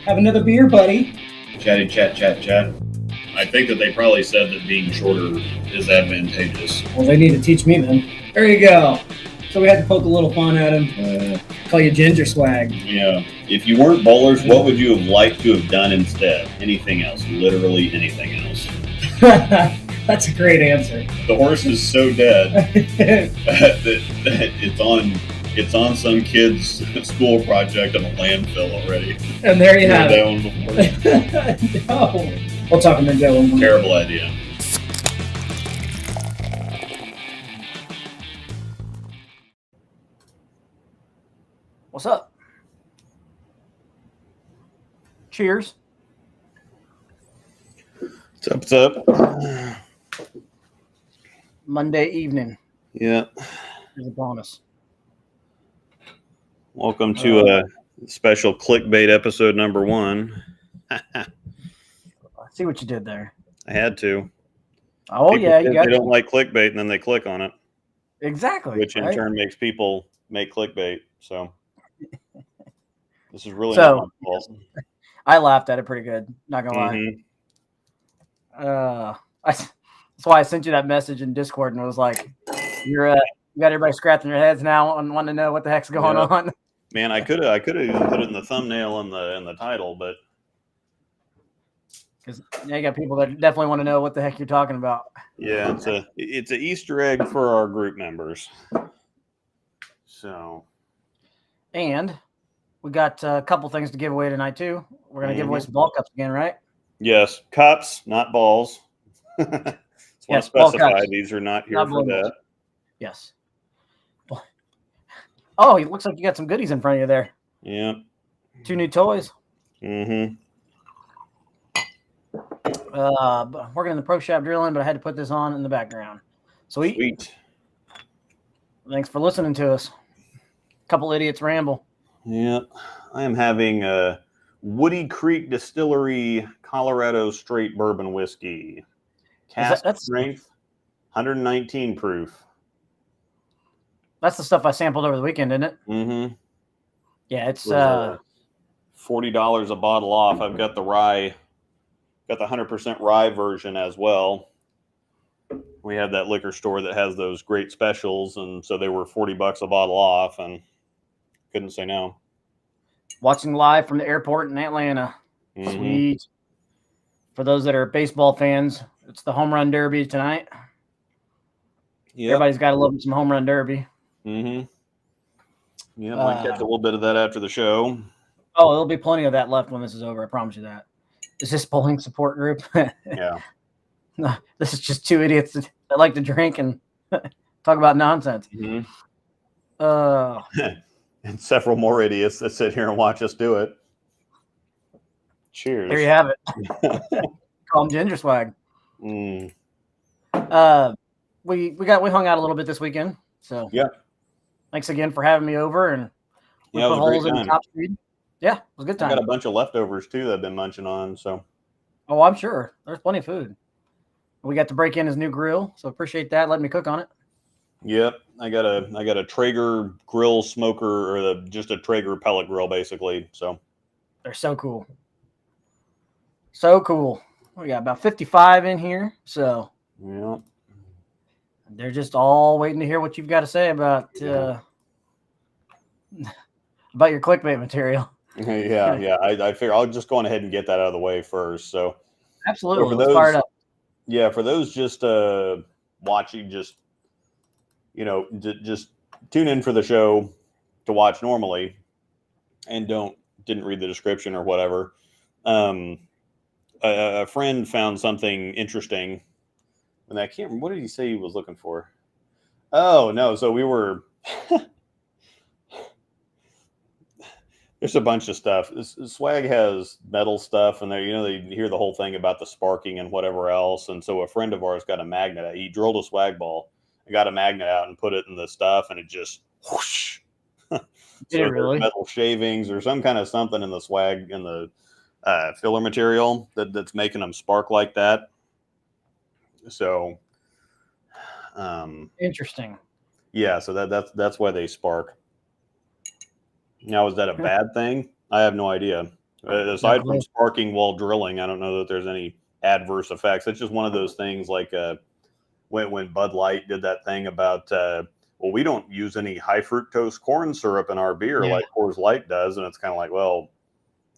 Have another beer, buddy. Chatty chat chat chat. I think that they probably said that being shorter is advantageous. Well, they need to teach me then. There you go. So we had to poke a little fun at him. Call you Ginger Swag. Yeah. If you weren't bowlers, what would you have liked to have done instead? Anything else. Literally anything else. That's a great answer. The horse is so dead that it's on some kid's school project on a landfill already. And there you have that one before. No. We'll talk about that one more. Terrible idea. What's up? Cheers. What's up? Monday evening Yeah. is a bonus. Welcome to a special clickbait episode number 1. I see what you did there. I had to. Oh, People yeah. You got they don't like clickbait, and then they click on it. Exactly. Which in right? turn makes people make clickbait. So this is really So, not my fault. I laughed at it pretty good. Not gonna lie. That's why I sent you that message in Discord and it was like, you got everybody scratching their heads now and wanting to know what the heck's going on. Man, I could have even put it in the thumbnail and the title, but because you got people that definitely want to know what the heck you're talking about. Yeah, it's an Easter egg for our group members. So, and we got a couple things to give away tonight too. We're gonna give away some ball cups again, right? Yes, cups, not balls. Just want to specify these are not here for that. Yes. Oh, it looks like you got some goodies in front of you there. Yeah. 2 new toys. Mm-hmm. Working in the pro shop drilling, but I had to put this on in the background. Sweet. Thanks for listening to us. Couple idiots ramble. Yeah. I am having a Woody Creek Distillery Colorado Straight Bourbon Whiskey. Cask strength, 119 proof. That's the stuff I sampled over the weekend, isn't it? Mm-hmm. Yeah, it's $40 a bottle off. I've got the rye, got the 100% rye version as well. We have that liquor store that has those great specials, and so they were $40 a bottle off, and couldn't say no. Watching live from the airport in Atlanta. Mm-hmm. Sweet. For those that are baseball fans, it's the home run derby tonight. Yeah, everybody's got to love some home run derby. Mm-hmm. Yeah, might catch a little bit of that after the show. Oh, there'll be plenty of that left when this is over. I promise you that. Is this bowling support group? Yeah. No, this is just 2 idiots that like to drink and talk about nonsense. Mm-hmm. And several more idiots that sit here and watch us do it. Cheers. There you have it. Call them Ginger Swag. Mm. We hung out a little bit this weekend. So yeah. Thanks again for having me over, and we put holes in the top speed. Yeah, it was a good time. I got a bunch of leftovers too that I've been munching on. So. Oh, I'm sure there's plenty of food. We got to break in his new grill, so appreciate that. Letting me cook on it. Yep, I got a Traeger grill smoker, or just a Traeger pellet grill, basically. So. They're so cool. So cool. We got about 55 in here, so. Yeah. They're just all waiting to hear what you've got to say about your clickbait material. Yeah. I figure I'll just go on ahead and get that out of the way first. So absolutely, let's fire it up. Yeah, for those just watching, just just tune in for the show to watch normally, and didn't read the description or whatever. A friend found something interesting. And I can't remember, what did he say he was looking for? Oh, no. So we were, there's a bunch of stuff. Swag has metal stuff, and they hear the whole thing about the sparking and whatever else. And so a friend of ours got a magnet. He drilled a swag ball and got a magnet out and put it in the stuff, and it just whoosh. Did it really? Metal shavings or some kind of something in the swag, in the filler material that's making them spark like that. So, interesting. Yeah, so that's why they spark. Now, is that a bad thing? I have no idea. Aside from sparking while drilling, I don't know that there's any adverse effects. It's just one of those things like when Bud Light did that thing about, well, we don't use any high fructose corn syrup in our beer like Coors Light does. And it's kind of like, well,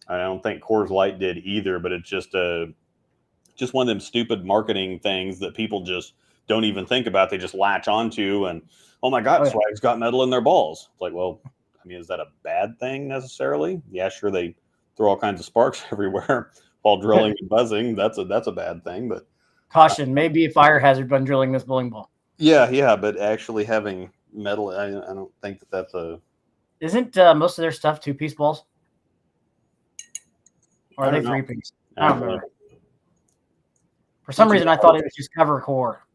I don't think Coors Light did either, but it's just one of them stupid marketing things that people just don't even think about. They just latch onto and, oh my God, Swag's got metal in their balls. It's like, well, I mean, is that a bad thing necessarily? Yeah, sure. They throw all kinds of sparks everywhere while drilling and buzzing. That's a bad thing, but caution, maybe a fire hazard when drilling this bowling ball. Yeah, but actually having metal, I don't think that's a. Isn't most of their stuff 2-piece balls? Or are they 3-piece? I don't remember. For some reason, I thought it was just cover core.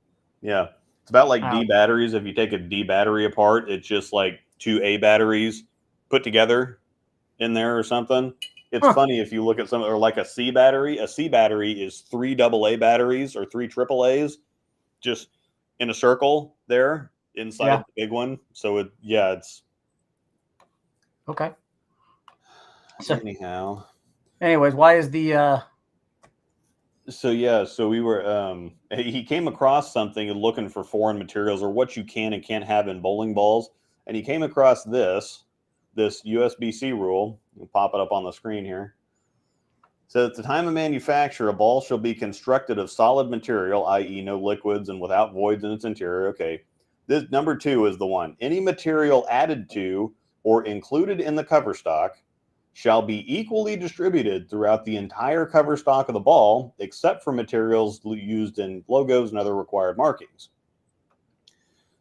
Yeah, it's about like D batteries. If you take a D battery apart, it's just like 2 A batteries put together in there or something. It's funny if you look at some, or like a C battery. A C battery is 3 AA batteries or 3 AAAs, just in a circle there inside the big one. So it's okay. So anyhow, anyways, why is the so we were he came across something looking for foreign materials or what you can and can't have in bowling balls, and he came across this USB-C rule. We'll pop it up on the screen here. So at the time of manufacture, a ball shall be constructed of solid material, i.e. no liquids and without voids in its interior. Okay. This number 2 is the one. Any material added to or included in the cover stock shall be equally distributed throughout the entire cover stock of the ball, except for materials used in logos and other required markings.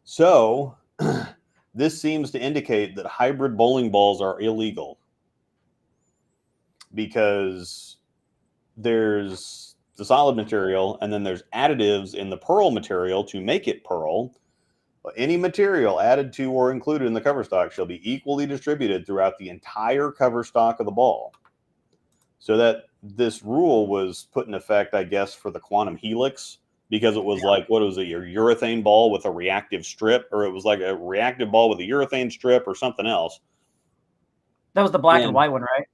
So this seems to indicate that hybrid bowling balls are illegal because there's the solid material and then there's additives in the pearl material to make it pearl. Any material added to or included in the cover stock shall be equally distributed throughout the entire cover stock of the ball. So that this rule was put in effect, I guess, for the quantum helix, because it was like, what was it, your urethane ball with a reactive strip, or it was like a reactive ball with a urethane strip or something else. That was the black and white one, right?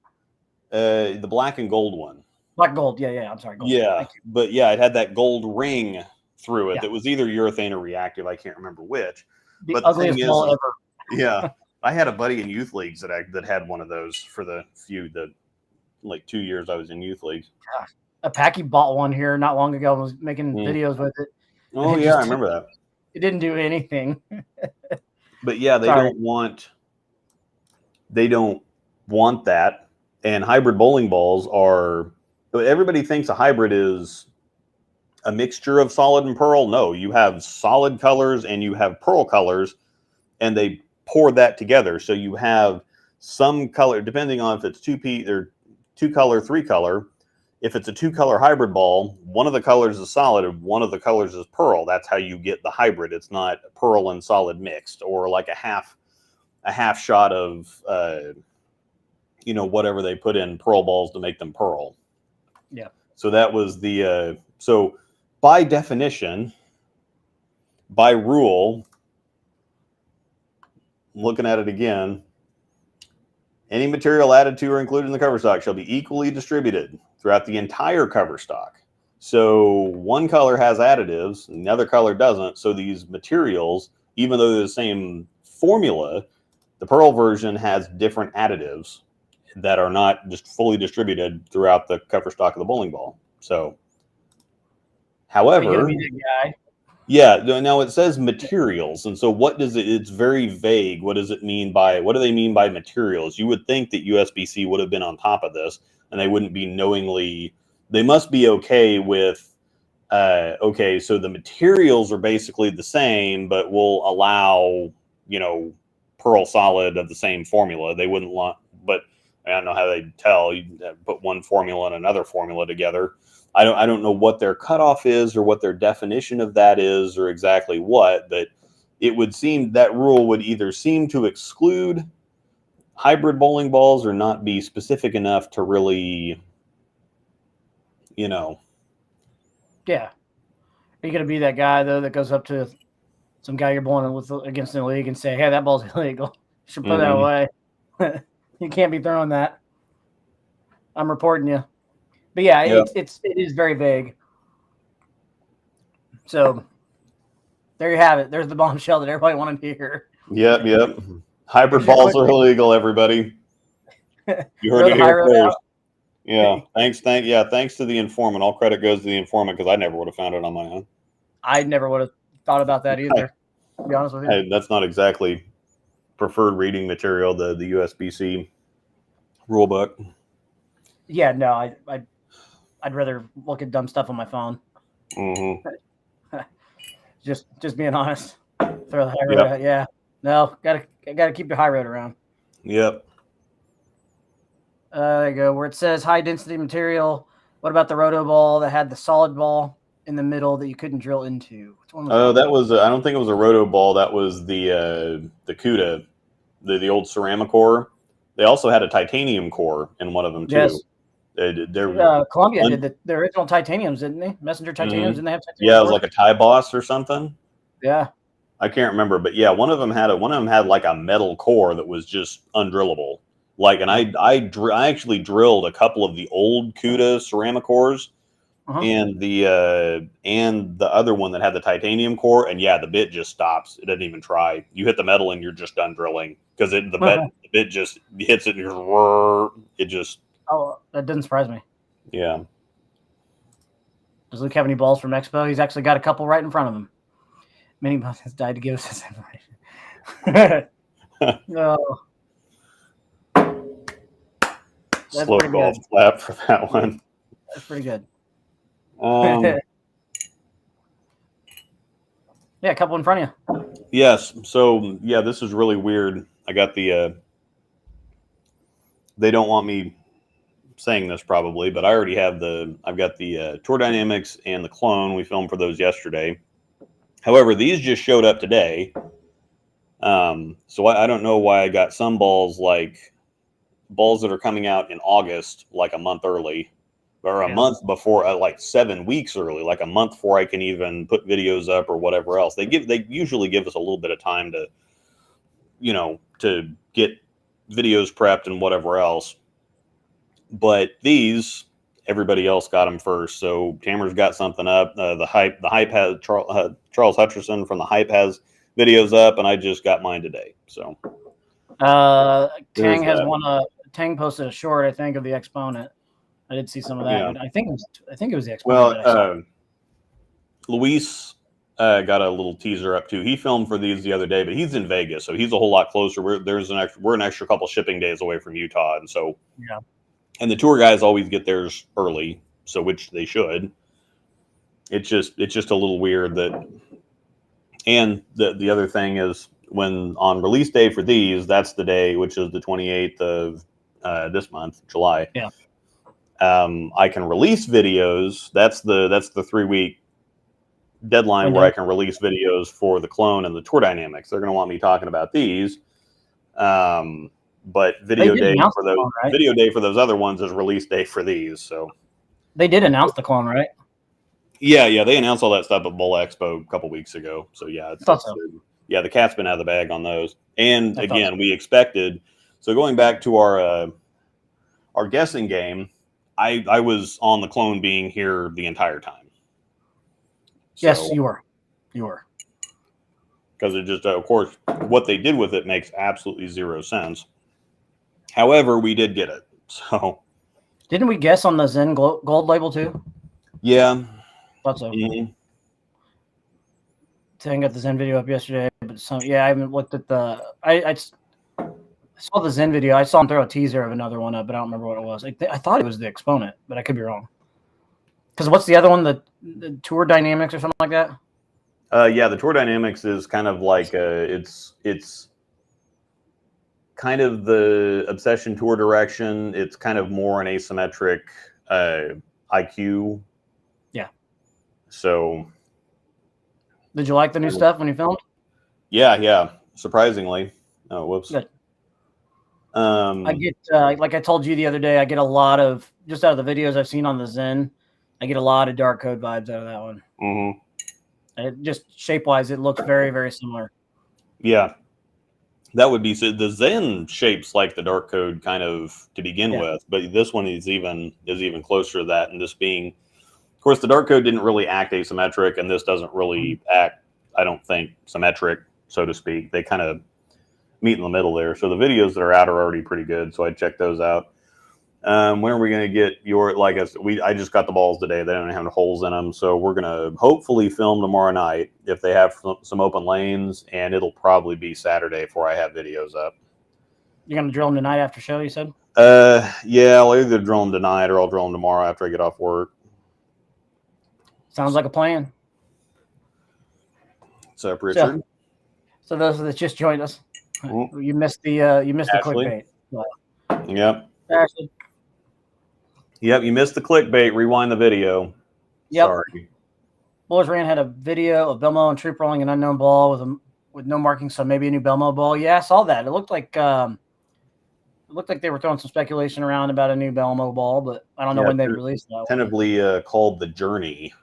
The black and gold one. Black gold, yeah. I'm sorry, gold. Yeah, but yeah, it had that gold ring through it. That was either urethane or reactive. I can't remember which. The ugliest ball ever. Yeah, I had a buddy in youth leagues that had one of those for the 2 years I was in youth leagues. Gosh. A Packy bought one here not long ago and was making videos with it. Oh yeah, I remember that. It didn't do anything. But yeah, they don't want that. And hybrid bowling balls are, everybody thinks a hybrid is a mixture of solid and pearl. No, you have solid colors and you have pearl colors, and they pour that together. So you have some color, depending on if it's 2P or 2-color, 3-color. If it's a 2-color hybrid ball, one of the colors is solid and one of the colors is pearl. That's how you get the hybrid. It's not pearl and solid mixed, or like a half shot of whatever they put in pearl balls to make them pearl. Yeah. So that was the so by definition, by rule, looking at it again, any material added to or included in the cover stock shall be equally distributed throughout the entire cover stock. So one color has additives, and the other color doesn't. So these materials, even though they're the same formula, the pearl version has different additives that are not just fully distributed throughout the cover stock of the bowling ball. So, however, yeah, now it says materials. And so what does it's very vague. What does it mean by, what do they mean by materials? You would think that USB-C would have been on top of this and they wouldn't be knowingly, they must be okay with, okay, so the materials are basically the same, but we'll allow, pearl solid of the same formula. They wouldn't want, but I don't know how they tell. You put one formula and another formula together. I don't know what their cutoff is or what their definition of that is or exactly what, but it would seem that rule would either seem to exclude hybrid bowling balls or not be specific enough to really, Yeah. Are you going to be that guy, though, that goes up to some guy you're bowling with against the league and say, hey, that ball's illegal. You should put that away. You can't be throwing that. I'm reporting you. But yeah, Yep. it is very vague. So there you have it. There's the bombshell that everybody wanted to hear. Yep. Hybrid balls are illegal, everybody. You heard it here first. Yeah. Thanks to the informant. All credit goes to the informant because I never would have found it on my own. I never would have thought about that either, to be honest with you. Hey, that's not exactly preferred reading material, the USBC rule book. Yeah, no, I'd rather look at dumb stuff on my phone. Mm-hmm. just being honest. Throw the high road out. Yeah. No, gotta keep the high road around. Yep. There you go. Where it says high density material. What about the roto ball that had the solid ball in the middle that you couldn't drill into? Which one was that was I don't think it was a roto ball. That was the CUDA, the old ceramic core. They also had a titanium core in one of them too. Yes. Columbia did the original titaniums, didn't they? Messenger titaniums, didn't they have titanium? Yeah, it was like a tie boss or something. Yeah. I can't remember, but yeah, one of them had like a metal core that was just undrillable. Like, and I actually drilled a couple of the old CUDA ceramic cores, and the other one that had the titanium core, and yeah, the bit just stops. It doesn't even try. You hit the metal and you're just done drilling because the bit just hits it and it just. Oh, that doesn't surprise me. Yeah. Does Luke have any balls from Expo? He's actually got a couple right in front of him. Many Buff has died to give us this information. No. Slow golf clap for that one. That's pretty good. Yeah, a couple in front of you. Yes. So yeah, this is really weird. I got the. They don't want me saying this probably, but I already have I've got the Tour Dynamics and the clone. We filmed for those yesterday. However, these just showed up today. So I don't know why I got some balls that are coming out in August, like a month early, or a month before, like 7 weeks early, like a month before I can even put videos up or whatever else. They usually give us a little bit of time to, to get videos prepped and whatever else. But these, everybody else got them first. So Tamer's got something up. The hype has Charles Hutcherson from the hype has videos up, and I just got mine today. So Tang has Tang posted a short, I think, of the Exponent. I did see some of that. Yeah. I think it was the Exponent. Well, Luis got a little teaser up too. He filmed for these the other day, but he's in Vegas, so he's a whole lot closer. We're an extra couple shipping days away from Utah, and so yeah. And the tour guys always get theirs early, so which they should. It's just a little weird that. And the other thing is when on release day for these, that's the day, which is the 28th of this month, July. Yeah. I can release videos. That's the 3-week deadline where I can release videos for the clone and the Tour Dynamics. They're going to want me talking about these. But video day for those video day for those other ones is release day for these. So they did announce the clone, right? Yeah, they announced all that stuff at Bull Expo a couple weeks ago. So yeah, the cat's been out of the bag on those. And again, we expected. So going back to our guessing game, I was on the clone being here the entire time. So, yes, you were. Because it just, of course, what they did with it makes absolutely zero sense. However, we did get it. So, didn't we guess on the Zen gold label too? Yeah, thought so. I got the Zen video up yesterday, but I haven't looked at the. I saw the Zen video. I saw him throw a teaser of another one up, but I don't remember what it was. I thought it was the Exponent, but I could be wrong. Because what's the other one? The Tour Dynamics or something like that? Yeah, the Tour Dynamics is kind of like it's kind of the Obsession Tour direction. It's kind of more an asymmetric IQ. Yeah. So. Did you like the new stuff when you filmed? Yeah. Surprisingly. Oh, whoops. Good. I get, like I told you the other day, I get a lot of, just out of the videos I've seen on the Zen, I get a lot of dark code vibes out of that one. Mm-hmm. It just shape-wise, it looks very, very similar. Yeah. That would be, so the Zen shapes like the dark code kind of to begin with, but this one is even closer to that. And this being, of course, the dark code didn't really act asymmetric, and this doesn't really act, I don't think, symmetric, so to speak. They kind of meet in the middle there. So the videos that are out are already pretty good. So I'd check those out. When are we going to get your, like I just got the balls today. They don't have holes in them. So we're going to hopefully film tomorrow night if they have some open lanes, and it'll probably be Saturday before I have videos up. You're going to drill them tonight after show, you said? Yeah, I'll either drill them tonight or I'll drill them tomorrow after I get off work. Sounds like a plan. What's up, Richard? So those that just joined us, you missed the clickbait. Yep. Ashley. Yep, you missed the clickbait. Rewind the video. Yep. Sorry. Boys Ran had a video of Belmo and Troop rolling an unknown ball with no marking, so maybe a new Belmo ball. Yeah, I saw that. It looked like they were throwing some speculation around about a new Belmo ball, but I don't know when they released that. Tentatively called the Journey.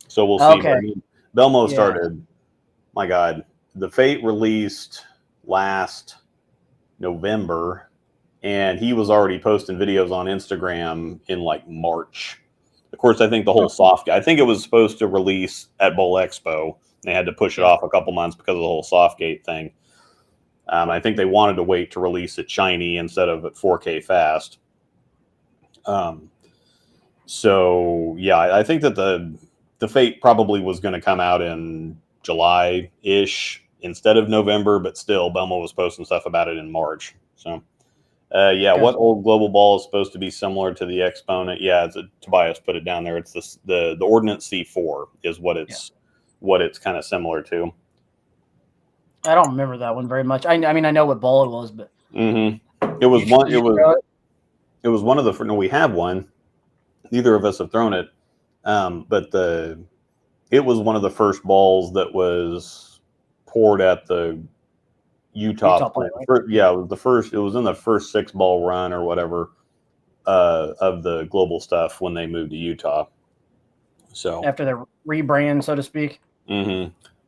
So we'll see. Okay. I mean, Belmo started. My God, the Fate released last November, and he was already posting videos on Instagram in like March. Of course, I think the whole soft. I think it was supposed to release at Bowl Expo. They had to push it off a couple months because of the whole Softgate thing. I think they wanted to wait to release it shiny instead of at 4K fast. So yeah, I think that the Fate probably was going to come out in July-ish instead of November, but still, Belmo was posting stuff about it in March. So, what old global ball is supposed to be similar to the Exponent? Yeah, Tobias put it down there. It's the Ordnance C4 is what it's kind of similar to. I don't remember that one very much. I mean, I know what ball it was, but it was one. It was one of the. No, we have one. Neither of us have thrown it, but it was one of the first balls that was poured at the Utah plant. Right? Yeah, it was the first. It was in the first 6-ball run or whatever of the global stuff when they moved to Utah. So after the rebrand, so to speak.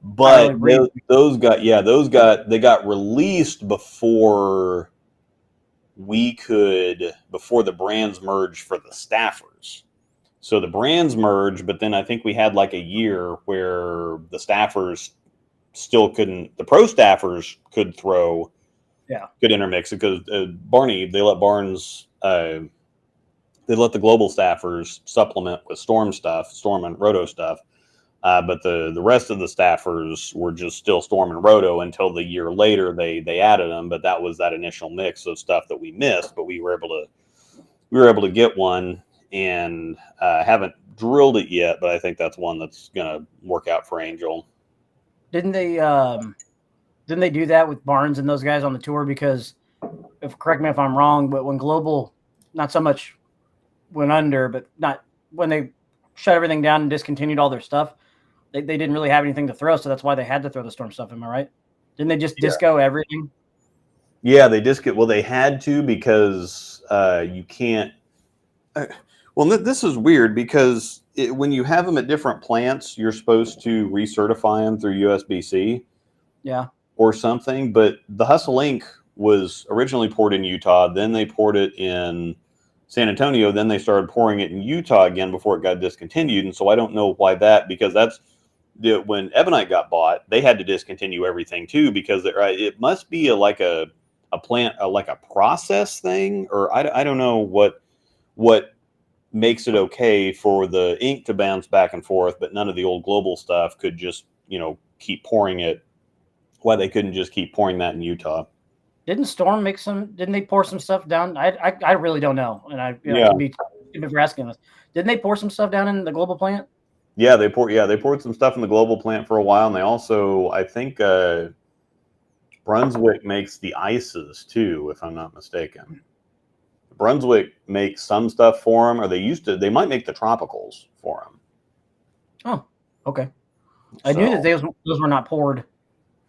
But those got released before the brands merged for the staffers. So the brands merged, but then I think we had like a year where the staffers still couldn't. The pro staffers could throw, could intermix it because Barney, they let Barnes, they let the global staffers supplement with Storm and Roto stuff. But the rest of the staffers were just still Storm and Roto until the year later they added them. But that was that initial mix of stuff that we missed. But we were able to get one, and haven't drilled it yet. But I think that's one that's gonna work out for Angel. Didn't they do that with Barnes and those guys on the tour? Because correct me if I'm wrong, but when Global not so much went under, but not when they shut everything down and discontinued all their stuff. They didn't really have anything to throw, so that's why they had to throw the Storm stuff. Am I right? Didn't they just disco everything? Yeah, they they had to because you can't. Well, this is weird because when you have them at different plants, you're supposed to recertify them through USB-C. Yeah. Or something, but the Hustle Inc. was originally poured in Utah, then they poured it in San Antonio, then they started pouring it in Utah again before it got discontinued. And so I don't know why because that's when Ebonite got bought, they had to discontinue everything too because it must be like a plant, like a process thing, or I don't know what makes it okay for the ink to bounce back and forth, but none of the old global stuff could just keep pouring it. Why they couldn't just keep pouring that in Utah? Didn't Storm didn't they pour some stuff down? I really don't know, and I could be for asking this. Didn't they pour some stuff down in the global plant? Yeah, they poured some stuff in the global plant for a while, and they also, I think, Brunswick makes the ices too, if I'm not mistaken. Brunswick makes some stuff for them, or they might make the tropicals for them. Oh, okay. I knew that those were not poured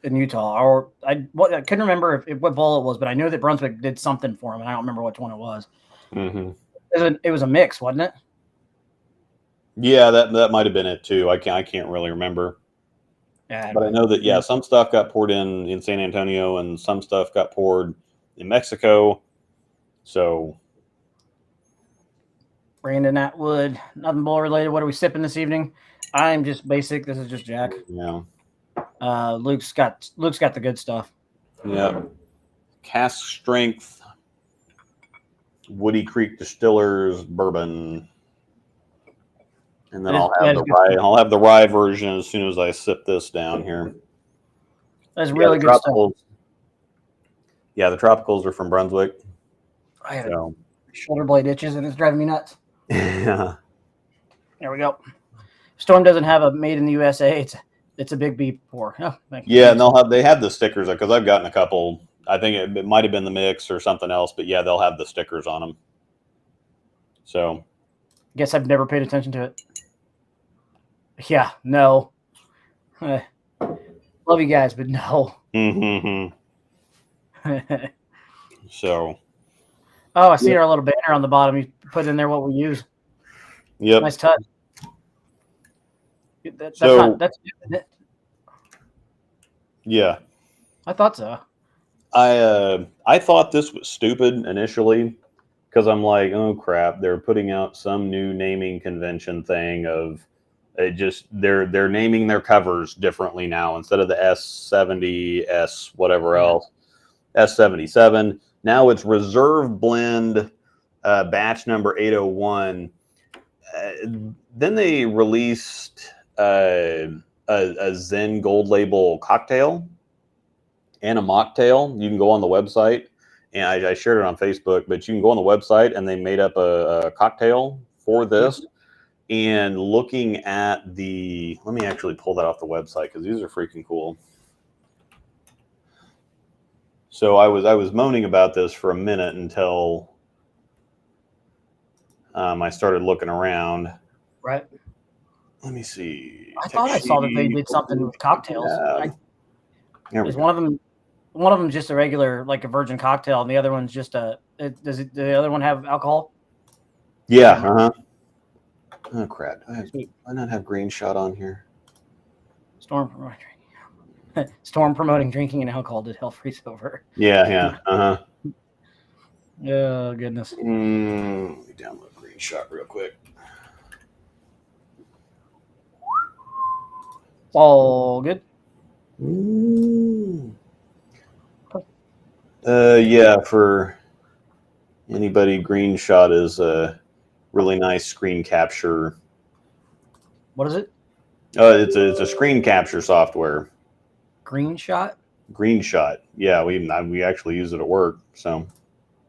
in Utah, or I couldn't remember what ball it was, but I knew that Brunswick did something for him, and I don't remember which one it was. It was a mix, wasn't it? Yeah, that might have been it too. I can't really remember. Yeah, but I know that some stuff got poured in San Antonio, and some stuff got poured in Mexico. So, Brandon Atwood, nothing bowl related. What are we sipping this evening? I'm just basic. This is just Jack. yeah. Luke's got the good stuff. Yeah. Cask strength Woody Creek Distillers bourbon. And then I'll have the rye version as soon as I sip this down here. That's really good stuff. Yeah, the tropicals are from Brunswick. I had shoulder blade itches and it's driving me nuts. Yeah. There we go. Storm doesn't have a made in the USA. It's a big B pour. Oh, yeah, and they have the stickers because I've gotten a couple. I think it might have been the mix or something else, but yeah, they'll have the stickers on them. So, guess I've never paid attention to it. Yeah, no. Love you guys, but no. Mm-hmm. So. Oh, I see our little banner on the bottom. You put in there what we use. Yep. Nice touch. That's it. Yeah. I thought so. I thought this was stupid initially because I'm like, oh crap, they're putting out some new naming convention thing of they're naming their covers differently now instead of the S70 S whatever else S77. Now it's Reserve Blend batch number 801. Then they released a Zen Gold Label cocktail and a mocktail. You can go on the website, and I shared it on Facebook, but you can go on the website and they made up a cocktail for this. And looking at let me actually pull that off the website because these are freaking cool. So I was moaning about this for a minute until I started looking around. Right. Let me see. I thought I saw that they did something with cocktails. Is one of them just a regular, like a virgin cocktail, and the other one's just does the other one have alcohol? Yeah. Oh crap! Why not have Green Shot on here? Storm promoting drinking and alcohol did hell freeze over. Yeah. Oh goodness. Let me download Green Shot real quick. All good. Yeah, for anybody, Green Shot is a really nice screen capture. What is it? It's a screen capture software. Green Shot? Green Shot. Yeah, we actually use it at work, so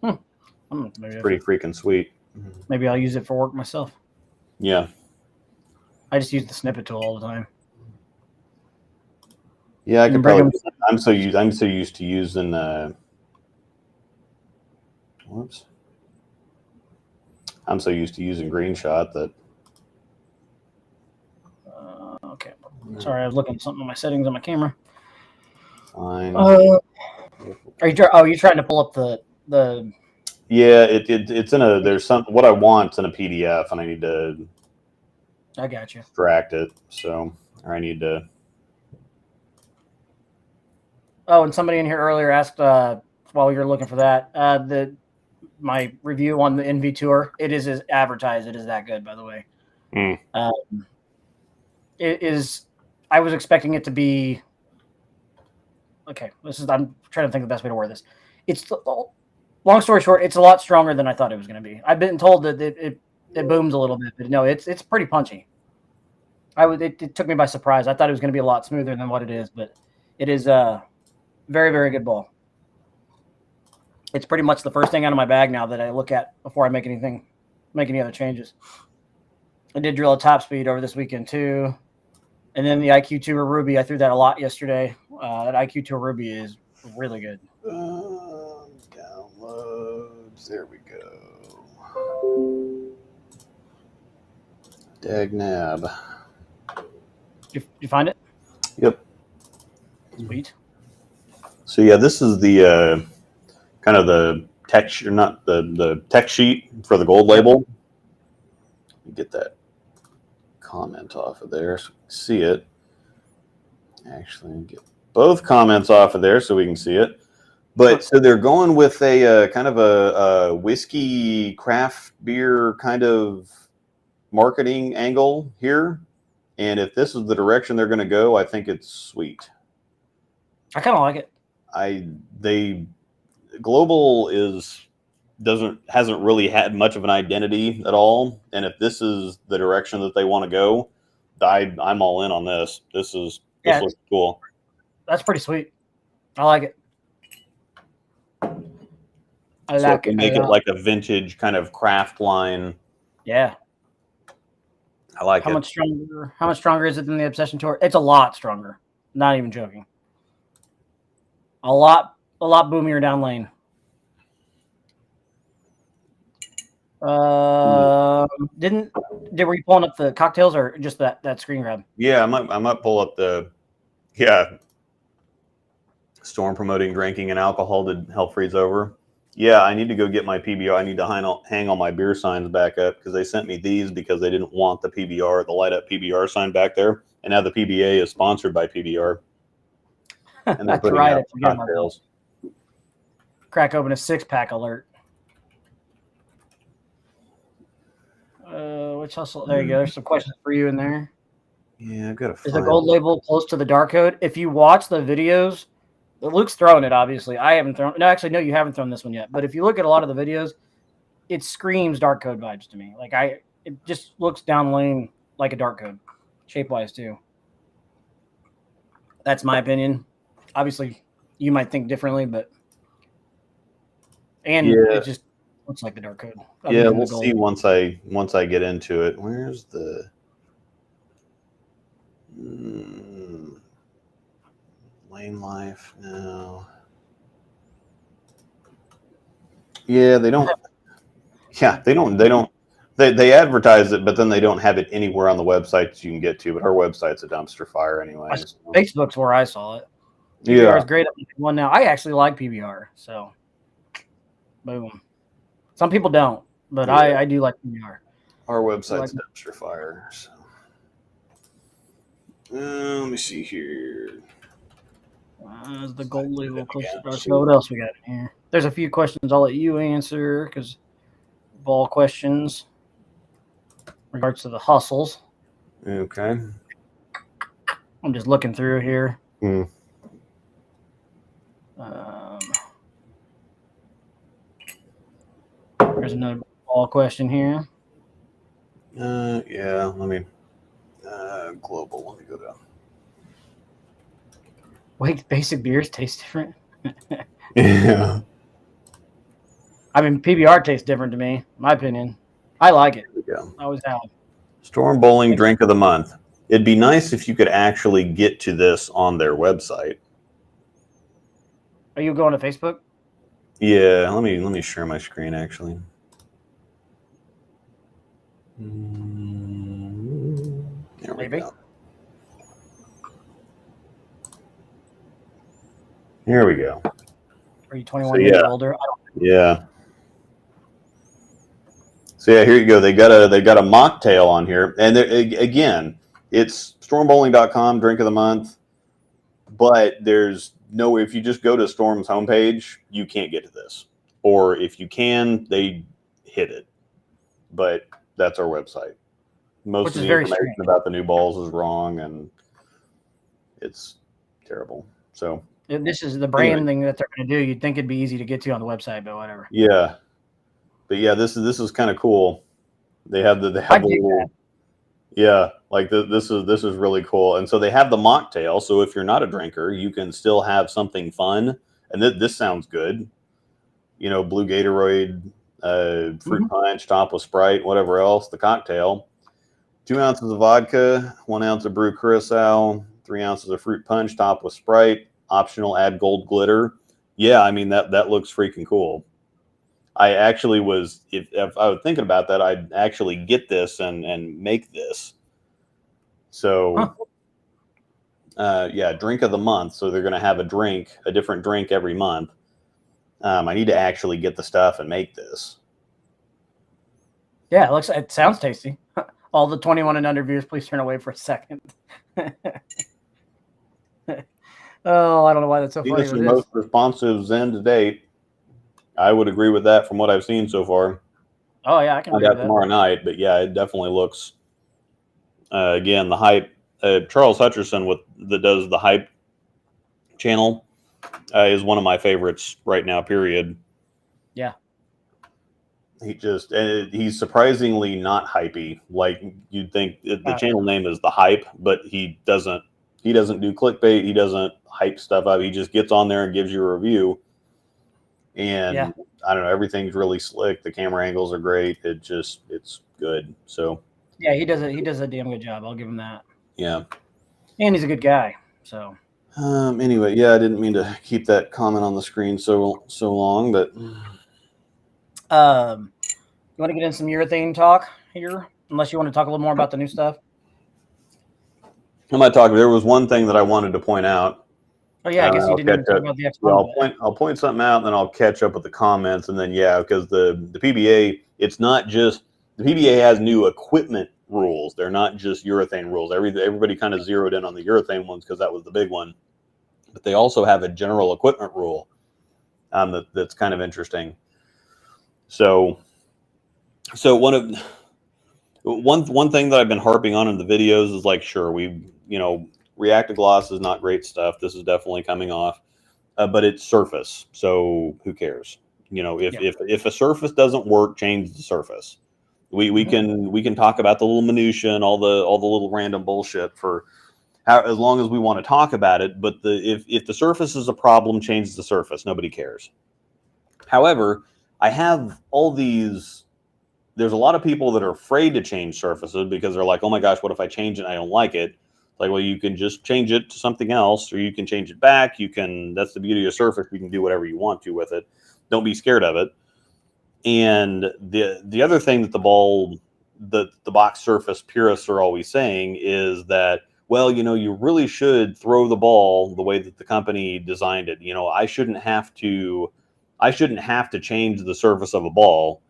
it's pretty freaking sweet. Maybe I'll use it for work myself. Yeah. I just use the snippet tool all the time. Yeah, I could probably. I'm so used to using. Whoops. I'm so used to using Green Shot that. Okay. Sorry, I was looking at something on my settings on my camera. Fine. Are you trying to pull up the? Yeah, it's in a. There's some. What I want's in a PDF, and I need to. I got you. Extract it, or I need to. Oh, and somebody in here earlier asked while we were looking for that my review on the NV Tour. It is as advertised. It is that good, by the way. It is. I was expecting it to be. Okay, I'm trying to think of the best way to word this. It's long story short. It's a lot stronger than I thought it was going to be. I've been told that it booms a little bit, but no, it's pretty punchy. It took me by surprise. I thought it was going to be a lot smoother than what it is, but it is very, very good ball. It's pretty much the first thing out of my bag now that I look at before I make any other changes. I did drill a top speed over this weekend too. And then the IQ Tour Ruby, I threw that a lot yesterday. That IQ Tour Ruby is really good. Downloads. There we go. Dagnab. Did you find it? Yep. Sweet. So yeah, this is the kind of the text, or not the tech sheet for the gold label. Get that comment off of there so you can see it. actually get both comments off of there so we can see it. But so they're going with a kind of a whiskey craft beer kind of marketing angle here. And if this is the direction they're going to go, I think it's sweet. I kind of like it. Global hasn't really had much of an identity at all. And if this is the direction that they want to go, I'm all in on this. This looks cool. That's pretty sweet. I like it. Make it like a vintage kind of craft line. Yeah. I like it. How much stronger is it than the Obsession Tour? It's a lot stronger. Not even joking. A lot boomier down lane. Were you pulling up the cocktails or just that screen grab? Yeah, I might pull up the Storm promoting drinking and alcohol to help freeze over. Yeah, I need to go get my PBR. I need to hang all my beer signs back up because they sent me these because they didn't want the PBR, the light up PBR sign back there. And now the PBA is sponsored by PBR. And they're putting out cocktails. Crack open a 6-pack alert. Which hustle? There you go. There's some questions for you in there. Yeah, I've got to. Is the gold label close to the dark code? If you watch the videos, Luke's throwing it. Obviously, I haven't thrown. No, actually, no, you haven't thrown this one yet. But if you look at a lot of the videos, it screams dark code vibes to me. Like it just looks down lane like a dark code, shape wise too. That's my opinion. Obviously, you might think differently, but it just looks like the dark code. Yeah, we'll see once I get into it. Where's the lane life now? Yeah, they don't. Yeah, they don't. They advertise it, but then they don't have it anywhere on the website that you can get to. But her website's a dumpster fire anyway. Facebook's where I saw it. PBR is great at one now. I actually like PBR, so boom. Some people don't, but I do like PBR. Our website's a dumpster fire. So. Let me see here. The gold label close to dark. So what else we got in here? There's a few questions I'll let you answer because ball questions in regards to the hustles. Okay. I'm just looking through here. There's another ball question here. Yeah, let me global. Let me go down. Wait, basic beers taste different? Yeah. I mean, PBR tastes different to me, in my opinion. I like it. I always have. Storm Bowling Drink of the Month. It'd be nice if you could actually get to this on their website. Are you going to Facebook? Yeah, let me share my screen actually. There we go. Here we go. Are you 21 years older? Yeah. So yeah, here you go. They got a mocktail on here, and again, it's stormbowling.com drink of the month, but there's no. If you just go to Storm's homepage, you can't get to this, or if you can, they hid it. But that's our website. Most of the information about the new balls is wrong, and it's terrible. So this is the branding that they're going to do. You'd think it'd be easy to get to on the website, but whatever. Yeah, but yeah, this is kind of cool. They have the little, yeah, like this is really cool. And so they have the mocktail. So if you're not a drinker, you can still have something fun. And this sounds good. You know, blue Gatorade, fruit punch, topped with Sprite, whatever else. The cocktail, 2 ounces of vodka, 1 ounce of brew curacao, 3 ounces of fruit punch, topped with Sprite. Optional, add gold glitter. Yeah, I mean that looks freaking cool. I actually was, if I was thinking about that, I'd actually get this and make this. So, yeah, drink of the month. So they're going to have a different drink every month. I need to actually get the stuff and make this. Yeah, it sounds tasty. All the 21 and under viewers, please turn away for a second. Oh, I don't know why that's so funny. Venus is most responsive Zen to date. I would agree with that from what I've seen so far. Oh yeah, I can agree with that. Tomorrow night, but yeah, it definitely looks. Again, the hype. Charles Hutcherson that does the hype channel is one of my favorites right now. Period. Yeah. He's surprisingly not hypey. Like you'd think the channel name is the hype, but he doesn't do clickbait. He doesn't hype stuff up. He just gets on there and gives you a review. And I don't know, everything's really slick. The camera angles are great. It's good. So yeah, he does a damn good job. I'll give him that. Yeah. And he's a good guy. So anyway, yeah, I didn't mean to keep that comment on the screen so long, but you want to get in some urethane talk here? Unless you want to talk a little more about the new stuff. I'm not talking. There was one thing that I wanted to point out. Oh yeah, I guess you didn't even talk about the X1. I'll point something out, and then I'll catch up with the comments, and then because the PBA, it's not just the PBA has new equipment rules. They're not just urethane rules. Everybody kind of zeroed in on the urethane ones because that was the big one, but they also have a general equipment rule that's kind of interesting. So one thing that I've been harping on in the videos is like, sure, Reactogloss is not great stuff. This is definitely coming off, but it's surface. So who cares? If a surface doesn't work, change the surface. We can talk about the little minutia and all the little random bullshit for as long as we want to talk about it. But if the surface is a problem, change the surface. Nobody cares. However, I have all these. There's a lot of people that are afraid to change surfaces because they're like, oh my gosh, what if I change it and I don't like it? Like, well, you can just change it to something else, or you can change it back. That's the beauty of surface. You can do whatever you want to with it. Don't be scared of it. And the other thing that the box surface purists are always saying is that, well, you really should throw the ball the way that the company designed it. I shouldn't have to change the surface of a ball.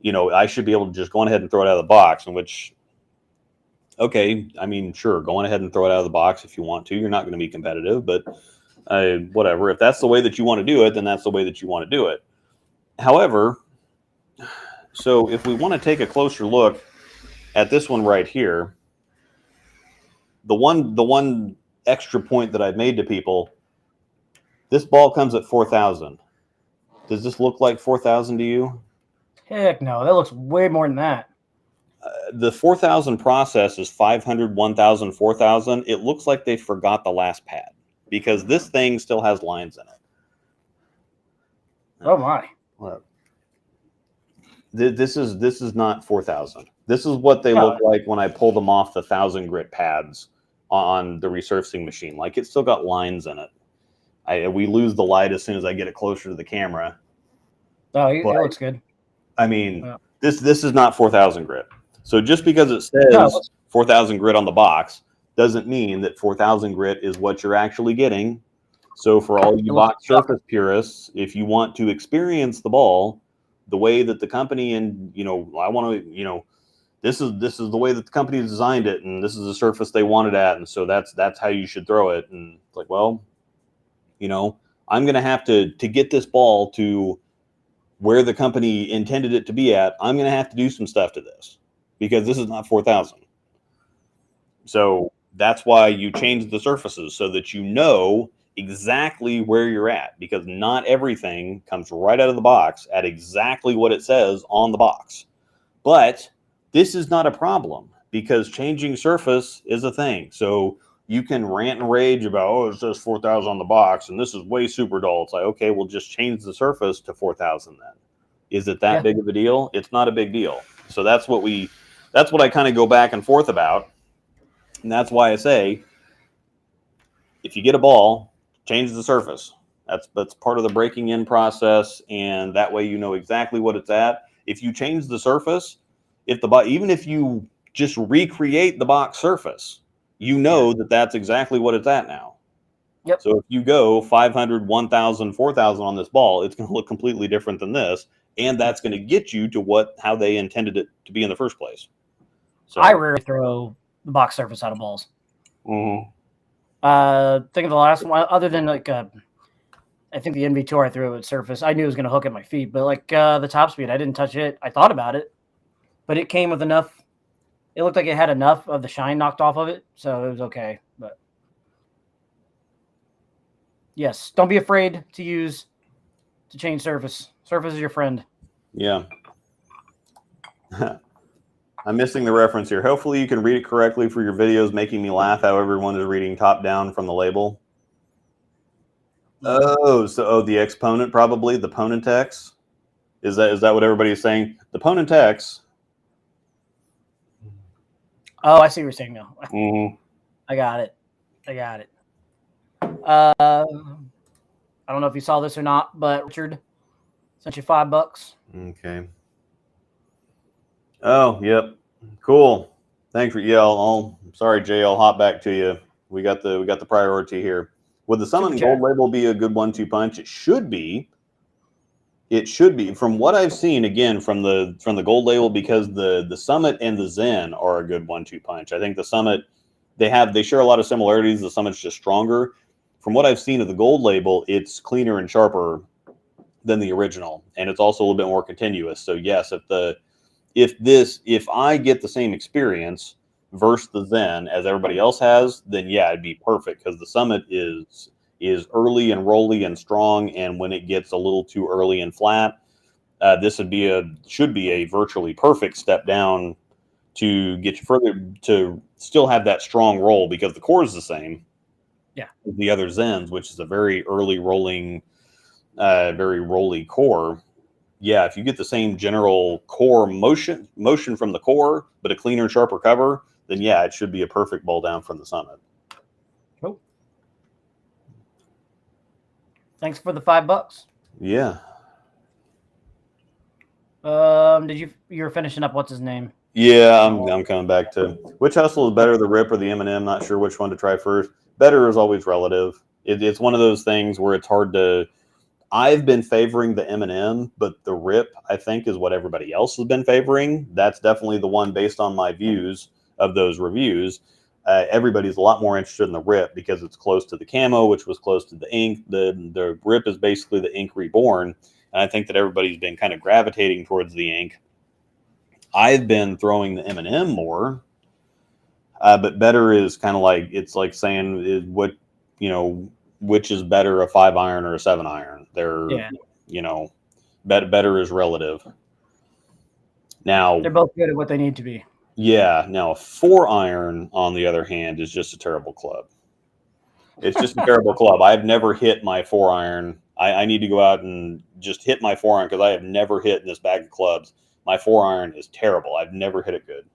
I should be able to just go on ahead and throw it out of the box, in which, okay, I mean, sure, go on ahead and throw it out of the box if you want to. You're not going to be competitive, but whatever. If that's the way that you want to do it, then that's the way that you want to do it. However, so if we want to take a closer look at this one right here, the one extra point that I've made to people, this ball comes at 4,000. Does this look like 4,000 to you? Heck no, that looks way more than that. The 4,000 process is 500, 1,000, 4,000. It looks like they forgot the last pad because this thing still has lines in it. Oh my! Look. This is not 4,000. This is what they look like when I pull them off the 1,000 grit pads on the resurfacing machine. Like, it's still got lines in it. We lose the light as soon as I get it closer to the camera. Oh, it looks good. I mean, this is not 4,000 grit. So just because it says 4,000 grit on the box doesn't mean that 4,000 grit is what you're actually getting. So for all you box surface purists, if you want to experience the ball the way that the company I want to, this is the way that the company designed it, and this is the surface they wanted at, and so that's how you should throw it. And it's like, well, I'm going to have to get this ball to where the company intended it to be at. I'm going to have to do some stuff to this because this is not 4,000. So that's why you change the surfaces so that exactly where you're at, because not everything comes right out of the box at exactly what it says on the box. But this is not a problem because changing surface is a thing. So you can rant and rage about, oh, it says 4,000 on the box and this is way super dull. It's like, okay, we'll just change the surface to 4,000 then. Is it that big of a deal? It's not a big deal. So that's what I kind of go back and forth about. And that's why I say, if you get a ball, change the surface. That's part of the breaking in process, and that way you know exactly what it's at. If you change the surface, even if you just recreate the box surface, that that's exactly what it's at now. Yep. So if you go 500, 1,000, 4,000 on this ball, it's going to look completely different than this, and that's going to get you to how they intended it to be in the first place. So I rarely throw the box surface out of balls. Mm-hmm. Think of the last one, other than like I think the NV2 I threw at surface. I knew it was going to hook at my feet, but like the top speed, I didn't touch it. I thought about it, but it came with enough. It looked like it had enough of the shine knocked off of it, so it was okay. But yes, don't be afraid to change surface. Surface is your friend. Yeah. I'm missing the reference here. Hopefully you can read it correctly for your videos, making me laugh how everyone is reading top down from the label. Oh, so the exponent, probably the Ponentex. Is that what everybody is saying? The Ponentex. Oh, I see what you're saying now. Mm-hmm. I got it. I don't know if you saw this or not, but Richard sent you $5. Okay. Oh, yep. Cool. Thanks for sorry, Jay. I'll hop back to you. We got the priority here. Would the Summit Gold label be a good 1-2 punch? It should be. It should be. From what I've seen, again, from the Gold label, because the Summit and the Zen are a good 1-2 punch. I think the Summit, they share a lot of similarities. The Summit's just stronger. From what I've seen of the Gold label, it's cleaner and sharper than the original, and it's also a little bit more continuous. So yes, if I get the same experience versus the Zen as everybody else has, then yeah, it'd be perfect, because the Summit is early and rolly and strong, and when it gets a little too early and flat, this should be a virtually perfect step down to get you further, to still have that strong roll, because the core is the same. Yeah. The other Zens, which is a very early rolling, very rolly core. Yeah, if you get the same general core motion from the core, but a cleaner, sharper cover, then yeah, it should be a perfect bowl down from the Summit. Cool. Thanks for the $5. Yeah. You were finishing up what's his name? Yeah, I'm coming back to which hustle is better, the Rip or the M&M. Not sure which one to try first. Better is always relative. It's one of those things where it's hard to. I've been favoring the M&M, but the Rip, I think, is what everybody else has been favoring. That's definitely the one based on my views of those reviews. Everybody's a lot more interested in the Rip because it's close to the camo, which was close to the ink. The Rip is basically the ink reborn, and I think that everybody's been kind of gravitating towards the ink. I've been throwing the M&M more, but better is kind of like, it's like saying which is better, a 5-iron or a 7-iron. Better is relative. Now they're both good at what they need to be. Yeah. Now a 4-iron, on the other hand, is just a terrible club. It's just a terrible club. I've never hit my 4-iron. I need to go out and just hit my 4-iron, because I have never hit in this bag of clubs. My 4-iron is terrible. I've never hit it good.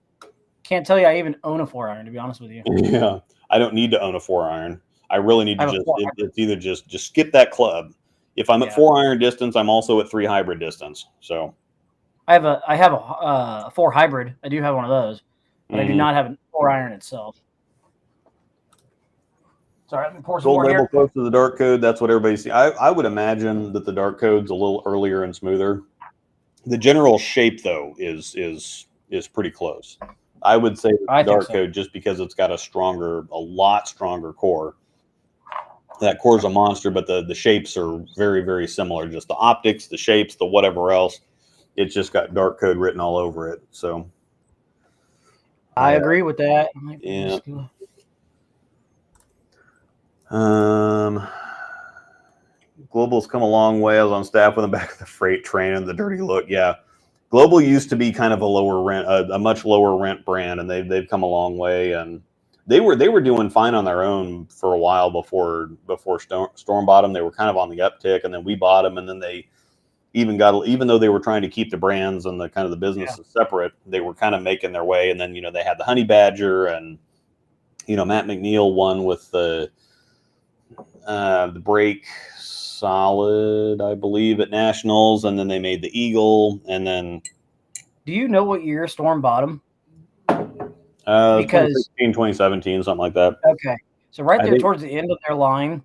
Can't tell you I even own a 4-iron, to be honest with you. Yeah. I don't need to own a 4-iron. I really need to it's either just skip that club. If I'm at 4-iron distance, I'm also at 3 hybrid distance. So I have a 4 hybrid. I do have one of those, but I do not have a 4-iron itself. Sorry, let me pour some more here. Close to the dark code. That's what everybody sees. I would imagine that the dark code's a little earlier and smoother. The general shape, though, is pretty close. I would say the dark code, just because it's got a lot stronger core. That core's a monster, but the shapes are very, very similar. Just the optics, the shapes, the whatever else. It's just got dark code written all over it. So I agree with that. Yeah. Global's come a long way. I was on staff with them back at the freight train and the dirty look. Yeah. Global used to be kind of a lower rent, a much lower rent brand, and they've come a long way, and they were doing fine on their own for a while before Storm bought them. They were kind of on the uptick, and then we bought them, and then they even though they were trying to keep the brands and the kind of the businesses separate, they were kind of making their way. And then they had the Honey Badger, and Matt McNeil won with the Break Solid, I believe, at Nationals, and then they made the Eagle, and then. Do you know what year Storm bought them? Because 2017, something like that. Okay, so towards the end of their line,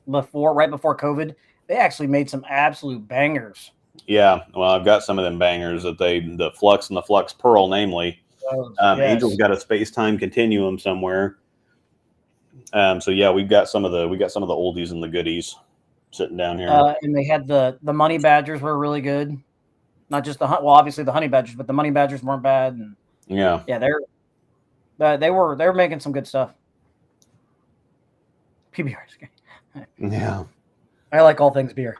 right before COVID, they actually made some absolute bangers. Yeah, well, I've got some of them bangers that the Flux and the Flux Pearl, namely. Angel's got a space-time continuum somewhere. So yeah, we got some of the oldies and the goodies sitting down here. And they had the money badgers were really good. Not just obviously the honey badgers, but the money badgers weren't bad. And yeah, they were making some good stuff. PBR. Yeah. I like all things beer.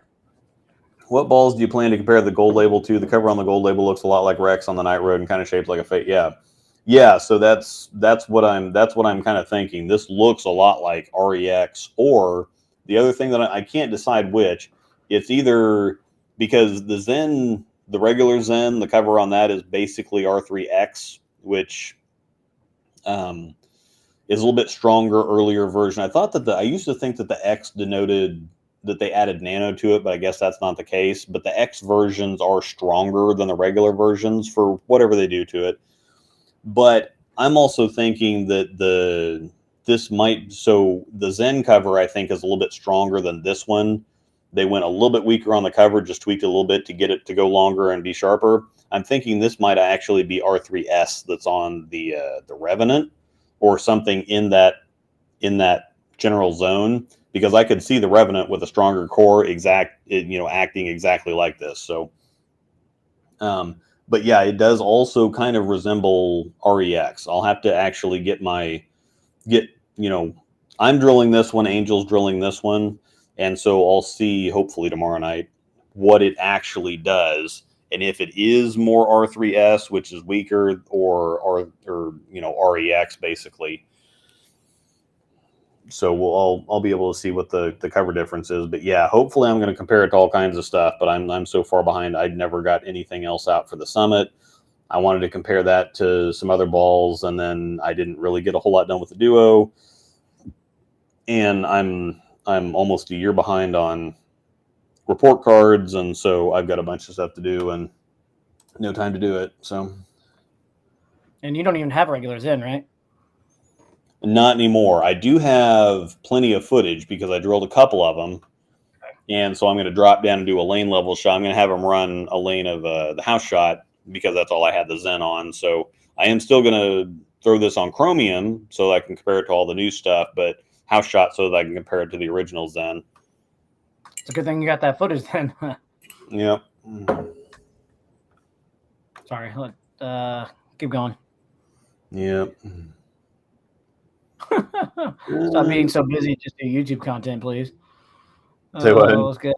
What balls do you plan to compare the gold label to? The cover on the gold label looks a lot like Rex on the Night Road and kind of shaped like a fate. Yeah. So that's what I'm kind of thinking. This looks a lot like REX, or the other thing that I can't decide which. It's either because the regular Zen, the cover on that is basically R3X, which is a little bit stronger, earlier version. I thought that I used to think that the X denoted that they added nano to it, but I guess that's not the case. But the X versions are stronger than the regular versions for whatever they do to it. But I'm also thinking that the Zen cover, I think, is a little bit stronger than this one. They went a little bit weaker on the cover, just tweaked it a little bit to get it to go longer and be sharper. I'm thinking this might actually be R3S that's on the Revenant, or something in that general zone, because I could see the Revenant with a stronger core acting exactly like this. So, but yeah, it does also kind of resemble REX. I'll have to actually I'm drilling this one, Angel's drilling this one, and so I'll see hopefully tomorrow night what it actually does, and if it is more R3S, which is weaker, or REX basically. So I'll be able to see what the cover difference is. But yeah, hopefully I'm going to compare it to all kinds of stuff. But I'm so far behind. I'd never got anything else out for the Summit. I wanted to compare that to some other balls, and then I didn't really get a whole lot done with the Duo. And I'm almost a year behind on report cards, and so I've got a bunch of stuff to do and no time to do it. So. And you don't even have regulars in, right? Not anymore. I do have plenty of footage because I drilled a couple of them. And so I'm going to drop down and do a lane level shot. I'm going to have them run a lane of the house shot because that's all I had the Zen on. So I am still going to throw this on Chromium so that I can compare it to all the new stuff, but house shot so that I can compare it to the original Zen. It's a good thing you got that footage then. Yep. Sorry. Keep going. Yep. Stop being so busy. Just do YouTube content, please. Say what? That was good.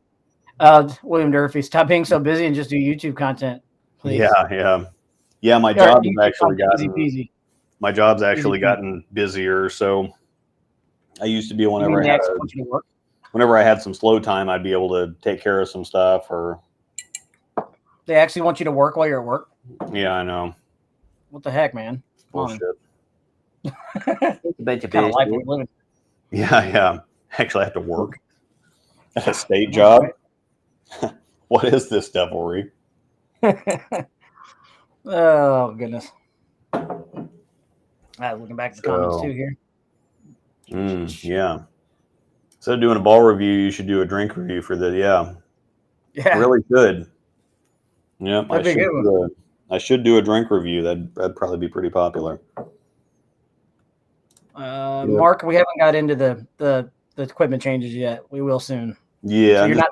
William Durfee, stop being so busy and just do YouTube content, please. Yeah. My job's actually gotten busier. So I used to be whenever I had some slow time, I'd be able to take care of some stuff. Or they actually want you to work while you're at work. Yeah, I know. What the heck, man? Bullshit. It's a bunch of Kind of life bullshit. we're living. Yeah. Actually, I have to work at a state job. What is this devilry? Oh goodness. Looking back at the comments too here. Yeah. Instead of doing a ball review, you should do a drink review for the Yeah. Really good. Yeah, I should do a drink review. That'd probably be pretty popular. Mark, we haven't got into the equipment changes yet. We will soon. Yeah, So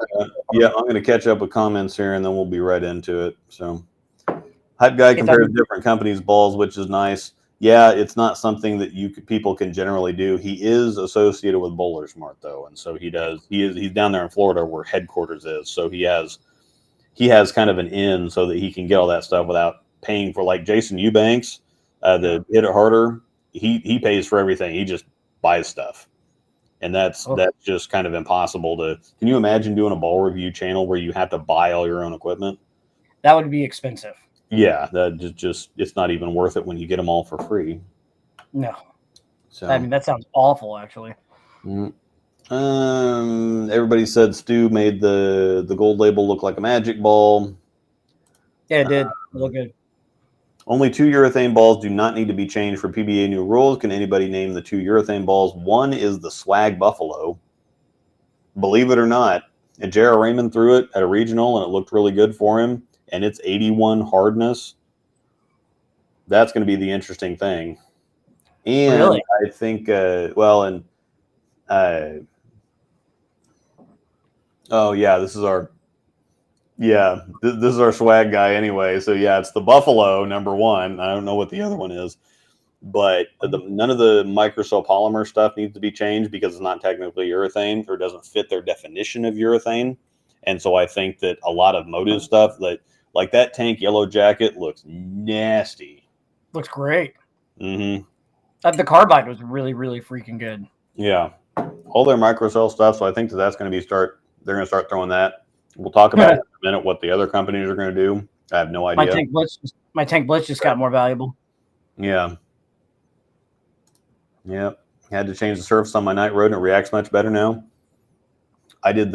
I'm going to catch up with comments here, and then we'll be right into it. So, Hype Guy compares different companies' balls, which is nice. Yeah, it's not something that people can generally do. He is associated with Bowler Smart though, and so he's down there in Florida where headquarters is. So he has kind of an in so that he can get all that stuff without paying for, like Jason Eubanks, the Hit It Harder. He pays for everything. He just buys stuff. And that's just kind of impossible to. Can you imagine doing a ball review channel where you have to buy all your own equipment? That would be expensive. Yeah, that just it's not even worth it when you get them all for free. No. So I mean, that sounds awful, actually. Everybody said Stu made the gold label look like a magic ball. Yeah, it did. Look good. Only 2 urethane balls do not need to be changed for PBA new rules. Can anybody name the 2 urethane balls? One is the Swag Buffalo. Believe it or not, and J.R. Raymond threw it at a regional, and it looked really good for him. And it's 81 hardness. That's going to be the interesting thing. And really? I think, and Oh yeah, this is our this is our swag guy anyway. So yeah, it's the Buffalo #1. I don't know what the other one is, but none of the microcell polymer stuff needs to be changed because it's not technically urethane or doesn't fit their definition of urethane. And so I think that a lot of motive stuff, like that tank yellow jacket, looks nasty. Looks great. Mm-hmm. The carbide was really, really freaking good. Yeah, all their microcell stuff. So I think that's going to be they're going to start throwing that. We'll talk about in a minute what the other companies are going to do. I have no idea. My tank blitz just got more valuable. Yeah. Yep. Had to change the surface on my night road and it reacts much better now. I did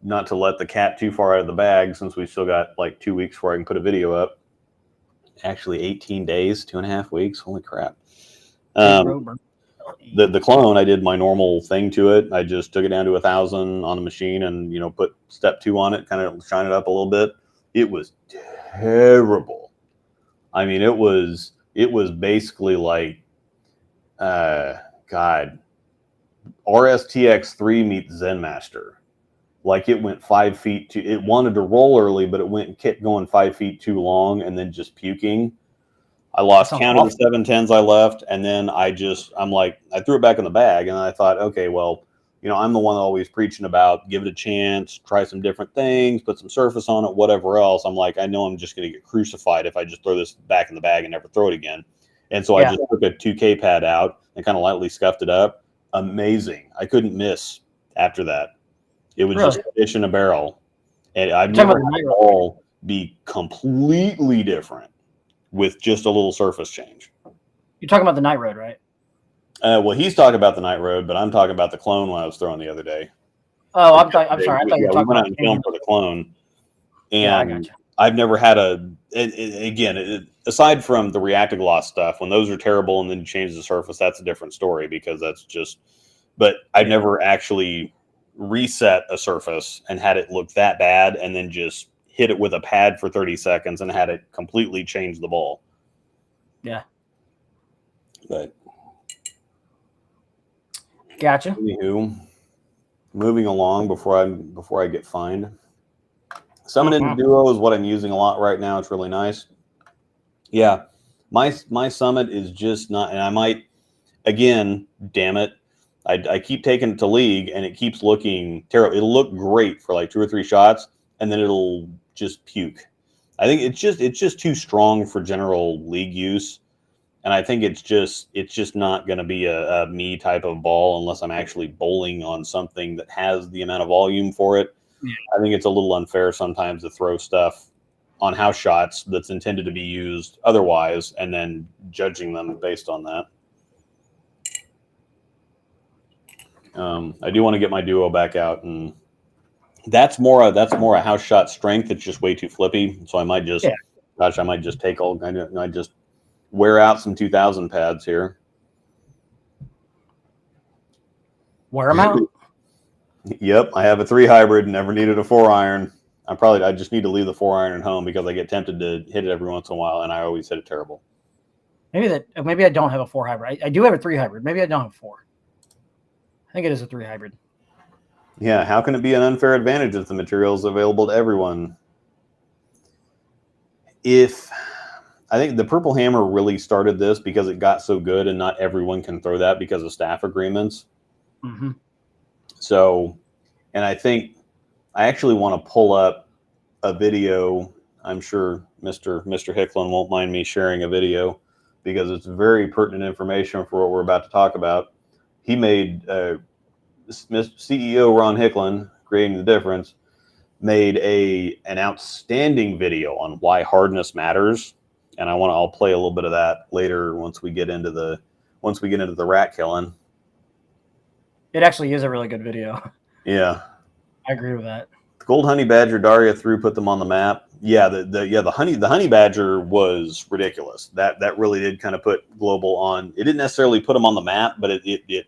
not to let the cat too far out of the bag since we still got like 2 weeks before I can put a video up. Actually 18 days, 2.5 weeks. Holy crap. The clone, I did my normal thing to it. I just took it down to 1,000 on the machine and, put step 2 on it, kind of shine it up a little bit. It was terrible. I mean, it was basically like, God, RSTX3 meets Zen Master. Like it went 5 feet it wanted to roll early, but it kept going 5 feet too long and then just puking. I lost count of the 710s I left, and then I threw it back in the bag, and I thought, okay, well, I'm the one always preaching about give it a chance, try some different things, put some surface on it, whatever else. I'm like, I know I'm just going to get crucified if I just throw this back in the bag and never throw it again. And so I just took a 2K pad out and kind of lightly scuffed it up. Amazing. I couldn't miss after that. It was just a fish in a barrel. And I've never had a ball be completely different with just a little surface change. You're talking about the night road, right? Well, he's talking about the night road, but I'm talking about the clone when I was throwing the other day. Oh, I'm sorry. I thought you were talking about the film for the clone. And I got you. I've never had aside from the reactive gloss stuff, when those are terrible and then you change the surface, that's a different story because that's just, but I've never actually reset a surface and had it look that bad and then just hit it with a pad for 30 seconds and had it completely change the ball. Yeah. But gotcha. Anywho, moving along before I get fined. Summit Duo is what I'm using a lot right now. It's really nice. Yeah, my Summit is just not, and I might, again, damn it, I keep taking it to league and it keeps looking terrible. It'll look great for like 2 or 3 shots and then it'll just puke. I think it's just too strong for general league use. And I think it's just not going to be a me type of ball unless I'm actually bowling on something that has the amount of volume for it. Yeah. I think it's a little unfair sometimes to throw stuff on house shots that's intended to be used otherwise and then judging them based on that. I do want to get my Duo back out, and that's more a house shot strength. It's just way too flippy. So I might just, I might just take I just wear out some 2000 pads here. Wear them out. Yep, I have a 3 hybrid. Never needed a 4 iron. I just need to leave the 4 iron at home because I get tempted to hit it every once in a while, and I always hit it terrible. Maybe I don't have a 4 hybrid. I do have a 3 hybrid. Maybe I don't have 4. I think it is a 3 hybrid. Yeah, how can it be an unfair advantage if the material is available to everyone? I think the Purple Hammer really started this because it got so good and not everyone can throw that because of staff agreements. Mm-hmm. So, and I think I actually want to pull up a video. I'm sure Mr. Hicklin won't mind me sharing a video because it's very pertinent information for what we're about to talk about. He made CEO Ron Hicklin, Creating the Difference, made an outstanding video on why hardness matters, and I'll play a little bit of that later once we get into the rat killing. It actually is a really good video. Yeah, I agree with that. The gold honey badger Daria put them on the map. Yeah, the honey badger was ridiculous. That really did kind of put global on. It didn't necessarily put them on the map, but it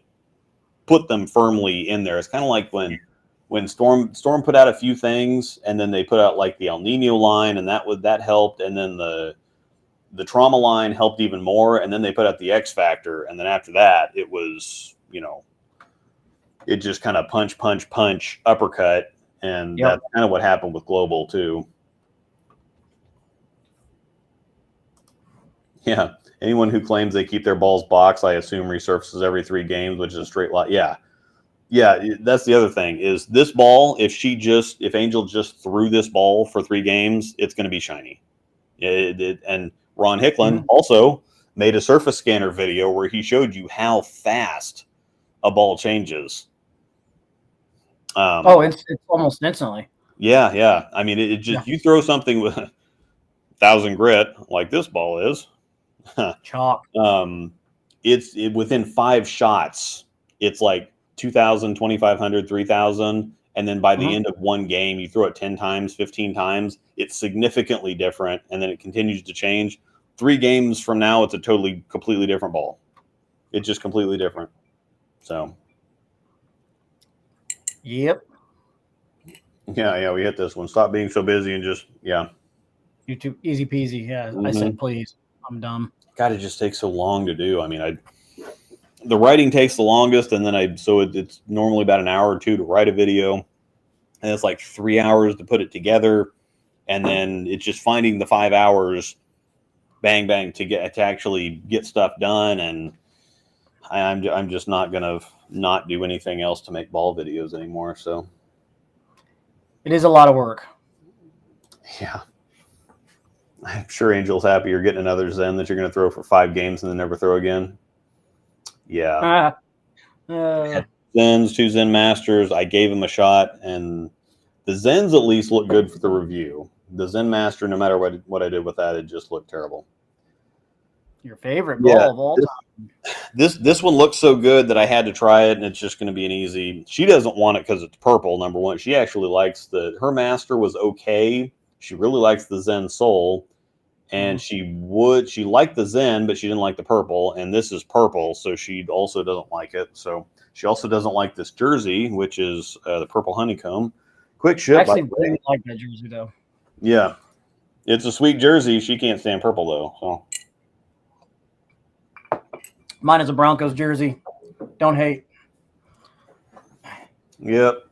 put them firmly in there. It's kind of like when Storm put out a few things, and then they put out like the El Nino line, and that helped, and then the trauma line helped even more, and then they put out the X Factor, and then after that it was it just kind of punch, uppercut. And that's kind of what happened with Global too. Yeah. Anyone who claims they keep their balls boxed, I assume resurfaces every 3 games, which is a straight line. Yeah. Yeah. That's the other thing is this ball. If Angel just threw this ball for 3 games, it's going to be shiny. And Ron Hicklin also made a surface scanner video where he showed you how fast a ball changes. It's almost instantly. Yeah. I mean, it just you throw something with 1,000 grit like this ball is. Chalk. It's within 5 shots. It's like 2,000, 2,500, 3,000. And then by the end of 1 game, you throw it 10 times, 15 times. It's significantly different. And then it continues to change. 3 games from now, it's a completely different ball. It's just completely different. So. Yep. Yeah, we hit this one. Stop being so busy and just, YouTube, easy peasy. Yeah, I said, please. I'm dumb. God, it just takes so long to do. I mean, the writing takes the longest, and then it's normally about an hour or 2 to write a video, and it's like 3 hours to put it together, and then it's just finding the 5 hours, bang to actually get stuff done, and I'm just not gonna not do anything else to make ball videos anymore. So it is a lot of work. Yeah. I'm sure Angel's happy you're getting another Zen that you're going to throw for 5 games and then never throw again. Yeah. Zens, 2 Zen Masters. I gave him a shot, and the Zens at least look good for the review. The Zen Master, no matter what I did with that, it just looked terrible. Your favorite ball of all time. This one looks so good that I had to try it, and it's just going to be an easy. She doesn't want it because it's purple, number one. She actually likes her Master was okay. She really likes the Zen Soul, and she liked the Zen, but she didn't like the purple, and this is purple, so she also doesn't like it. So she also doesn't like this jersey, which is the purple honeycomb. Quick ship. I actually really like that jersey, though. Yeah. It's a sweet jersey. She can't stand purple, though. So. Mine is a Broncos jersey. Don't hate. Yep.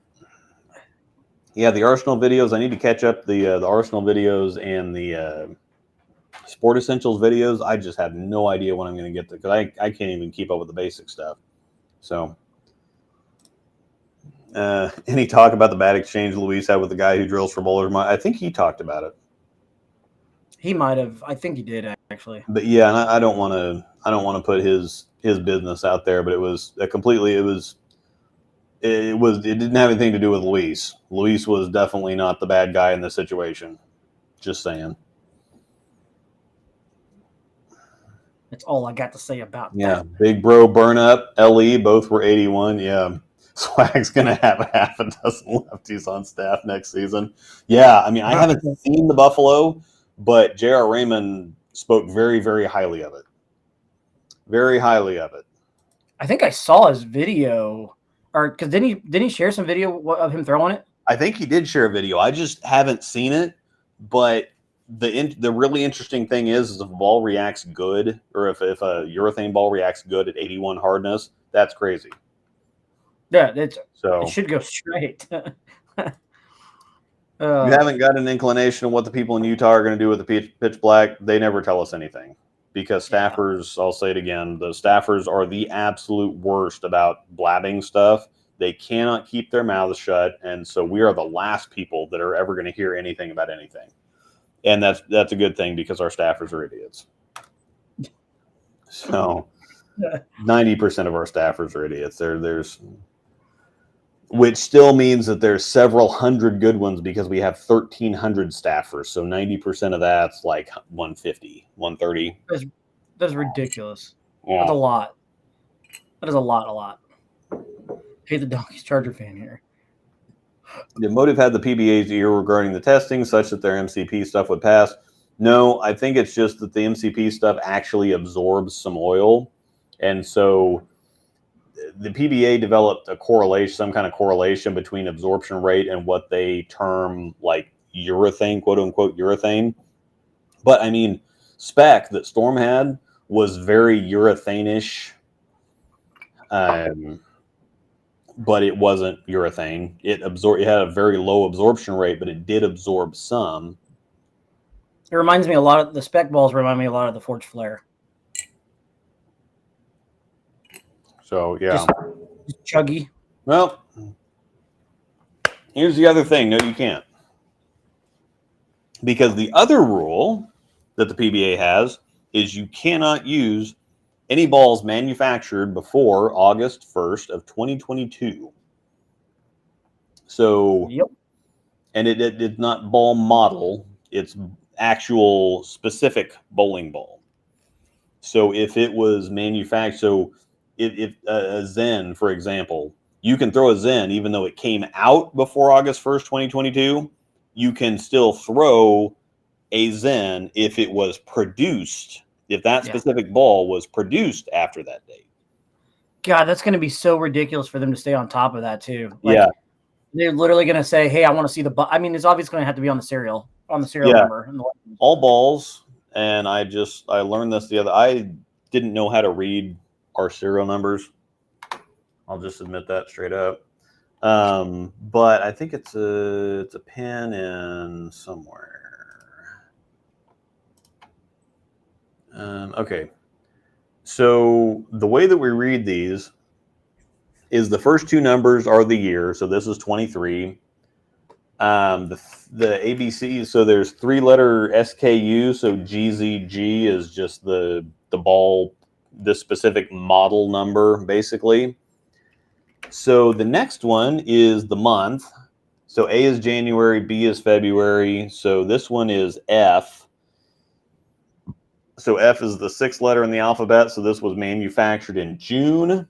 Yeah, the Arsenal videos. I need to catch up the Arsenal videos and the Sport Essentials videos. I just have no idea when I'm going to get to because I can't even keep up with the basic stuff. So, any talk about the bad exchange Luis had with the guy who drills for bowlers? I think he talked about it. He might have. I think he did actually. But yeah, and I don't want to put his business out there. But it was it didn't have anything to do with Luis. Luis was definitely not the bad guy in this situation. Just saying. That's all I got to say about that. Yeah, Big Bro Burn Up, LE, both were 81. Yeah, Swag's going to have half a dozen lefties on staff next season. Yeah, I mean, I haven't seen the Buffalo, but J.R. Raymond spoke very, very highly of it. Very highly of it. I think I saw his video, or because didn't he share some video of him throwing it? I think he did share a video. I just haven't seen it, but the really interesting thing is if a ball reacts good, or if a urethane ball reacts good at 81 hardness, that's crazy. Yeah, it should go straight. You haven't got an inclination of what the people in Utah are going to do with the pitch black. They never tell us anything because staffers, I'll say it again, the staffers are the absolute worst about blabbing stuff. They cannot keep their mouths shut, and so we are the last people that are ever going to hear anything about anything. And that's a good thing because our staffers are idiots. So 90% of our staffers are idiots. There's which still means that there's several hundred good ones because we have 1,300 staffers. So 90% of that's like 150, 130. That's ridiculous. Yeah. That's a lot. That is a lot. Hey, the Donkeys Charger fan here. Did Motive have the PBA's ear regarding the testing such that their MCP stuff would pass? No, I think it's just that the MCP stuff actually absorbs some oil. And so the PBA developed some kind of correlation between absorption rate and what they term like urethane, quote unquote urethane. But I mean, spec that Storm had was very urethane-ish. but it wasn't urethane. It had a very low absorption rate, but it did absorb some. It reminds me a lot of the spec balls. Remind me a lot of the Forge Flare. So yeah, just chuggy. Well, here's the other thing. No, you can't, because the other rule that the PBA has is you cannot use any balls manufactured before August 1st of 2022. So, yep. And it's not ball model, it's actual specific bowling ball. So if it was manufactured, so if a Zen, for example, you can throw a Zen even though it came out before August 1st, 2022, you can still throw a Zen if it was produced, if that specific ball was produced after that date. God, that's going to be so ridiculous for them to stay on top of that too. Like, yeah. They're literally going to say, hey, I want to see the I mean, it's obviously going to have to be on the serial number. All balls. And I learned this I didn't know how to read our serial numbers. I'll just admit that straight up. But I think it's a pin in somewhere. Okay. So the way that we read these is the first two numbers are the year. So this is 23. The ABC, so there's 3-letter SKU. So GZG is just the ball, the specific model number, basically. So the next one is the month. So A is January, B is February. So this one is F. So F is the 6th letter in the alphabet. So this was manufactured in June.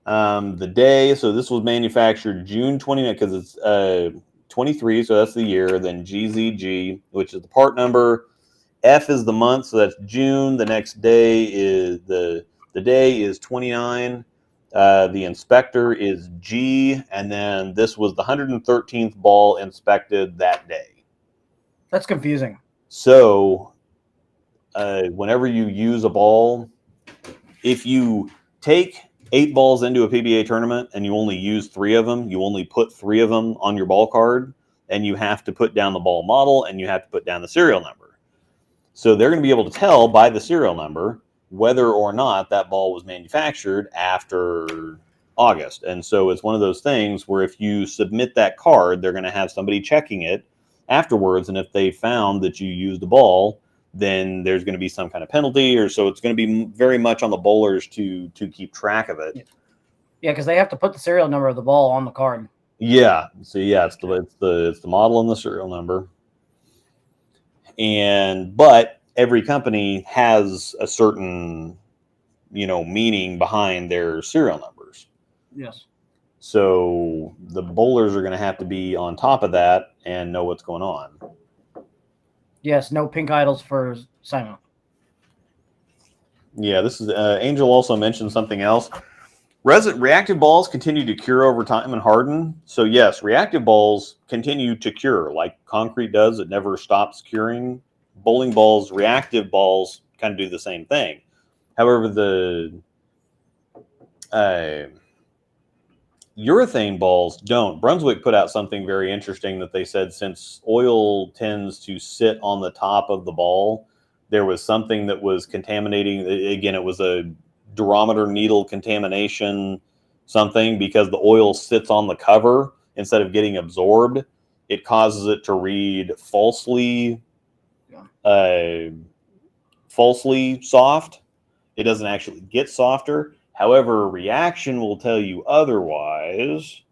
The day, so this was manufactured June 29th because it's 23, so that's the year. Then GZG, which is the part number. F is the month, so that's June. The next day is the day is 29. The inspector is G, and then this was the 113th ball inspected that day. That's confusing. So whenever you use a ball, if you take 8 balls into a PBA tournament and you only use 3 of them, you only put 3 of them on your ball card, and you have to put down the ball model and you have to put down the serial number. So they're going to be able to tell by the serial number whether or not that ball was manufactured after August. And so it's one of those things where if you submit that card, they're going to have somebody checking it afterwards. And if they found that you used a ball, then there's going to be some kind of penalty, or so it's going to be very much on the bowlers to keep track of it. Yeah, because they have to put the serial number of the ball on the card. Yeah. So yeah, it's the model and the serial number. But every company has a certain, meaning behind their serial numbers. Yes. So the bowlers are going to have to be on top of that and know what's going on. Yes, no pink idols for Simon. Yeah, this is Angel also mentioned something else. Reactive balls continue to cure over time and harden. So yes, reactive balls continue to cure like concrete does. It never stops curing. Bowling balls, reactive balls kind of do the same thing. However, the urethane balls don't. Brunswick put out something very interesting that they said since oil tends to sit on the top of the ball, there was something that was contaminating. Again, it was a durometer needle contamination something, because the oil sits on the cover instead of getting absorbed. It causes it to read falsely soft. It doesn't actually get softer. However, reaction will tell you otherwise.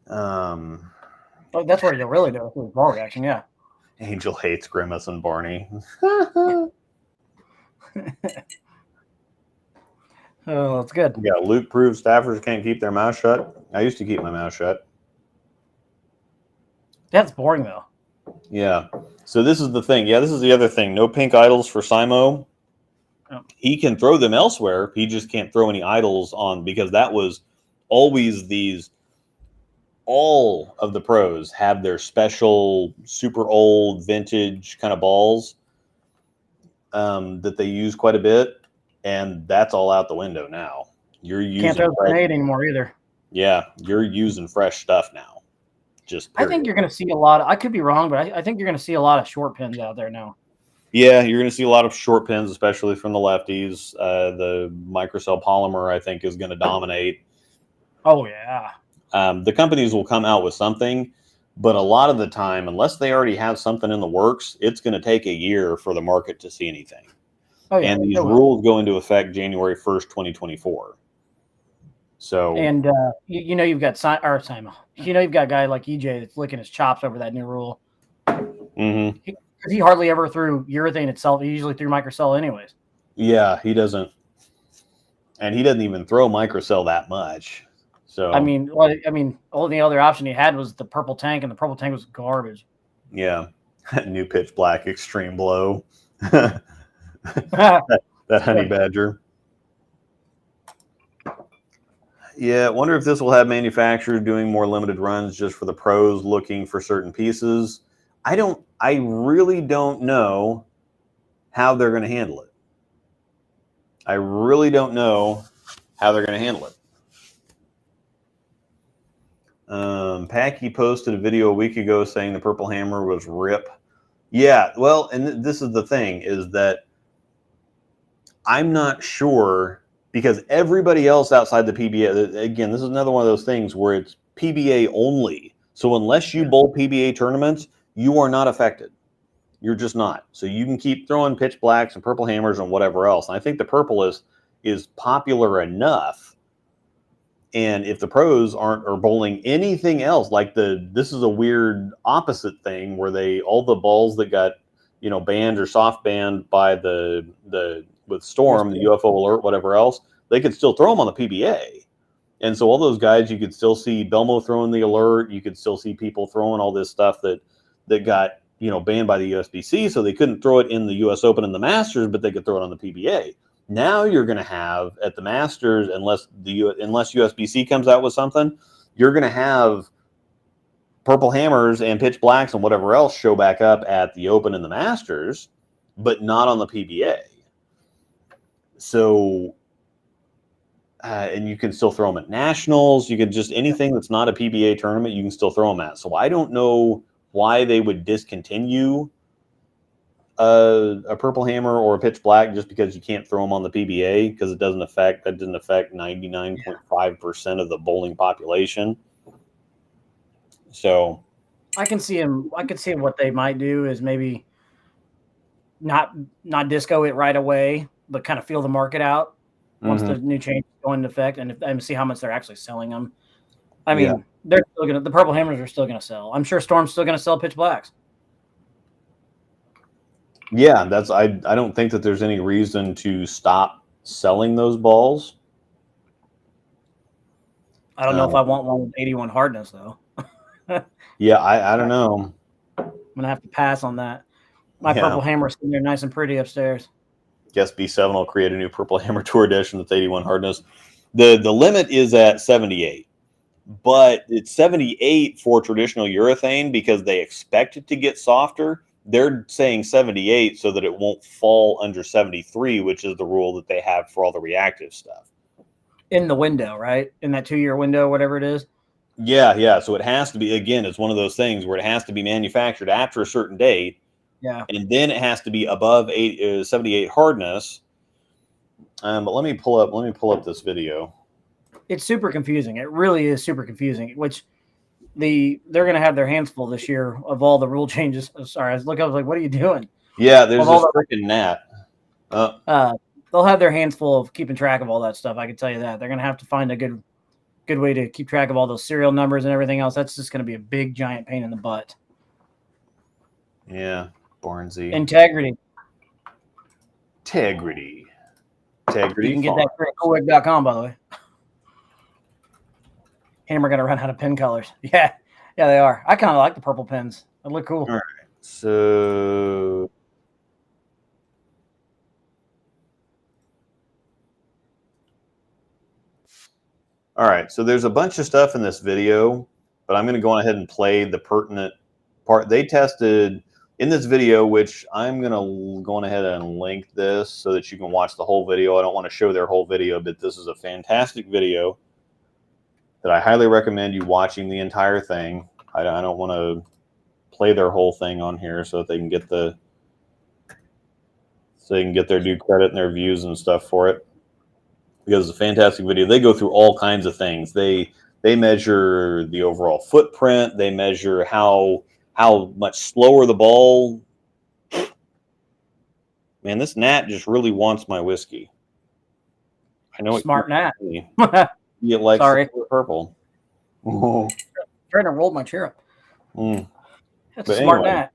Oh, that's what you really do with ball reaction, yeah. Angel hates Grimace and Barney. Oh, that's good. Yeah, Luke proves staffers can't keep their mouth shut. I used to keep my mouth shut. That's boring, though. Yeah. So this is the thing. Yeah, this is the other thing. No pink idols for Simo. Oh. He can throw them elsewhere. He just can't throw any idols on, because that was always these. All of the pros have their special, super old, vintage kind of balls that they use quite a bit, and that's all out the window now. You're using Can't throw the grenade anymore either. Yeah, you're using fresh stuff now. Just period. I think you're going to see a lot. I could be wrong, but I think you're going to see a lot of short pins out there now. Yeah, you're going to see a lot of short pins, especially from the lefties. The microcell polymer, I think, is going to dominate. Oh, yeah. The companies will come out with something, but a lot of the time, unless they already have something in the works, it's going to take a year for the market to see anything. Oh, yeah. And these rules go into effect January 1st, 2024. So, and you've got Simon. You've got a guy like EJ that's licking his chops over that new rule. He hardly ever threw urethane itself. He usually threw microcell anyways. Yeah, he doesn't, and he doesn't even throw microcell that much. So I mean, only other option he had was the purple tank, and the purple tank was garbage. Yeah, new pitch black extreme blow. that honey badger. Yeah, I wonder if this will have manufacturers doing more limited runs just for the pros looking for certain pieces. I really don't know how they're going to handle it. I really don't know how they're going to handle it. Packy posted a video a week ago saying the Purple Hammer was rip. Yeah, well, and this is the thing, is that I'm not sure, because everybody else outside the PBA, again, this is another one of those things where it's PBA only. So unless you bowl PBA tournaments, you are not affected. You're just not. So you can keep throwing pitch blacks and Purple Hammers and whatever else. And I think the purple is popular enough. And if the pros are bowling anything else, like this is a weird opposite thing where all the balls that got, banned or soft banned by with Storm, the UFO alert, whatever else, they could still throw them on the PBA. And so all those guys, you could still see Belmo throwing the alert. You could still see people throwing all this stuff that got, banned by the USBC. So they couldn't throw it in the US Open and the Masters, but they could throw it on the PBA. Now you're going to have at the Masters, unless USBC comes out with something, you're going to have Purple Hammers and pitch blacks and whatever else show back up at the Open and the Masters, but not on the PBA. So, and you can still throw them at nationals. You can just anything that's not a PBA tournament, you can still throw them at. So I don't know why they would discontinue a Purple Hammer or a pitch black just because you can't throw them on the PBA, because that doesn't affect 99.5% of the bowling population. So I can see what they might do is maybe not disco it right away, but kind of feel the market out once the new change go into effect, and see how much they're actually selling them. I mean, they're still the Purple Hammers are still gonna sell. I'm sure Storm's still gonna sell pitch blacks. Yeah, I don't think that there's any reason to stop selling those balls. I don't know if I want one with 81 hardness though. Yeah, I don't know. I'm gonna have to pass on that. My Purple Hammer is sitting there nice and pretty upstairs. Guess B7 will create a new Purple Hammer Tour Edition with 81 hardness. The limit is at 78, but it's 78 for traditional urethane because they expect it to get softer. They're saying 78 so that it won't fall under 73, which is the rule that they have for all the reactive stuff. In the window, right? In that 2-year window, whatever it is. Yeah. So it has to be, again, it's one of those things where it has to be manufactured after a certain date. Yeah. And then it has to be above 78 hardness. But let me pull up this video. It's super confusing. It really is super confusing, which they're going to have their hands full this year of all the rule changes. Oh, sorry, I was like, what are you doing? Yeah, there's this freaking gnat. They'll have their hands full of keeping track of all that stuff. I can tell you that. They're going to have to find a good way to keep track of all those serial numbers and everything else. That's just going to be a big, giant pain in the butt. Yeah, Barnsey. Integrity. You can get that at coolwig.com, by the way. Hammer going to run out of pin colors. Yeah, they are. I kind of like the purple pins. They look cool. All right. So there's a bunch of stuff in this video, but I'm going to go ahead and play the pertinent part. They tested in this video, which I'm going to go on ahead and link this so that you can watch the whole video. I don't want to show their whole video, but this is a fantastic video that I highly recommend you watching the entire thing. I don't want to play their whole thing on here so that they can get their due credit and their views and stuff for it, because it's a fantastic video. They go through all kinds of things. They measure the overall footprint. They measure how much slower the ball. Man, this gnat just really wants my whiskey. I know Smart gnat. You like Sorry. purple. Trying to roll my chair up. That's But a smart anyway.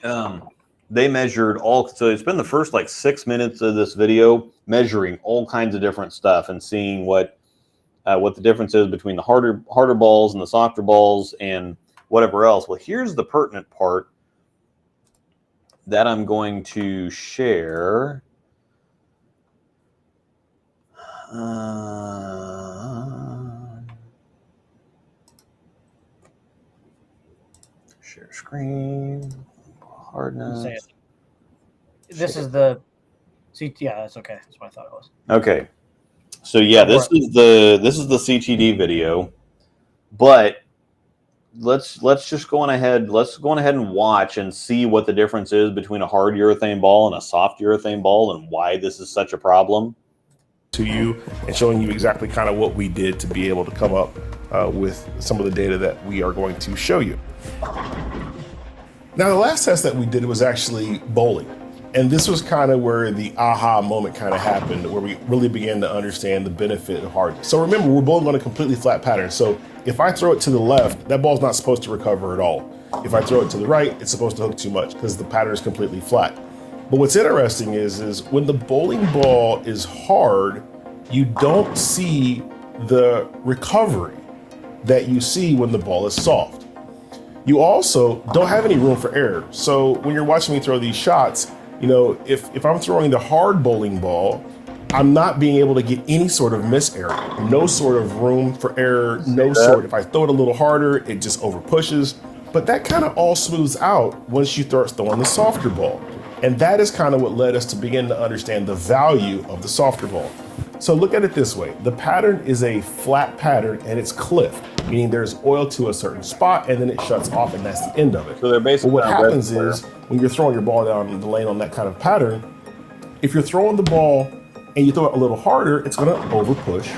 gnat. They measured so it's been the first like 6 minutes of this video measuring all kinds of different stuff and seeing what the difference is between the harder balls and the softer balls and whatever else. Well, here's the pertinent part that I'm going to share. Share screen. Hardness. This is the yeah, that's okay. That's what I thought it was. Okay. So yeah, this is the CTD video, but let's just go on ahead. Let's go on ahead and watch and see what the difference is between a hard urethane ball and a soft urethane ball and why this is such a problem. To you and showing you exactly kind of what we did to be able to come up with some of the data that we are going to show you. Now, the last test that we did was actually bowling. And this was kind of where the aha moment kind of happened, where we really began to understand the benefit of hardness. So remember, we're bowling on a completely flat pattern. So if I throw it to the left, that ball's not supposed to recover at all. If I throw it to the right, it's supposed to hook too much because the pattern is completely flat. But what's interesting is when the bowling ball is hard, you don't see the recovery that you see when the ball is soft. You also don't have any room for error. So when you're watching me throw these shots, you know, if I'm throwing the hard bowling ball, I'm not being able to get any sort of miss area, no sort of room for error, if I throw it a little harder, it just over pushes. But that kind of all smooths out once you start throwing the softer ball. And that is kind of what led us to begin to understand the value of the softer ball. So look at it this way. The pattern is a flat pattern and it's cliffed, meaning there's oil to a certain spot and then it shuts off and that's the end of it. So they're basically what happens is when you're throwing your ball down the lane on that kind of pattern, if you're throwing the ball and you throw it a little harder, it's going to over push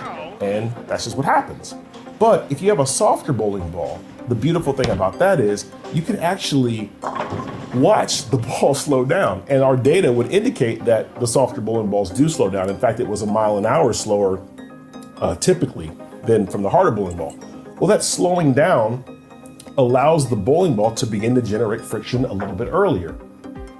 and that's just what happens. But if you have a softer bowling ball, the beautiful thing about that is you can actually watch the ball slow down. And our data would indicate that the softer bowling balls do slow down. In fact, it was 1 mile an hour slower typically than from the harder bowling ball. Well, that slowing down allows the bowling ball to begin to generate friction a little bit earlier.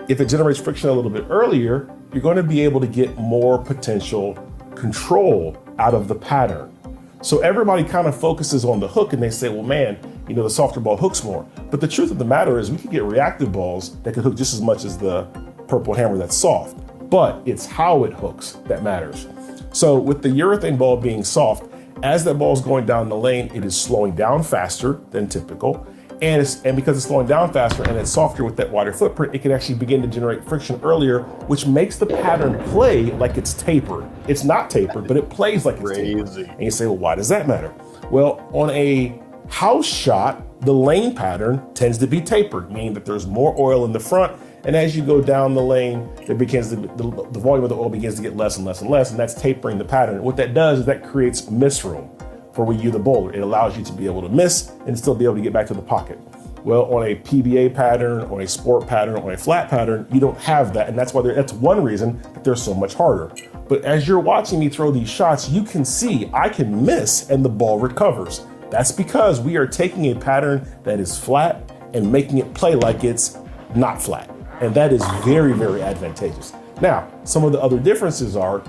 If it generates friction a little bit earlier, you're going to be able to get more potential control out of the pattern. So everybody kind of focuses on the hook and they say, well, man, you know, the softer ball hooks more. But the truth of the matter is we can get reactive balls that can hook just as much as the purple hammer that's soft, but it's how it hooks that matters. So with the urethane ball being soft, as that ball is going down the lane, it is slowing down faster than typical. And because it's slowing down faster and it's softer with that wider footprint, it can actually begin to generate friction earlier, which makes the pattern play like it's tapered. It's not tapered, but it plays like it's tapered. And you say, well, why does that matter? Well, on a house shot, the lane pattern tends to be tapered, meaning that there's more oil in the front. And as you go down the lane, it begins the volume of the oil begins to get less and less and less, and that's tapering the pattern. What that does is that creates miss room for you, the bowler. It allows you to be able to miss and still be able to get back to the pocket. Well, on a PBA pattern, on a sport pattern, on a flat pattern, you don't have that. And that's why that's one reason that they're so much harder. But as you're watching me throw these shots, you can see I can miss and the ball recovers. That's because we are taking a pattern that is flat and making it play like it's not flat. And that is very, very advantageous. Now, some of the other differences are,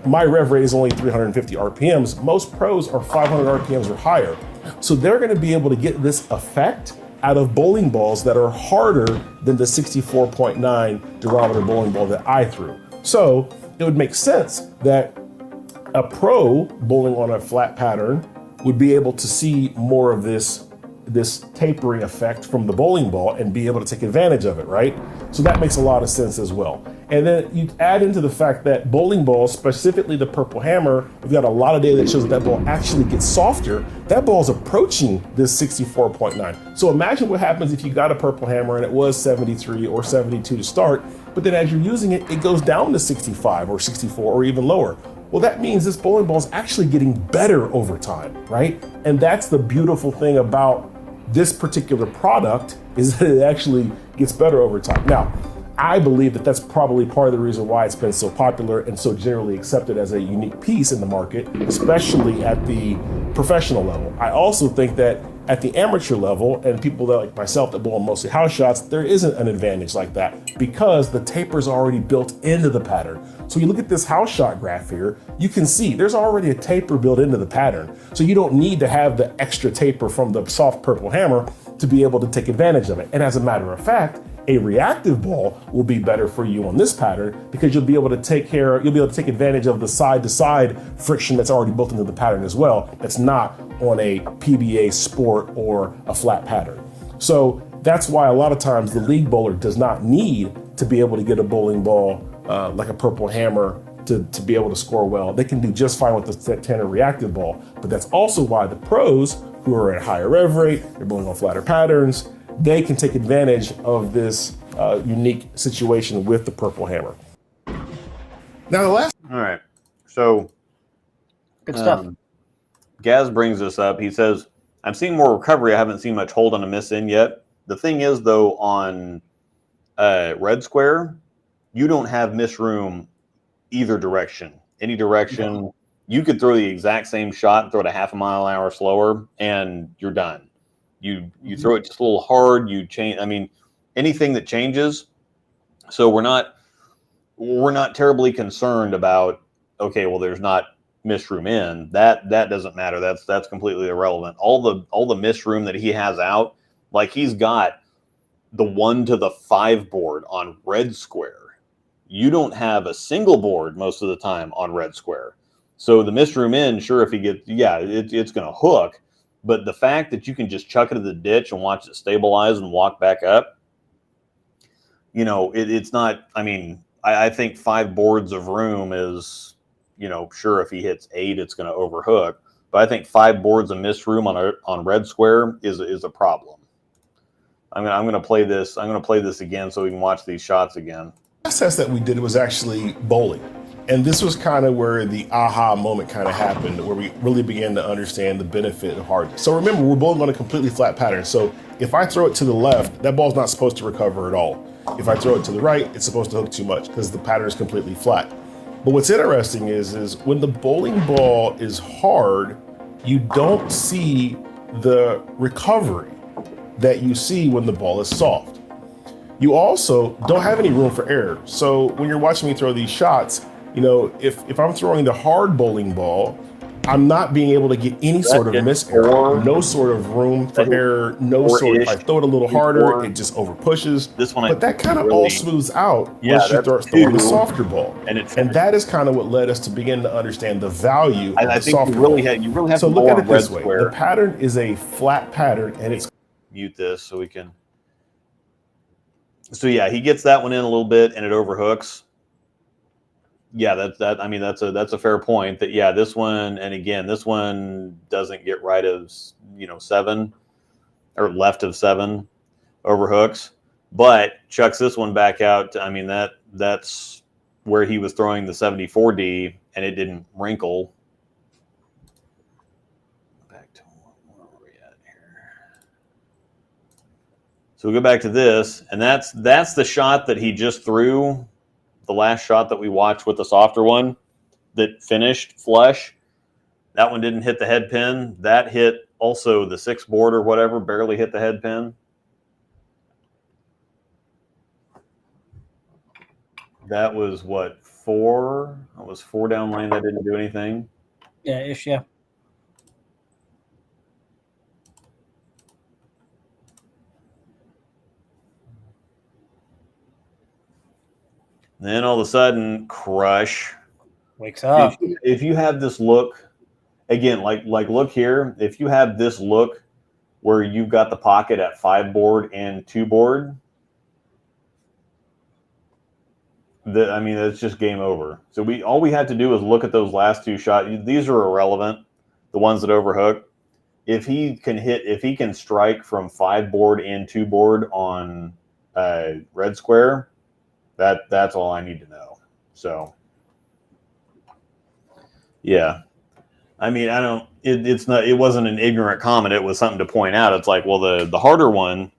my rev rate is only 350 RPMs. Most pros are 500 RPMs or higher. So they're going to be able to get this effect out of bowling balls that are harder than the 64.9 durometer bowling ball that I threw. So it would make sense that a pro bowling on a flat pattern would be able to see more of this this tapering effect from the bowling ball and be able to take advantage of it, right? So that makes a lot of sense as well. And then you add into the fact that bowling balls, specifically the Purple Hammer, we've got a lot of data that shows that ball actually gets softer. That ball is approaching this 64.9. So imagine what happens if you got a Purple Hammer and it was 73 or 72 to start, but then as you're using it, it goes down to 65 or 64 or even lower. Well, that means this bowling ball is actually getting better over time, right? And that's the beautiful thing about this particular product, is that it actually gets better over time. Now, I believe that that's probably part of the reason why it's been so popular and so generally accepted as a unique piece in the market, especially at the professional level. I also think that at the amateur level, and people that like myself that bowl mostly house shots, there isn't an advantage like that because the taper's already built into the pattern. So you look at this house shot graph here, you can see there's already a taper built into the pattern. So you don't need to have the extra taper from the soft Purple Hammer to be able to take advantage of it. And as a matter of fact, a reactive ball will be better for you on this pattern because you'll be able to take advantage of the side-to-side friction that's already built into the pattern as well. That's not on a PBA sport or a flat pattern. So that's why a lot of times the league bowler does not need to be able to get a bowling ball like a Purple Hammer to be able to score well. They can do just fine with the Tanner reactive ball, but that's also why the pros who are at higher rev rate, they're bowling on flatter patterns, they can take advantage of this unique situation with the Purple Hammer. Now the last. All right. So Good stuff. Gaz brings this up. He says, I'm seeing more recovery. I haven't seen much hold on a miss in yet. The thing is, though, on red square, you don't have miss room either direction. Any direction. Yeah. You could throw the exact same shot and throw it a half a mile an hour slower, and you're done. You throw it just a little hard, you change. I mean, anything that changes. So we're not terribly concerned about, okay, well, there's not miss room in. That doesn't matter. That's completely irrelevant. All the miss room that he has out, like he's got the 1 to the 5 board on red square. You don't have a single board most of the time on red square. So the miss room in, sure, if he gets, it's going to hook. But the fact that you can just chuck it to the ditch and watch it stabilize and walk back up, it's not, I mean, I think 5 boards of room is, sure, if he hits 8, it's going to overhook. But I think 5 boards of missed room on red square is a problem. I'm going to play this. I'm going to play this again so we can watch these shots again. The test that we did was actually bowling. And this was kind of where the aha moment kind of happened, where we really began to understand the benefit of hardness. So remember, we're bowling on a completely flat pattern. So if I throw it to the left, that ball's not supposed to recover at all. If I throw it to the right, it's supposed to hook too much because the pattern is completely flat. But what's interesting is when the bowling ball is hard, you don't see the recovery that you see when the ball is soft. You also don't have any room for error. So when you're watching me throw these shots, if I'm throwing the hard bowling ball, I'm not being able to get any sort of miss error, no sort of room for error, if I throw it a little harder, it just over pushes. But that kind of all smooths out once you start throwing the softer ball. And that is kind of what led us to begin to understand the value of the softer ball. You really have so to look at it this way. Square. The pattern is a flat pattern, and it's... Mute this so we can... So yeah, he gets that one in a little bit, and it overhooks. Yeah, that's a fair point. That this one, and again, this one doesn't get right of 7 or left of 7 overhooks, but chucks this one back out. That's where he was throwing the 74D, and it didn't wrinkle. Back to where are we at here? So we go back to this, and that's the shot that he just threw. The last shot that we watched with the softer one that finished flush, that one didn't hit the head pin. That hit also the 6 board or whatever, barely hit the head pin. That was what, 4? That was 4 down lane. That didn't do anything. Yeah, ish, yeah. Then all of a sudden, crush. Wakes up. If you have this look, again, like look here, if you have this look where you've got the pocket at 5 board and 2 board, I mean, it's just game over. So all we had to do is look at those last 2 shots. These are irrelevant, the ones that overhook. If he can strike from 5 board and 2 board on red square, that's all I need to know. So, yeah. I mean, it wasn't an ignorant comment. It was something to point out. It's like, well, the harder one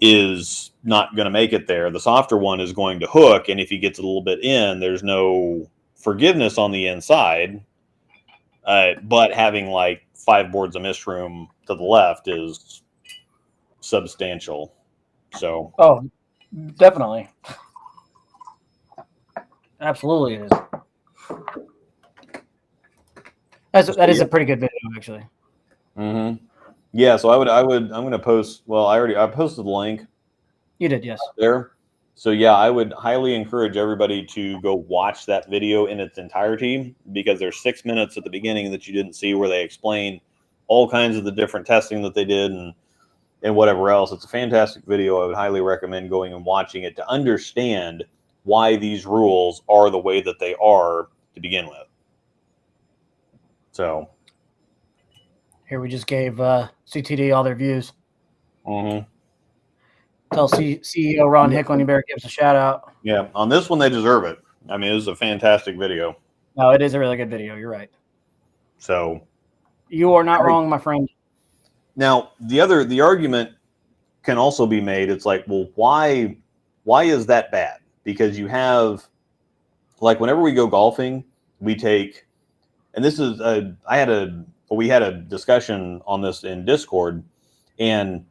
is not going to make it there. The softer one is going to hook, and if he gets a little bit in, there's no forgiveness on the inside. But having like 5 boards of mist room to the left is substantial. So, oh, definitely, absolutely, it is. That is a pretty good video, actually. Mm-hmm. Yeah, so I'm going to post. Well, I posted the link. You did, yes. There. So yeah, I would highly encourage everybody to go watch that video in its entirety, because there's 6 minutes at the beginning that you didn't see where they explain all kinds of the different testing that they did and whatever else. It's a fantastic video. I would highly recommend going and watching it to understand why these rules are the way that they are to begin with. So here we just gave CTD all their views. Mm-hmm. Tell CEO Ron Hicklin you better give us a shout out. Yeah, on this one they deserve it. I mean, it was a fantastic video. No, it is a really good video. You're right. So you are not wrong, my friend. Now, the argument can also be made. It's like, well, why is that bad? Because you have, like, whenever we go golfing, we take, and this is we had a discussion on this in Discord, and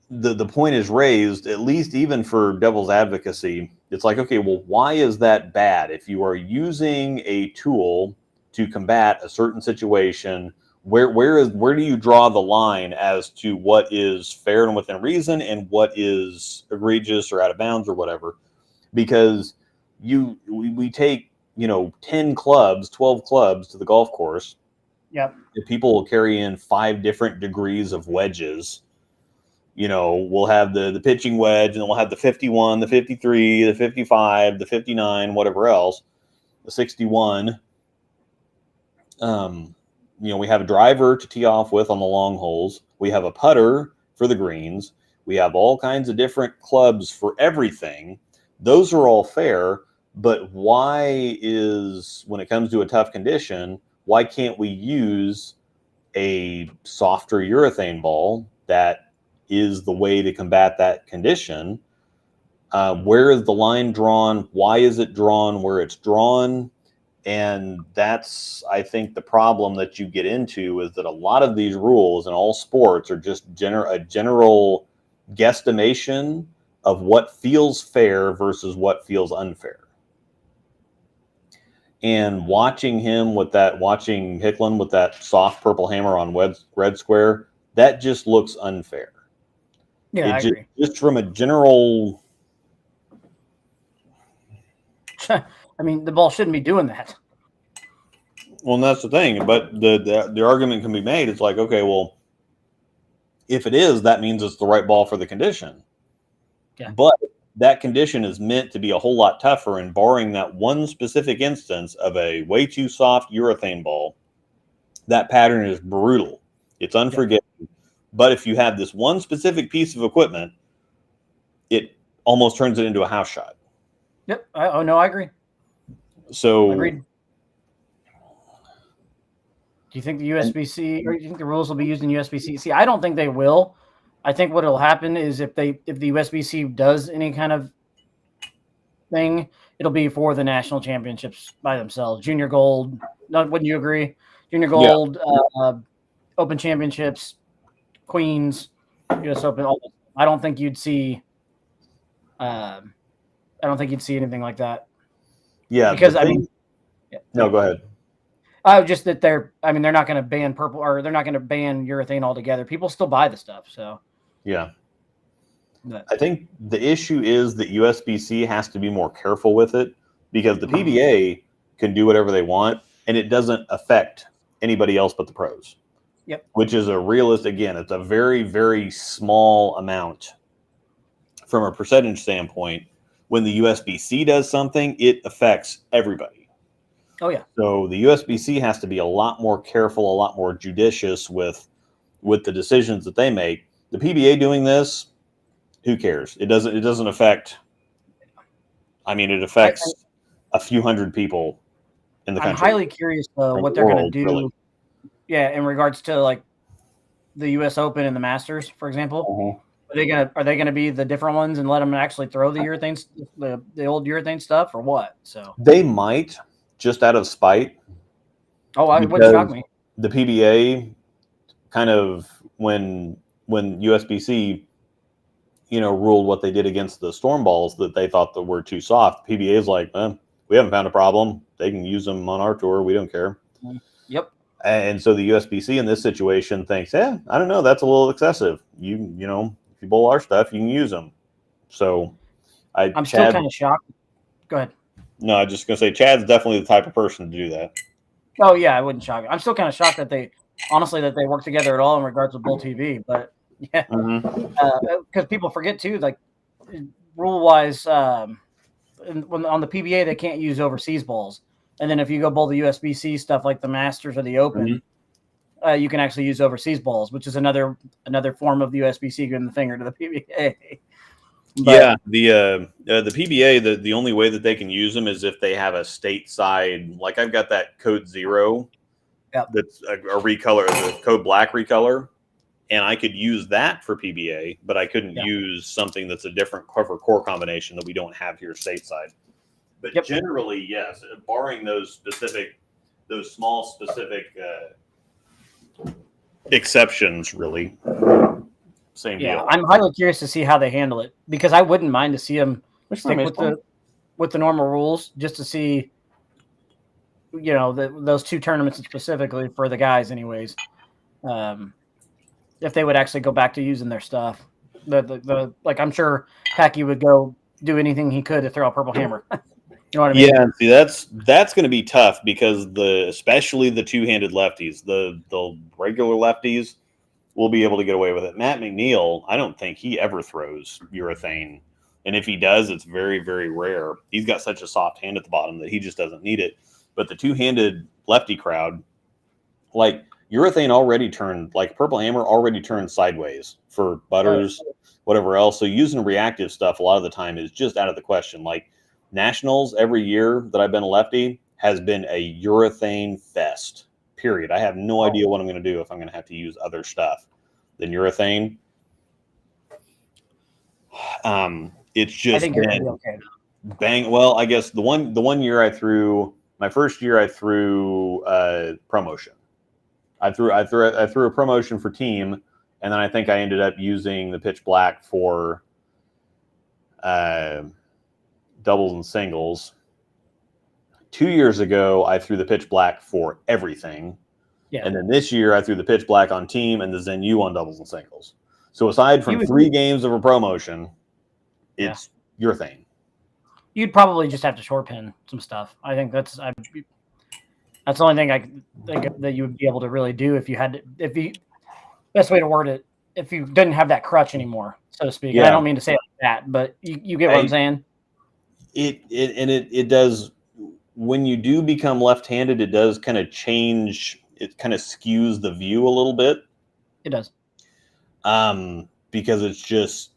the point is raised, at least even for devil's advocacy. It's like, okay, well, why is that bad? If you are using a tool to combat a certain situation, where do you draw the line as to what is fair and within reason and what is egregious or out of bounds or whatever? Because we take 10 clubs, 12 clubs to the golf course. Yep. People will carry in 5 different degrees of wedges. We'll have the pitching wedge, and then we'll have the 51, the 53, the 55, the 59, whatever else, the 61. We have a driver to tee off with on the long holes. We have a putter for the greens. We have all kinds of different clubs for everything. Those are all fair, but why is, when it comes to a tough condition, why can't we use a softer urethane ball that is the way to combat that condition? Where is the line drawn? Why is it drawn where it's drawn? And that's, I think, the problem that you get into, is that a lot of these rules in all sports are just a general guesstimation of what feels fair versus what feels unfair. And watching Hicklin with that soft purple hammer on red square, that just looks unfair. Yeah, I agree. Just from a general. I mean, the ball shouldn't be doing that. Well, and that's the thing. But the argument can be made. It's like, okay, well, if it is, that means it's the right ball for the condition. Yeah. But that condition is meant to be a whole lot tougher, and barring that one specific instance of a way too soft urethane ball, that pattern is brutal. It's unforgiving. Yeah. But if you have this one specific piece of equipment, it almost turns it into a house shot. Yep. I agree. So, agreed. Do you think the USBC, or do you think the rules will be used in USBC? See, I don't think they will. I think what will happen is if the USBC does any kind of thing, it'll be for the national championships by themselves. Junior gold, wouldn't you agree? Junior gold, yeah. Open championships, Queens, US Open. I don't think you'd see. I don't think you'd see anything like that. Yeah, because no, go ahead. Just that they're not going to ban purple, or they're not going to ban urethane altogether. People still buy the stuff, so. Yeah. I think the issue is that USBC has to be more careful with it, because the PBA can do whatever they want, and it doesn't affect anybody else but the pros. Yep. Which is a realistic, again, it's a very, very small amount from a percentage standpoint. When the USB-C does something, it affects everybody. Oh, yeah. So the USB-C has to be a lot more careful, a lot more judicious with the decisions that they make. The PBA doing this, who cares? It doesn't affect. I mean, it affects a few hundred people in the country. I'm highly curious what they're going to do. Really. Yeah, in regards to like the U.S. Open and the Masters, for example. Are they gonna be the different ones and let them actually throw the urethane, the old urethane stuff, or what? So they might, just out of spite. Oh, it wouldn't shock me. The PBA kind of when USB-C, ruled what they did against the storm balls that they thought that were too soft. PBA is like, we haven't found a problem. They can use them on our tour. We don't care. Yep. And so the USB-C in this situation thinks, I don't know, that's a little excessive. If you bowl our stuff, you can use them. So I'm still kind of shocked. Go ahead. No, I'm just going to say Chad's definitely the type of person to do that. Oh, yeah, I wouldn't shock. I'm still kind of shocked that they work together at all in regards to Bull TV. But, yeah, because people forget, too, like, rule-wise, on the PBA, they can't use overseas balls. And then if you go bowl the USB-C stuff like the Masters or the Open, you can actually use overseas balls, which is another form of the USB-C giving the finger to the PBA. But, the PBA, the only way that they can use them is if they have a stateside, like I've got that Code 0 that's a recolor, the Code Black recolor, and I could use that for PBA, but I couldn't use something that's a different cover core combination that we don't have here stateside. But generally, yes, barring those small specific exceptions, really. Same deal. I'm highly curious to see how they handle it because I wouldn't mind to see them stick with the normal rules just to see, those two tournaments specifically for the guys, anyways. If they would actually go back to using their stuff, like I'm sure Packy would go do anything he could to throw a purple hammer. You know what I mean? Yeah, see, that's going to be tough because especially the two-handed lefties, the regular lefties will be able to get away with it. Matt McNeil, I don't think he ever throws urethane, and if he does, it's very, very rare. He's got such a soft hand at the bottom that he just doesn't need it. But the two-handed lefty crowd, like urethane already turned, like purple hammer already turned sideways for Butters, whatever else. So using reactive stuff a lot of the time is just out of the question. Like Nationals every year that I've been a lefty has been a urethane fest, period. I have no idea what I'm going to do if I'm going to have to use other stuff than urethane. It's just, I think you're going to be okay. Bang. Well, I guess the one year I threw, my first year I threw promotion. I threw a promotion for team, and then I think I ended up using the pitch black for doubles and singles. 2 years ago, I threw the pitch black for everything. Yeah. And then this year, I threw the pitch black on team and the Zen U on doubles and singles. So aside from 3 games of a promotion, it's urethane. You'd probably just have to short pin some stuff. I think that's the only thing I think that you would be able to really do if you best way to word it, if you didn't have that crutch anymore, so to speak. Yeah. I don't mean to say it like that, but you get what I'm saying? It does. When you do become left-handed, it does kind of change. It kind of skews the view a little bit. It does. Because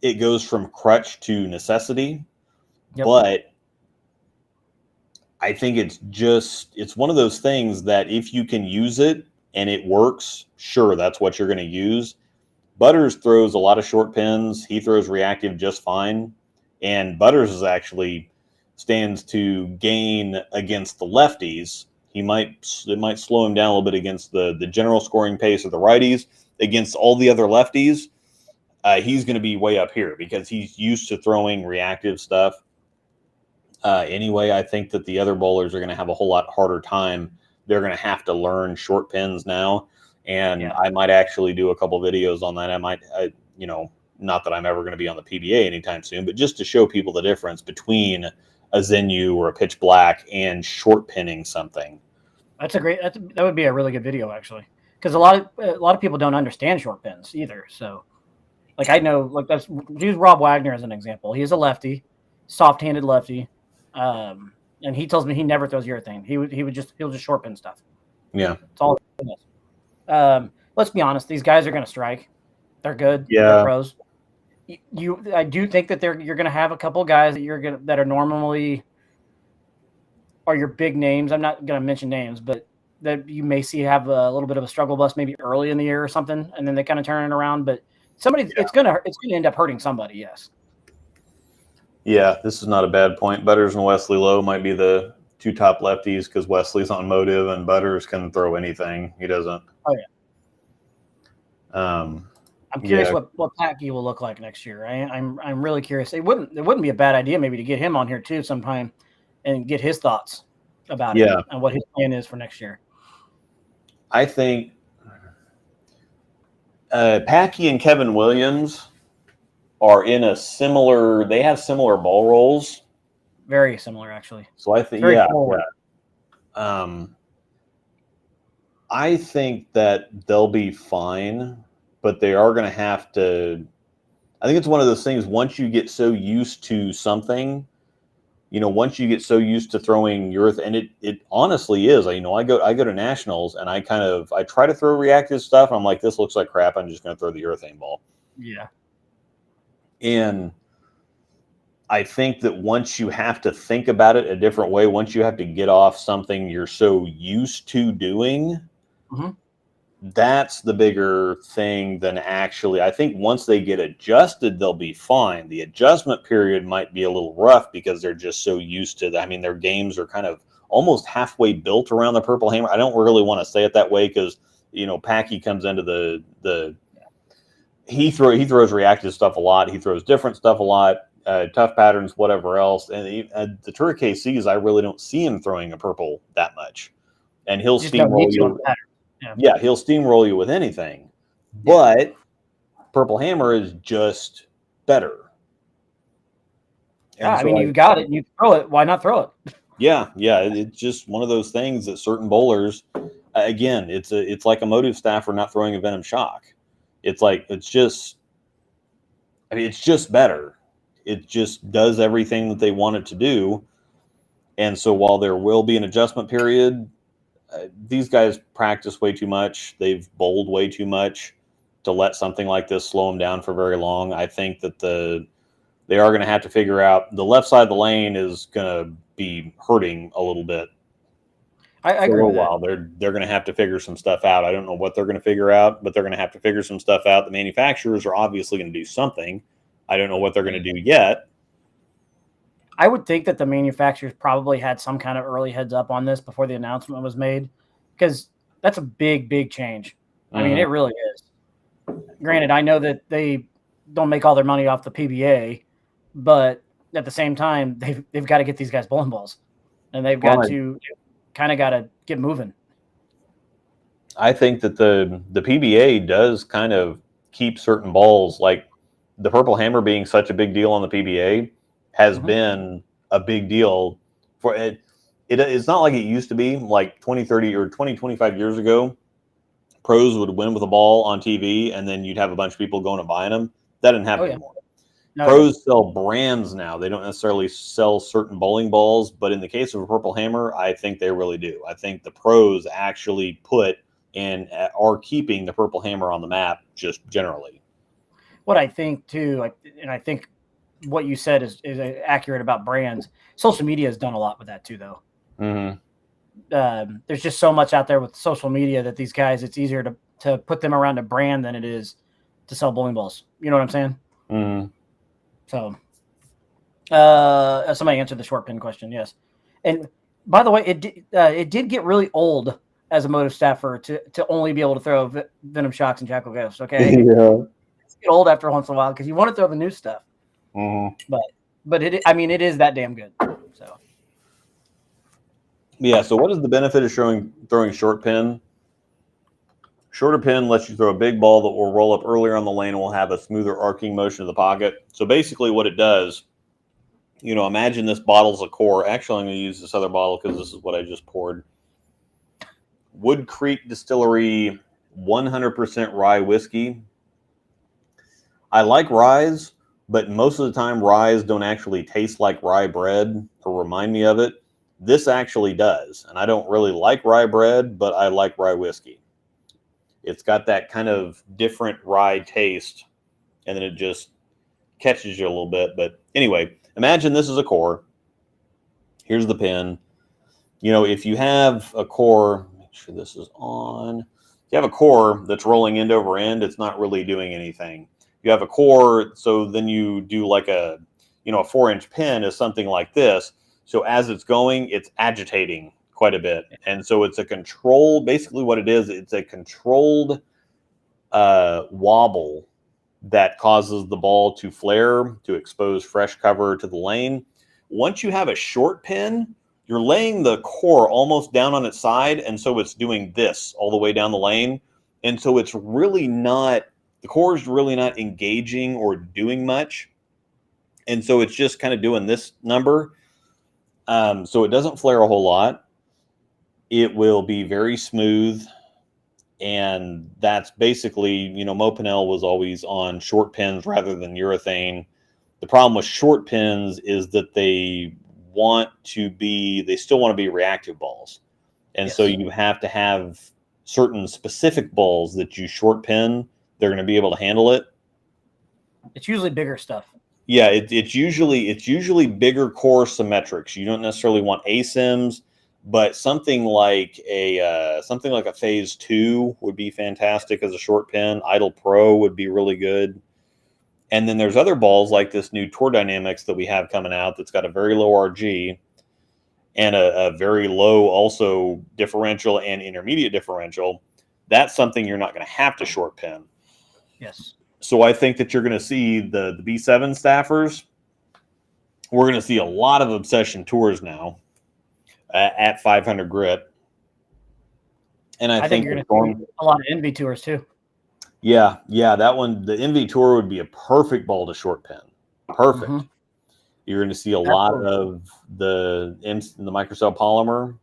it goes from crutch to necessity. Yep. But I think it's one of those things that if you can use it and it works, sure, that's what you're going to use. Butters throws a lot of short pins. He throws reactive just fine. And Butters is actually stands to gain against the lefties. It might slow him down a little bit against the general scoring pace of the righties. Against all the other lefties, he's going to be way up here because he's used to throwing reactive stuff. Anyway, I think that the other bowlers are going to have a whole lot harder time. They're going to have to learn short pins now. And I might actually do a couple videos on that. Not that I'm ever going to be on the PBA anytime soon, but just to show people the difference between a Zen U or a pitch black and short pinning something. That would be a really good video, actually. because a lot of people don't understand short pins either. So, like I know, like let's use Rob Wagner as an example. He is a lefty, soft-handed lefty, and he tells me he never throws urethane. He'll just short pin stuff. Yeah, it's all. Let's be honest; these guys are going to strike. They're good. Yeah. They're pros. I do think that you're going to have a couple guys that are normally are your big names. I'm not going to mention names, but that you may see have a little bit of a struggle bus maybe early in the year or something, and then they kind of turn it around. But it's gonna end up hurting somebody. Yes. Yeah, this is not a bad point. Butters and Wesley Lowe might be the two top lefties because Wesley's on motive and Butters can throw anything. He doesn't. Oh yeah. I'm curious what Packy will look like next year. I'm really curious. It wouldn't be a bad idea maybe to get him on here too sometime and get his thoughts about it and what his plan is for next year. I think Packy and Kevin Williams are in a similar. They have similar ball rolls. Very similar, actually. So I think I think that they'll be fine, but they are going to have to. I think it's one of those things. Once you get so used to something, once you get so used to throwing urethane, and it honestly is. I go to nationals and I try to throw reactive stuff. And I'm like, this looks like crap. I'm just going to throw the urethane ball. Yeah. And I think that once you have to think about it a different way, once you have to get off something you're so used to doing, that's the bigger thing than actually. I think once they get adjusted, they'll be fine. The adjustment period might be a little rough because they're just so used to that. I mean, their games are kind of almost halfway built around the Purple Hammer. I don't really want to say it that way because, Packy comes into he throws reactive stuff a lot. He throws different stuff a lot, tough patterns, whatever else. And the Tour KCs, I really don't see him throwing a purple that much. And he'll steamroll you. Yeah, he'll steamroll you with anything. But Purple Hammer is just better. And you've got it. You throw it. Why not throw it? Yeah. It's just one of those things that certain bowlers, again, it's like a motive staffer not throwing a Venom Shock. It's just better. It just does everything that they want it to do. And so while there will be an adjustment period, these guys practice way too much. They've bowled way too much to let something like this slow them down for very long. I think that they are going to have to figure out the left side of the lane is going to be hurting a little bit. I agree with that. They're going to have to figure some stuff out. I don't know what they're going to figure out, but they're going to have to figure some stuff out. The manufacturers are obviously going to do something. I don't know what they're going to do yet. I would think that the manufacturers probably had some kind of early heads up on this before the announcement was made, because that's a big, big change. I mean, it really is. Granted, I know that they don't make all their money off the PBA, but at the same time, they've got to get these guys bowling balls, and they've got to get moving. I think that the PBA does kind of keep certain balls, like the Purple Hammer being such a big deal on the PBA has been a big deal for it. It's not like it used to be, like 20, 30 or 20, 25 years ago. Pros would win with a ball on TV and then you'd have a bunch of people going and buying them. That didn't happen anymore. No, pros sell brands now. They don't necessarily sell certain bowling balls, but in the case of a Purple Hammer, I think they really do. I think the pros actually put and are keeping the Purple Hammer on the map just generally. What I think too, and I think what you said is accurate about brands. Social media has done a lot with that too, though. There's just so much out there with social media that these guys, it's easier to put them around a brand than it is to sell bowling balls. You know what I'm saying? So, somebody answered the short pin question. Yes. And by the way, it did get really old as a motive staffer to only be able to throw Venom Shocks and Jackal Ghosts. Okay. Yeah. It's get old after once in a while because you want to throw the new stuff. But it is that damn good. So. Yeah. So what is the benefit of throwing short pin? Shorter pin lets you throw a big ball that will roll up earlier on the lane and will have a smoother arcing motion to the pocket. So basically what it does, imagine this bottle's a core. Actually, I'm going to use this other bottle because this is what I just poured. Wood Creek Distillery 100% rye whiskey. I like ryes, but most of the time ryes don't actually taste like rye bread or remind me of it. This actually does. And I don't really like rye bread, but I like rye whiskey. It's got that kind of different rye taste, and then it just catches you a little bit. But anyway, imagine this is a core. Here's the pin. You know, if you have a core, make sure this is on. If you have a core that's rolling end over end, it's not really doing anything. You have a core, so then you do like a 4-inch pin is something like this. So as it's going, it's agitating quite a bit. And so it's a control, basically what it is, it's a controlled wobble that causes the ball to flare, to expose fresh cover to the lane. Once you have a short pin, you're laying the core almost down on its side, and so it's doing this all the way down the lane. And so it's really not, the core is really not engaging or doing much. And so it's just kind of doing this number. So it doesn't flare a whole lot. It will be very smooth. And that's basically, Mo Pennell was always on short pins rather than urethane. The problem with short pins is that they still want to be reactive balls. And so you have to have certain specific balls that you short pin. They're going to be able to handle it. It's usually bigger stuff. Yeah, it's usually bigger core symmetrics. You don't necessarily want ASIMs, but something like a phase 2 would be fantastic as a short pin. Idle Pro would be really good. And then there's other balls like this new Tour Dynamics that we have coming out that's got a very low RG and a very low also differential and intermediate differential. That's something you're not going to have to short pin. Yes. So I think that you're going to see the B7 staffers. We're going to see a lot of Obsession Tours now at 500 grit. And I think you're going to see a lot of Envy Tours too. Yeah, that one, the Envy Tour would be a perfect ball to short pin. Perfect. Mm-hmm. You're going to see a lot of the microcell polymer.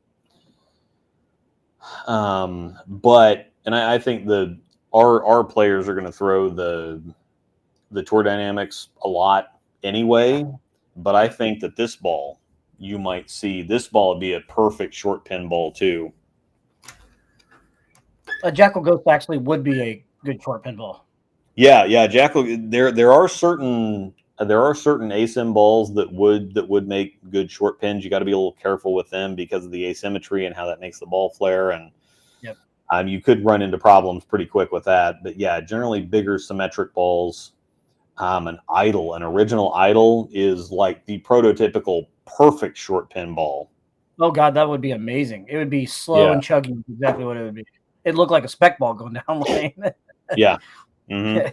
And I think our players are going to throw the Tour Dynamics a lot anyway. But I think that this ball, you might see this ball be a perfect short pin ball too. A Jackal Ghost actually would be a good short pin ball. Yeah, Jackal. There are certain ASIM balls that would make good short pins. You got to be a little careful with them because of the asymmetry and how that makes the ball flare. And you could run into problems pretty quick with that. But yeah, generally bigger symmetric balls. An original idle is like the prototypical perfect short pin ball. Oh God, that would be amazing. It would be slow and chugging. Exactly what it would be. It'd look like a spec ball going down the lane. Yeah. Mm-hmm.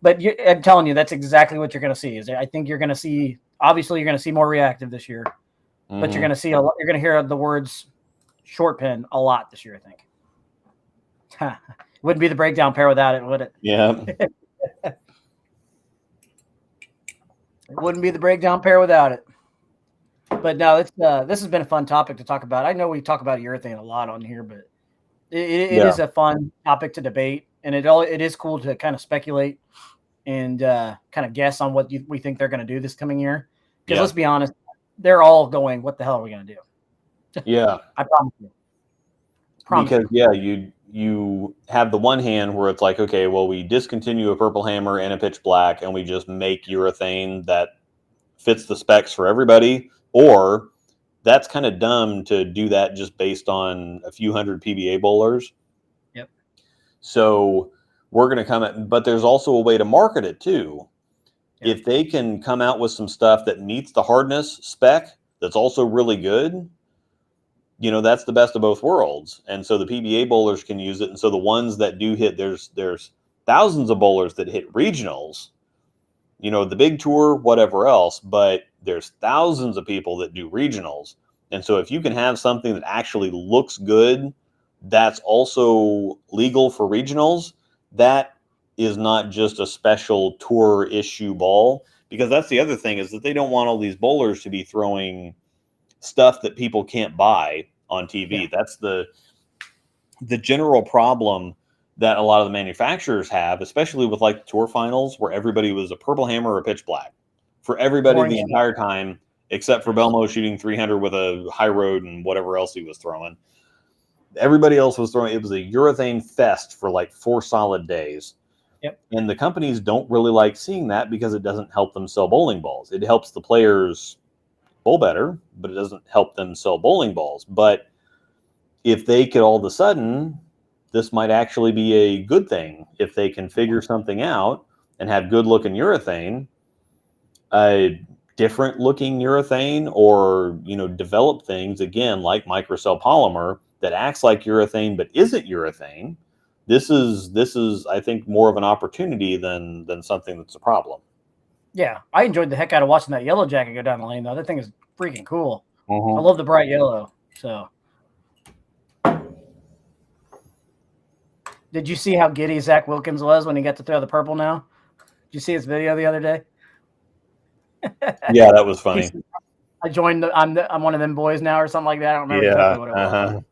But I'm telling you, that's exactly what you're going to see. I think you're going to see, obviously you're going to see more reactive this year, but you're going to see you're going to hear the words short pin a lot this year, I think. Wouldn't be the breakdown pair without it, would it? Yeah. It wouldn't be the breakdown pair without it. But no, this has been a fun topic to talk about. I know we talk about urethane a lot on here, but it is a fun topic to debate, and it is cool to kind of speculate and kind of guess on what we think they're going to do this coming year. Because let's be honest, they're all going, what the hell are we going to do? Yeah. I promise you. Because, you have the one hand where it's like, okay, well, we discontinue a purple hammer and a pitch black, and we just make urethane that fits the specs for everybody. Or that's kind of dumb to do that just based on a few hundred PBA bowlers. Yep. So we're going to come at, but there's also a way to market it too. Yep. If they can come out with some stuff that meets the hardness spec, that's also really good, that's the best of both worlds. And so the PBA bowlers can use it. And so the ones that do hit, there's thousands of bowlers that hit regionals, the big tour, whatever else, but there's thousands of people that do regionals. And so if you can have something that actually looks good, that's also legal for regionals, that is not just a special tour issue ball, because that's the other thing, is that they don't want all these bowlers to be throwing stuff that people can't buy on TV. Yeah. That's the general problem that a lot of the manufacturers have, especially with like the tour finals where everybody was a purple hammer or a pitch black for everybody Orange the entire time, except for Belmo shooting 300 with a high road and whatever else he was throwing. Everybody else was throwing. It was a urethane fest for like 4 solid days. Yep. And the companies don't really like seeing that because it doesn't help them sell bowling balls. It helps the players bowl better, but it doesn't help them sell bowling balls. But if they could all of a sudden, this might actually be a good thing if they can figure something out and have good looking urethane, a different looking urethane, or, you know, develop things again like microcell polymer that acts like urethane but isn't urethane. This is I think more of an opportunity than something that's a problem. Yeah, I enjoyed the heck out of watching that yellow jacket go down the lane though. That thing is freaking cool. Mm-hmm. I love the bright yellow. So, did you see how giddy Zach Wilkins was when he got to throw the purple now? Did you see his video the other day? Yeah, that was funny. I joined. I'm one of them boys now, or something like that. I don't remember exactly what it was.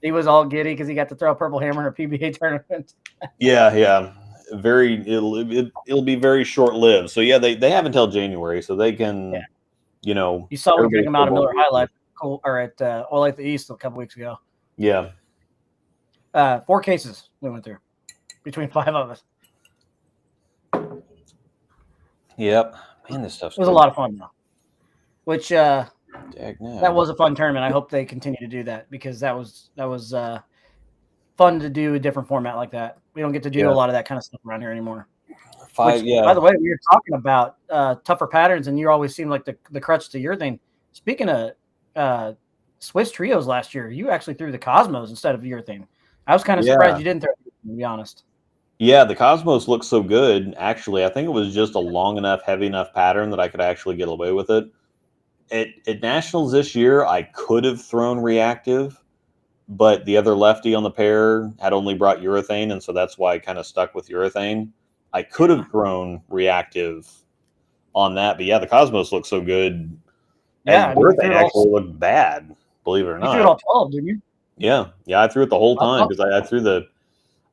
He was all giddy because he got to throw a purple hammer in a PBA tournament. Yeah. It'll be very short lived. So yeah, they have until January, so they can, you know. You saw him bring him out of Miller High Life or at Oil Lake the East a couple weeks ago. Yeah. 4 cases we went through between 5 of us. Yep. Man, this stuff's It was a lot of fun though. Which that Dagnabbit. was a fun tournament. I hope they continue to do that because that was fun to do a different format like that. We don't get to do a lot of that kind of stuff around here anymore. By the way, we were talking about tougher patterns, and you always seem like the crutch to urethane. Speaking of Swiss trios last year, you actually threw the Cosmos instead of urethane. I was kind of surprised you didn't throw it, to be honest. Yeah, the Cosmos looks so good. Actually, I think it was just a long enough, heavy enough pattern that I could actually get away with it. At Nationals this year, I could have thrown reactive, but the other lefty on the pair had only brought urethane, and so that's why I kind of stuck with urethane. I could have thrown reactive on that, but yeah, the Cosmos looks so good. Yeah, and urethane actually looked bad, believe it or not. You threw it all 12, didn't you? Yeah, I threw it the whole time because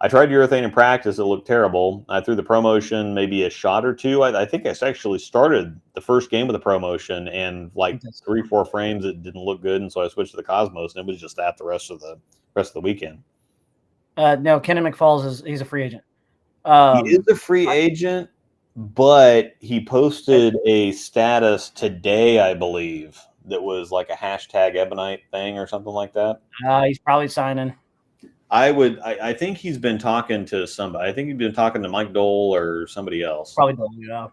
I tried urethane in practice. It looked terrible. I threw the ProMotion maybe a shot or two. I think I actually started the first game with the ProMotion, and like 3-4 frames it didn't look good, and so I switched to the Cosmos, and it was just that the rest of the weekend. No, Kenan McFalls he's a free agent. He is a free agent, but he posted a status today, I believe, that was like a hashtag Ebonite thing or something like that. He's probably signing. I think he's been talking to somebody. I think he's been talking to Mike Dole or somebody else. Probably Dole, yeah.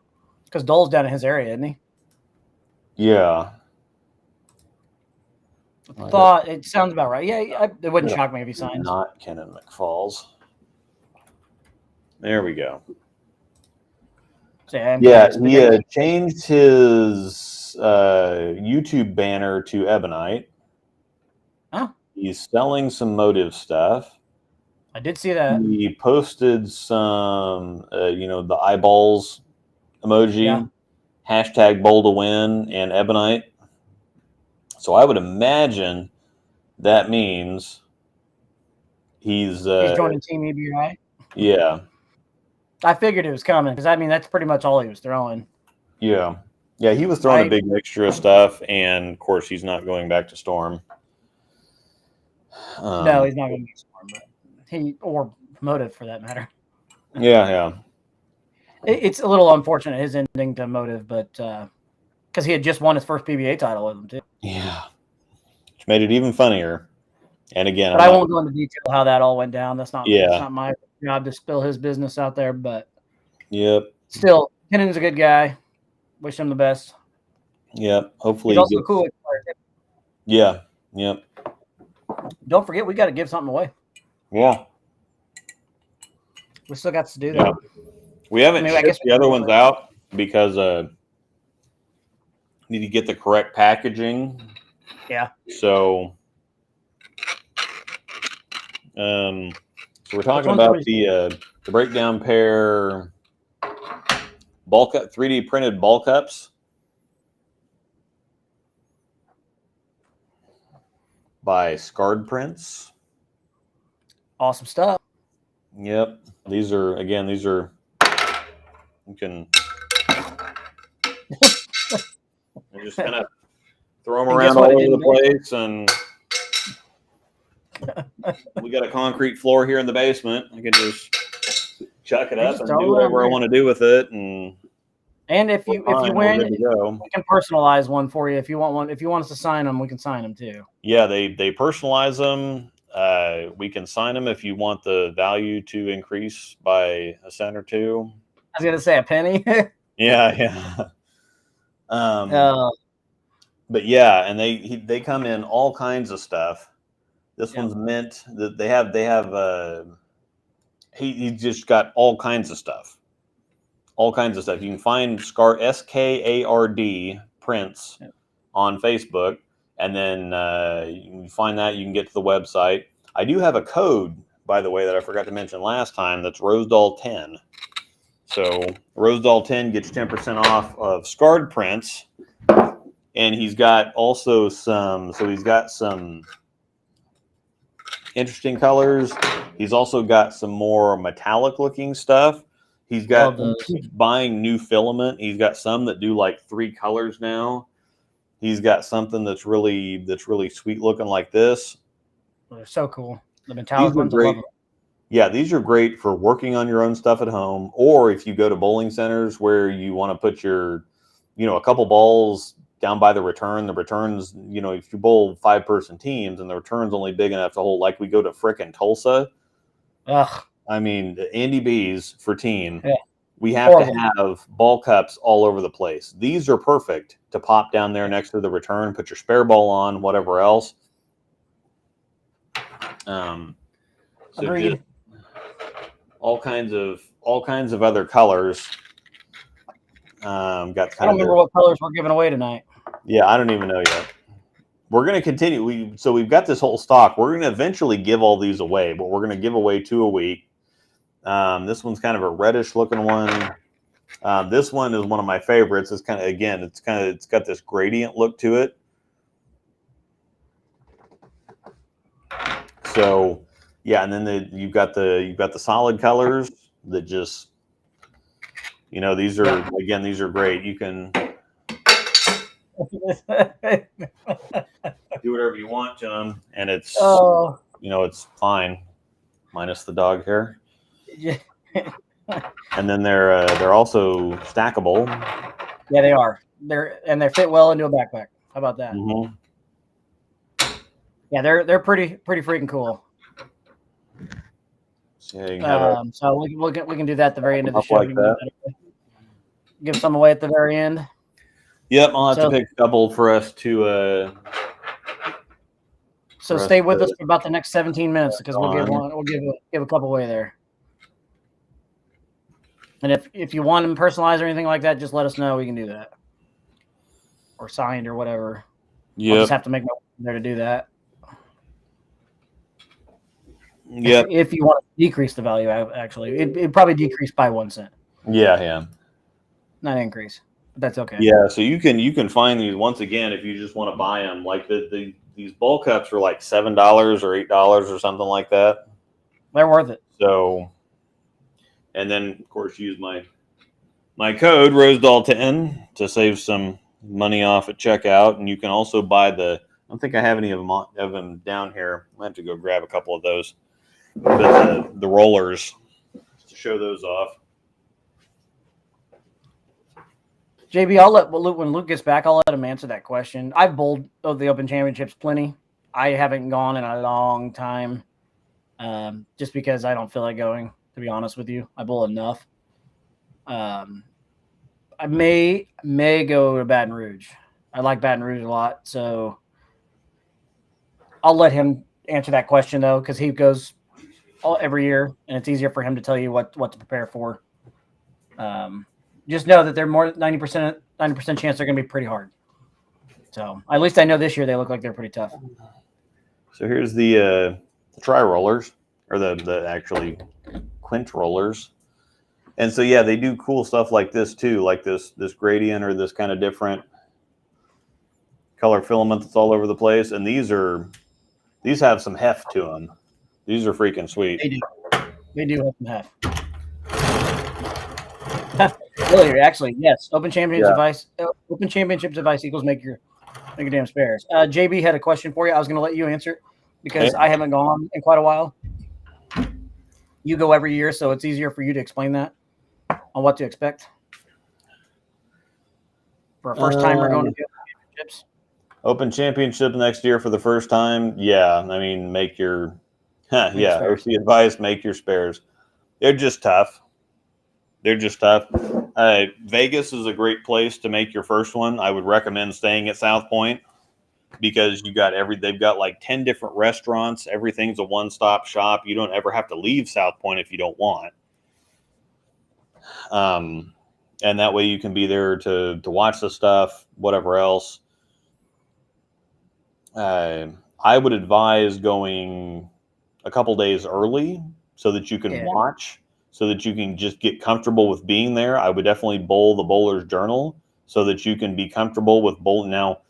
Because Dole's down in his area, isn't he? Yeah. Thought it sounds about right. Yeah, it wouldn't shock me if he signs. Not Kenan McFalls. There we go. So, he changed his YouTube banner to Ebonite. Oh. He's selling some Motive stuff. I did see that. He posted some, the eyeballs emoji, hashtag bowl to win, and Ebonite. So I would imagine that means he's joining Team EBI. Yeah. I figured it was coming because, that's pretty much all he was throwing. Yeah. Yeah, he was throwing a big mixture of stuff, and, of course, he's not going back to Storm. No, he's not going to Storm, but or Motive for that matter. Yeah. It's a little unfortunate, his ending to Motive, but because he had just won his first PBA title with him, too. Yeah. Which made it even funnier. And again, but I won't go into detail how that all went down. That's not my job to spill his business out there, but still, Kennan's a good guy. Wish him the best. Yep. Hopefully he's also a cool player. Yeah. Yep. Don't forget, we got to give something away. Yeah. We still got to do that. Yeah. We haven't shipped the other ones out because need to get the correct packaging. Yeah. So we're talking about the breakdown pair ball cup 3D printed ball cups by Scarred Prints. Awesome stuff. Yep. These are you can just kind of throw them around all over the place, and we got a concrete floor here in the basement. I can just chuck it up and do whatever I want to do with it, and if you win, we can personalize one for you if you want one. If you want us to sign them, we can sign them too. Yeah, they personalize them. We can sign them if you want the value to increase by a cent or two. I was gonna say a penny. Yeah. But yeah, and they come in all kinds of stuff. This one's mint. They have he just got all kinds of stuff. All kinds of stuff. You can find SKARD prints on Facebook, and then you can find that. You can get to the website. I do have a code, by the way, that I forgot to mention last time. That's Rosedoll10. So Rosedoll10 gets 10% off of scarred prints, and he's got also some. So he's got some interesting colors. He's also got some more metallic looking stuff. He's got buying new filament. He's got some that do like 3 colors now. He's got something that's really sweet looking like this. They're so cool. The metallic ones, great. Yeah, these are great for working on your own stuff at home, or if you go to bowling centers where you want to put your, a couple balls down by the return. The returns, if you bowl 5-person teams and the return's only big enough to hold, like we go to frickin' Tulsa. Ugh. I mean, Andy B's for team. Yeah. We have to have ball cups all over the place. These are perfect to pop down there next to the return, put your spare ball on, whatever else. So just all kinds of other colors. I don't remember what colors we're giving away tonight. Yeah, I don't even know yet. We're going to continue. We've got this whole stock. We're going to eventually give all these away, but we're going to give away 2 a week. This one's kind of a reddish looking one. This one is one of my favorites. It's got this gradient look to it. So yeah, and then you've got the solid colors that just, these are great. You can do whatever you want, John, and it's it's fine, minus the dog hair. Yeah. And then they're also stackable. Yeah, they are. They fit well into a backpack. How about that? Mm-hmm. Yeah, they're pretty freaking cool. So we can do that at the very end of the show. Like that. Give some away at the very end. Yep, I'll have to pick a couple for us to. So stay with us for about the next 17 minutes because we'll give a couple away there. And if you want them personalized or anything like that, just let us know. We can do that, or signed or whatever. Yeah, I'll just have to make my way there to do that. Yeah. If you want to decrease the value, actually, it'd probably decrease by 1 cent. Yeah. Not increase, but that's okay. Yeah, so you can find these once again if you just want to buy them. Like these ball cups are like $7 or $8 or something like that. They're worth it. So, and then of course use my code Rosedoll10 to save some money off at checkout, and you can also buy I don't think I have any of them down here. I have to go grab a couple of those. But the rollers to show those off. JB, when Luke gets back, I'll let him answer that question. I've bowled the Open Championships plenty. I haven't gone in a long time, just because I don't feel like going. To be honest with you, I bowl enough. I may go to Baton Rouge. I like Baton Rouge a lot, so I'll let him answer that question though, because he goes every year, and it's easier for him to tell you what to prepare for. Just know that they're more 90% chance they're going to be pretty hard. So at least I know this year they look like they're pretty tough. So here's the tri rollers, or the actually quint rollers, and so yeah, they do cool stuff like this too, like this gradient or this kind of different color filament that's all over the place. And these have some heft to them. These are freaking sweet. They do. We do have really, actually, yes. Open Championships advice. Open Championships advice equals make your damn spares. JB had a question for you. I was going to let you answer it because I haven't gone in quite a while. You go every year, so it's easier for you to explain that on what to expect for a first timer going to championships. Open Championship next year for the first time. Yeah, I mean, make your OC advice. Make your spares. They're just tough. Vegas is a great place to make your first one. I would recommend staying at South Point because they've got like 10 different restaurants. Everything's a one-stop shop. You don't ever have to leave South Point if you don't want. And that way you can be there to watch the stuff, whatever else. I would advise going a couple days early so that you can watch, so that you can just get comfortable with being there. I would definitely bowl the Bowler's Journal so that you can be comfortable with bowling. Now,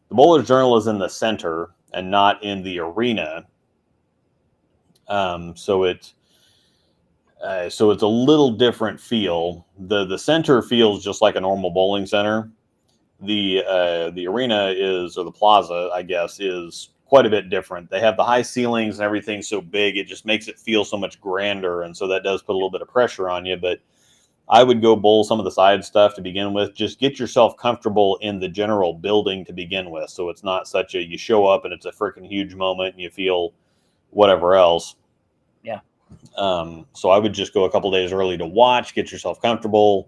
the Bowler's Journal is in the center and not in the arena. So it's a little different feel. The center feels just like a normal bowling center. The arena or the plaza, I guess, is quite a bit different. They have the high ceilings and everything so big, it just makes it feel so much grander. And so that does put a little bit of pressure on you. But I would go bowl some of the side stuff to begin with. Just get yourself comfortable in the general building to begin with. So it's not such you show up and it's a freaking huge moment and you feel whatever else. Yeah. So I would just go a couple days early to watch, get yourself comfortable.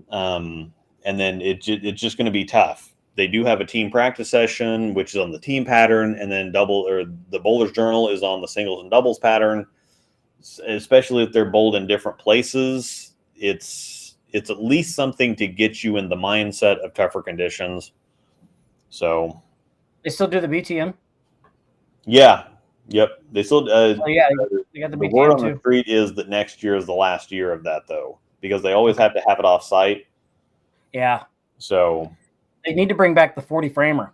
And then it's just going to be tough. They do have a team practice session, which is on the team pattern, and then the Bowler's Journal is on the singles and doubles pattern. Especially if they're bowled in different places, it's at least something to get you in the mindset of tougher conditions. So they still do the BTM. Yeah. Yep. They still. They got the BTM word on too. the street is that next year is the last year of that, though, because they always have to have it off site. Yeah. So they need to bring back the 40 framer.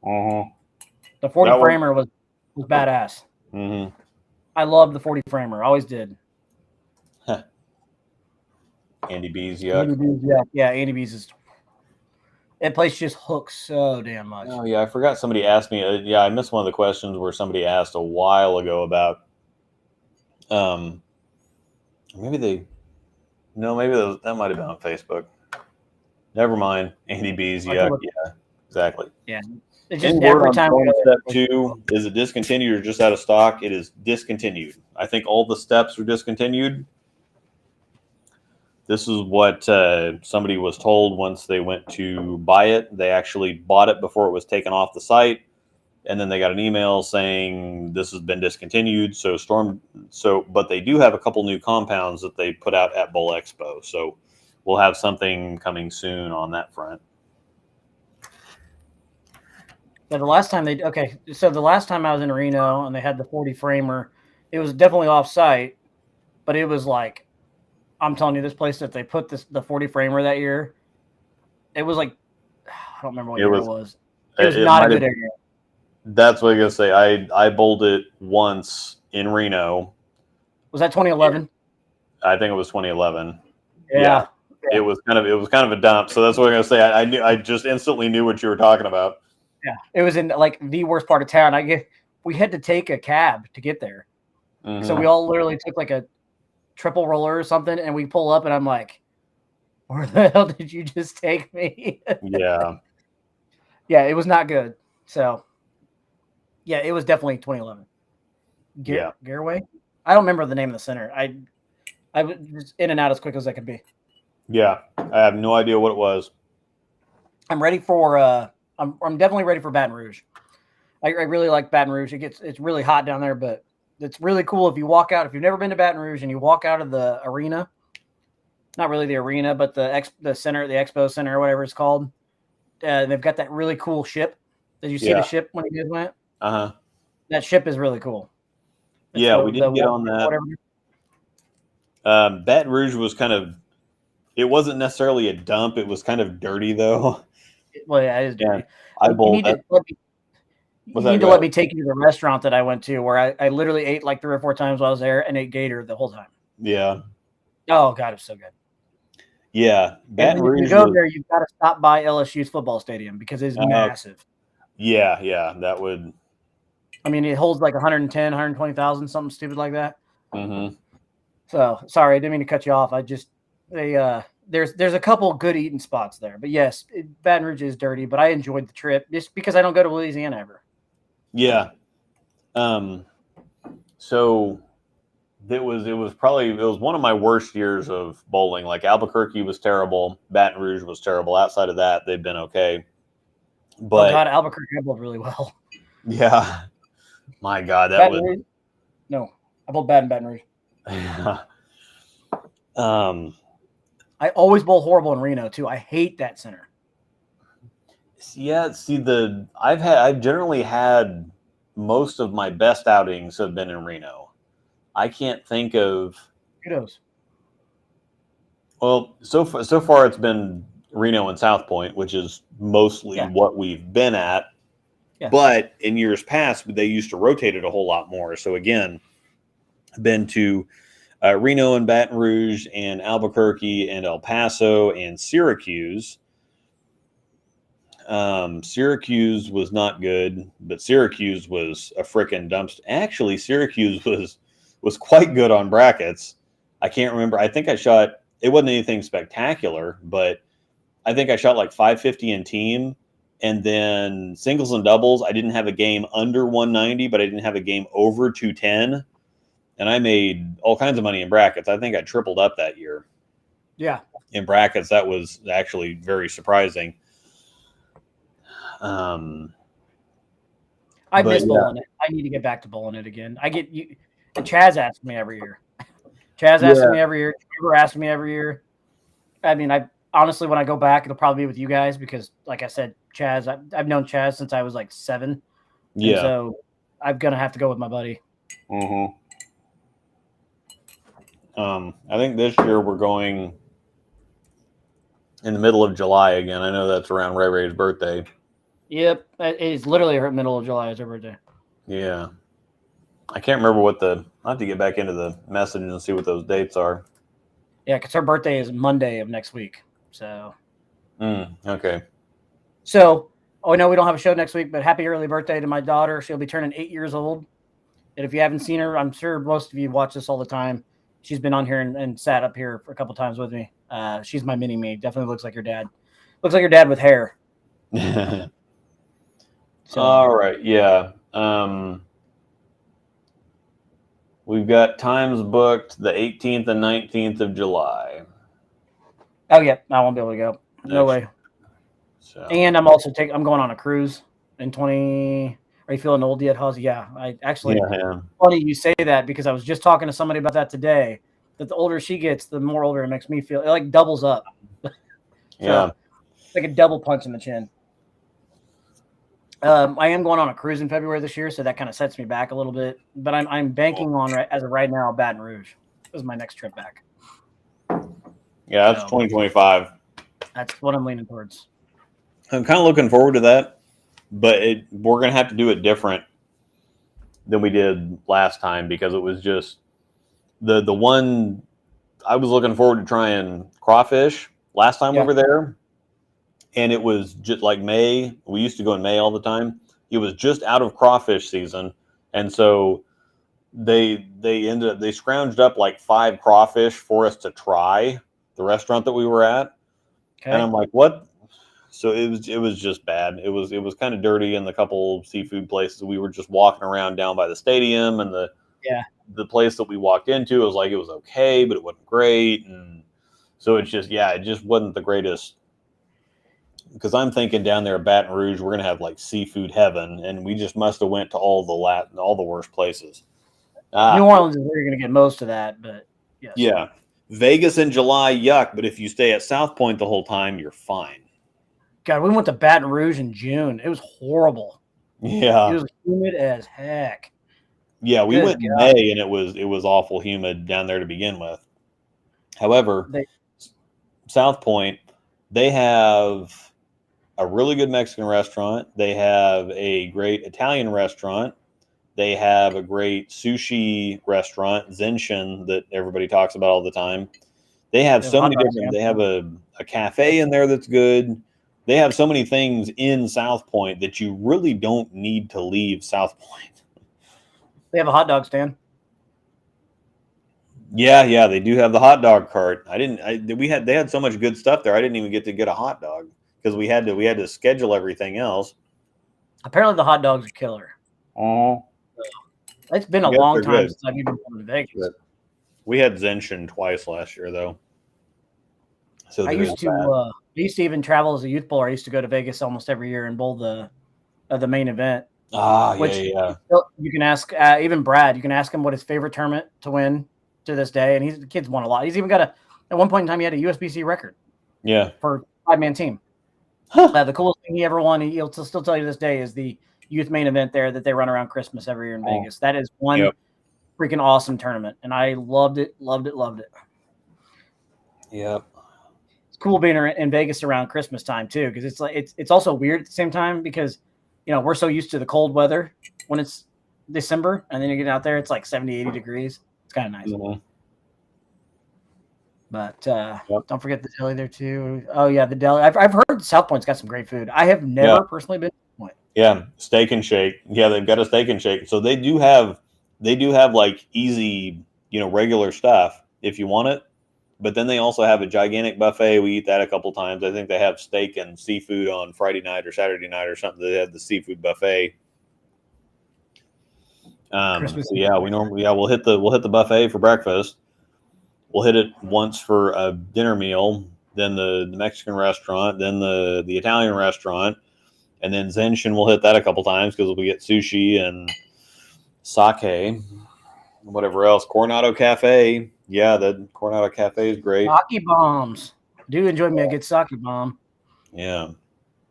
The 40 framer was badass. I loved the 40 framer. Always did. Andy B's, yuck. Andy B's is. That place just hooks so damn much. Oh yeah, I forgot somebody asked me. I missed one of the questions where somebody asked a while ago about. That might have been on Facebook. Never mind. Andy B's, yuck. Yeah, exactly. Yeah. It's just every time. Step 2, is it discontinued or just out of stock? It is discontinued. I think all the steps are discontinued. This is what somebody was told once they went to buy it. They actually bought it before it was taken off the site, and then they got an email saying this has been discontinued. But they do have a couple new compounds that they put out at Bowl Expo. So we'll have something coming soon on that front. Yeah, the last time I was in Reno and they had the 40 framer, it was definitely off site, but it was like, I'm telling you, this place that they put the 40 framer that year, it was like, I don't remember what year it was. It was not a good area. That's what I'm gonna say. I bowled it once in Reno. Was that 2011? I think it was 2011. Yeah. It was kind of a dump. So that's what I'm gonna say. I just instantly knew what you were talking about. Yeah, it was in like the worst part of town. We had to take a cab to get there, so we all literally took like a triple roller or something, and we pull up, and I'm like, "Where the hell did you just take me?" Yeah, it was not good. So, yeah, it was definitely 2011. Garraway. I don't remember the name of the center. I was in and out as quick as I could be. Yeah, I have no idea what it was. I'm ready for. I'm definitely ready for Baton Rouge. I really like Baton Rouge. It's really hot down there, but it's really cool if you walk out. If you've never been to Baton Rouge and you walk out of the arena, not really the arena, but the center, the expo center or whatever it's called, they've got that really cool ship. Did you see the ship when you guys went? That ship is really cool. We didn't get on that. Baton Rouge was it wasn't necessarily a dump. It was kind of dirty though. Well, yeah, it is dirty. I bowled. You need to let me take you to the restaurant that I went to where I literally ate like 3 or 4 times while I was there and ate gator the whole time. Yeah. Oh, God, it's so good. Yeah. Baton Rouge. If you go there, you've got to stop by LSU's football stadium because it's massive. Yeah. That would. I mean, it holds like 110, 120,000, something stupid like that. Mm-hmm. So, sorry, I didn't mean to cut you off. There's a couple good eating spots there. But yes, Baton Rouge is dirty, but I enjoyed the trip just because I don't go to Louisiana ever. Yeah. So it was one of my worst years of bowling. Like Albuquerque was terrible. Baton Rouge was terrible. Outside of that, they've been okay. But oh God, Albuquerque I bowled really well. Yeah. My God, that Baton Rouge? No, I bowled bad in Baton Rouge. I always bowl horrible in Reno too. I hate that center. Yeah, see I've generally had most of my best outings have been in Reno. I can't think of kudos. Well, so far it's been Reno and South Point, which is mostly what we've been at. Yeah. But in years past, they used to rotate it a whole lot more. So again, been to Reno and Baton Rouge and Albuquerque and El Paso and Syracuse. Syracuse was not good, but Syracuse was a frickin' dumpster. Actually, Syracuse was quite good on brackets. I can't remember. I think I shot. It wasn't anything spectacular, but I think I shot like 550 in team. And then singles and doubles, I didn't have a game under 190, but I didn't have a game over 210. And I made all kinds of money in brackets. I think I tripled up that year. Yeah. In brackets, that was actually very surprising. I miss bowling it. I need to get back to bowling it again. And Chaz asks me every year. Chaz asks me every year. Trevor asks me every year. I mean, honestly, when I go back, it'll probably be with you guys because, like I said, Chaz, I've known Chaz since I was like 7. Yeah. And so I'm going to have to go with my buddy. Mm-hmm. I think this year we're going in the middle of July again. I know that's around Ray Ray's birthday. Yep. It's literally her middle of July is her birthday. Yeah. I can't remember I'll have to get back into the message and see what those dates are. Yeah, because her birthday is Monday of next week. So. Okay. So, I know we don't have a show next week, but happy early birthday to my daughter. She'll be turning 8 years old. And if you haven't seen her, I'm sure most of you watch this all the time. She's been on here and sat up here for a couple times with me. She's my mini-me. Definitely looks like your dad. Looks like your dad with hair. So, all right. Yeah. We've got times booked the 18th and 19th of July. Oh, yeah. I won't be able to go. No way. So. And I'm also I'm going on a cruise in 20. Are you feeling old yet, Huzz? Yeah. Funny you say that because I was just talking to somebody about that today, that the older she gets, the more older it makes me feel. It like doubles up. So, it's like a double punch in the chin. I am going on a cruise in February this year, so that kind of sets me back a little bit. But I'm banking on, as of right now, Baton Rouge. This is my next trip back. Yeah, that's 2025. That's what I'm leaning towards. I'm kind of looking forward to that, but we're going to have to do it different than we did last time because it was just the one I was looking forward to trying crawfish last time we were there. And it was just like May. We used to go in May all the time. It was just out of crawfish season. And so they scrounged up like 5 crawfish for us to try the restaurant that we were at. Okay. And I'm like, what? So it was just bad. It was kind of dirty in the couple seafood places. We were just walking around down by the stadium and the place that we walked into, it was okay, but it wasn't great. And so it just wasn't the greatest. Because I'm thinking down there at Baton Rouge, we're going to have like seafood heaven, and we just must have went to all the worst places. New Orleans is where you're going to get most of that, but yes. Yeah. Vegas in July, yuck, but if you stay at South Point the whole time, you're fine. God, we went to Baton Rouge in June. It was horrible. Yeah. It was humid as heck. Yeah, we went in May, and it was awful humid down there to begin with. However, South Point, they have a really good Mexican restaurant. They have a great Italian restaurant. They have a great sushi restaurant, Zenshin, that everybody talks about all the time. They have so many different. They have a cafe in there that's good. They have so many things in South Point that you really don't need to leave South Point. They have a hot dog stand. Yeah, they do have the hot dog cart. They had so much good stuff there. I didn't even get to get a hot dog because we had to schedule everything else. Apparently, the hot dogs are killer. It's been a long time since I've even been to Vegas. Good. We had Zenshin twice last year, though. So I used to even travel as a youth bowler. I used to go to Vegas almost every year and bowl the main event. Yeah. You can ask even Brad. You can ask him what his favorite tournament to win to this day, and the kid's won a lot. He's even got at one point in time he had a USBC record. Yeah, for 5-man team. The coolest thing he ever won, he'll still tell you to this day, is the youth main event there that they run around Christmas every year in Vegas. That is one freaking awesome tournament, and I loved it. Yep. It's cool being in Vegas around Christmas time too, because it's also weird at the same time because we're so used to the cold weather when it's December, and then you get out there, it's like 70, 80 degrees. It's kind of nice. Mm-hmm. But don't forget the deli there too. Oh yeah, the deli. I've heard South Point's got some great food. I have never personally been to South Point. Yeah, Steak and Shake. Yeah, they've got a Steak and Shake. So they do have like easy, regular stuff if you want it. But then they also have a gigantic buffet. We eat that a couple times. I think they have steak and seafood on Friday night or Saturday night or something. They have the seafood buffet. We'll hit the buffet for breakfast. We'll hit it once for a dinner meal, then the Mexican restaurant, then the Italian restaurant, and then Zenshin we'll hit that a couple times because we get sushi and sake, whatever else. Coronado Cafe. Yeah, the Coronado Cafe is great. Sake bombs. Do enjoy me a good sake bomb. Yeah.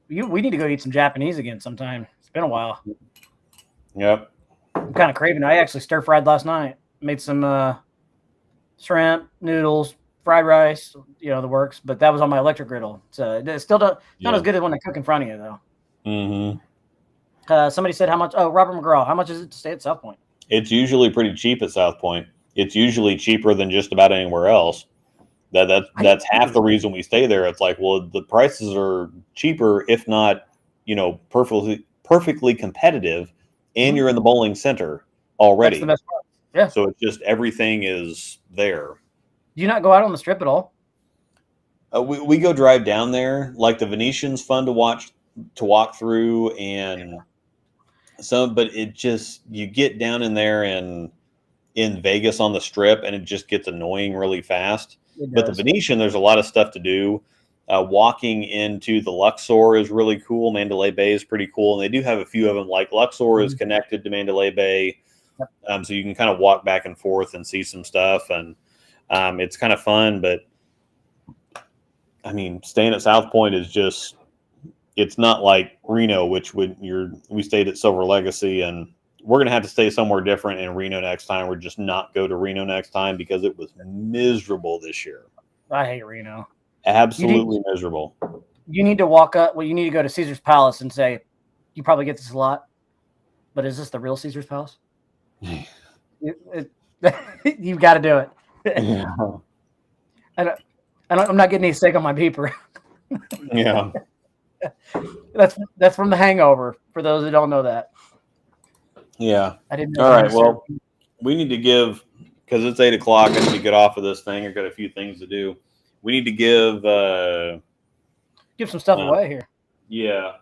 We need to go eat some Japanese again sometime. It's been a while. Yep. I'm kind of craving it. I actually stir-fried last night. Made some shrimp, noodles, fried rice, the works. But that was on my electric griddle. So it's still not as good as when I cook in front of you, though. Mm-hmm. Somebody said how much? Oh, Robert McGraw. How much is it to stay at South Point? It's usually pretty cheap at South Point. It's usually cheaper than just about anywhere else. That's half the reason we stay there. It's like, well, the prices are cheaper, if not, perfectly competitive, and you're in the bowling center already. That's the best part. Yeah. So it's just everything is there. Do you not go out on the strip at all? We go drive down there. Like the Venetian's fun to walk through, and but it just, you get down in there and in Vegas on the strip, and it just gets annoying really fast. But the Venetian, there's a lot of stuff to do. Walking into the Luxor is really cool. Mandalay Bay is pretty cool, and they do have a few of them. Like Luxor is connected to Mandalay Bay, so you can kind of walk back and forth and see some stuff, and it's kind of fun. But I mean, staying at South Point is just, it's not like Reno, which we stayed at Silver Legacy, and we're going to have to stay somewhere different in Reno next time. We're just not go to Reno next time because it was miserable this year. I hate Reno. Absolutely miserable. You need to walk up. Well, you need to go to Caesar's Palace and say, you probably get this a lot, but is this the real Caesar's Palace? You've got to do it. Yeah. I'm not getting any steak on my beeper. Yeah. That's from The Hangover, for those who don't know that. Yeah. I didn't know. All right. Well, we need to give, because it's 8 o'clock. I need to get off of this thing. I've got a few things to do. We need to give some stuff away here. Yeah.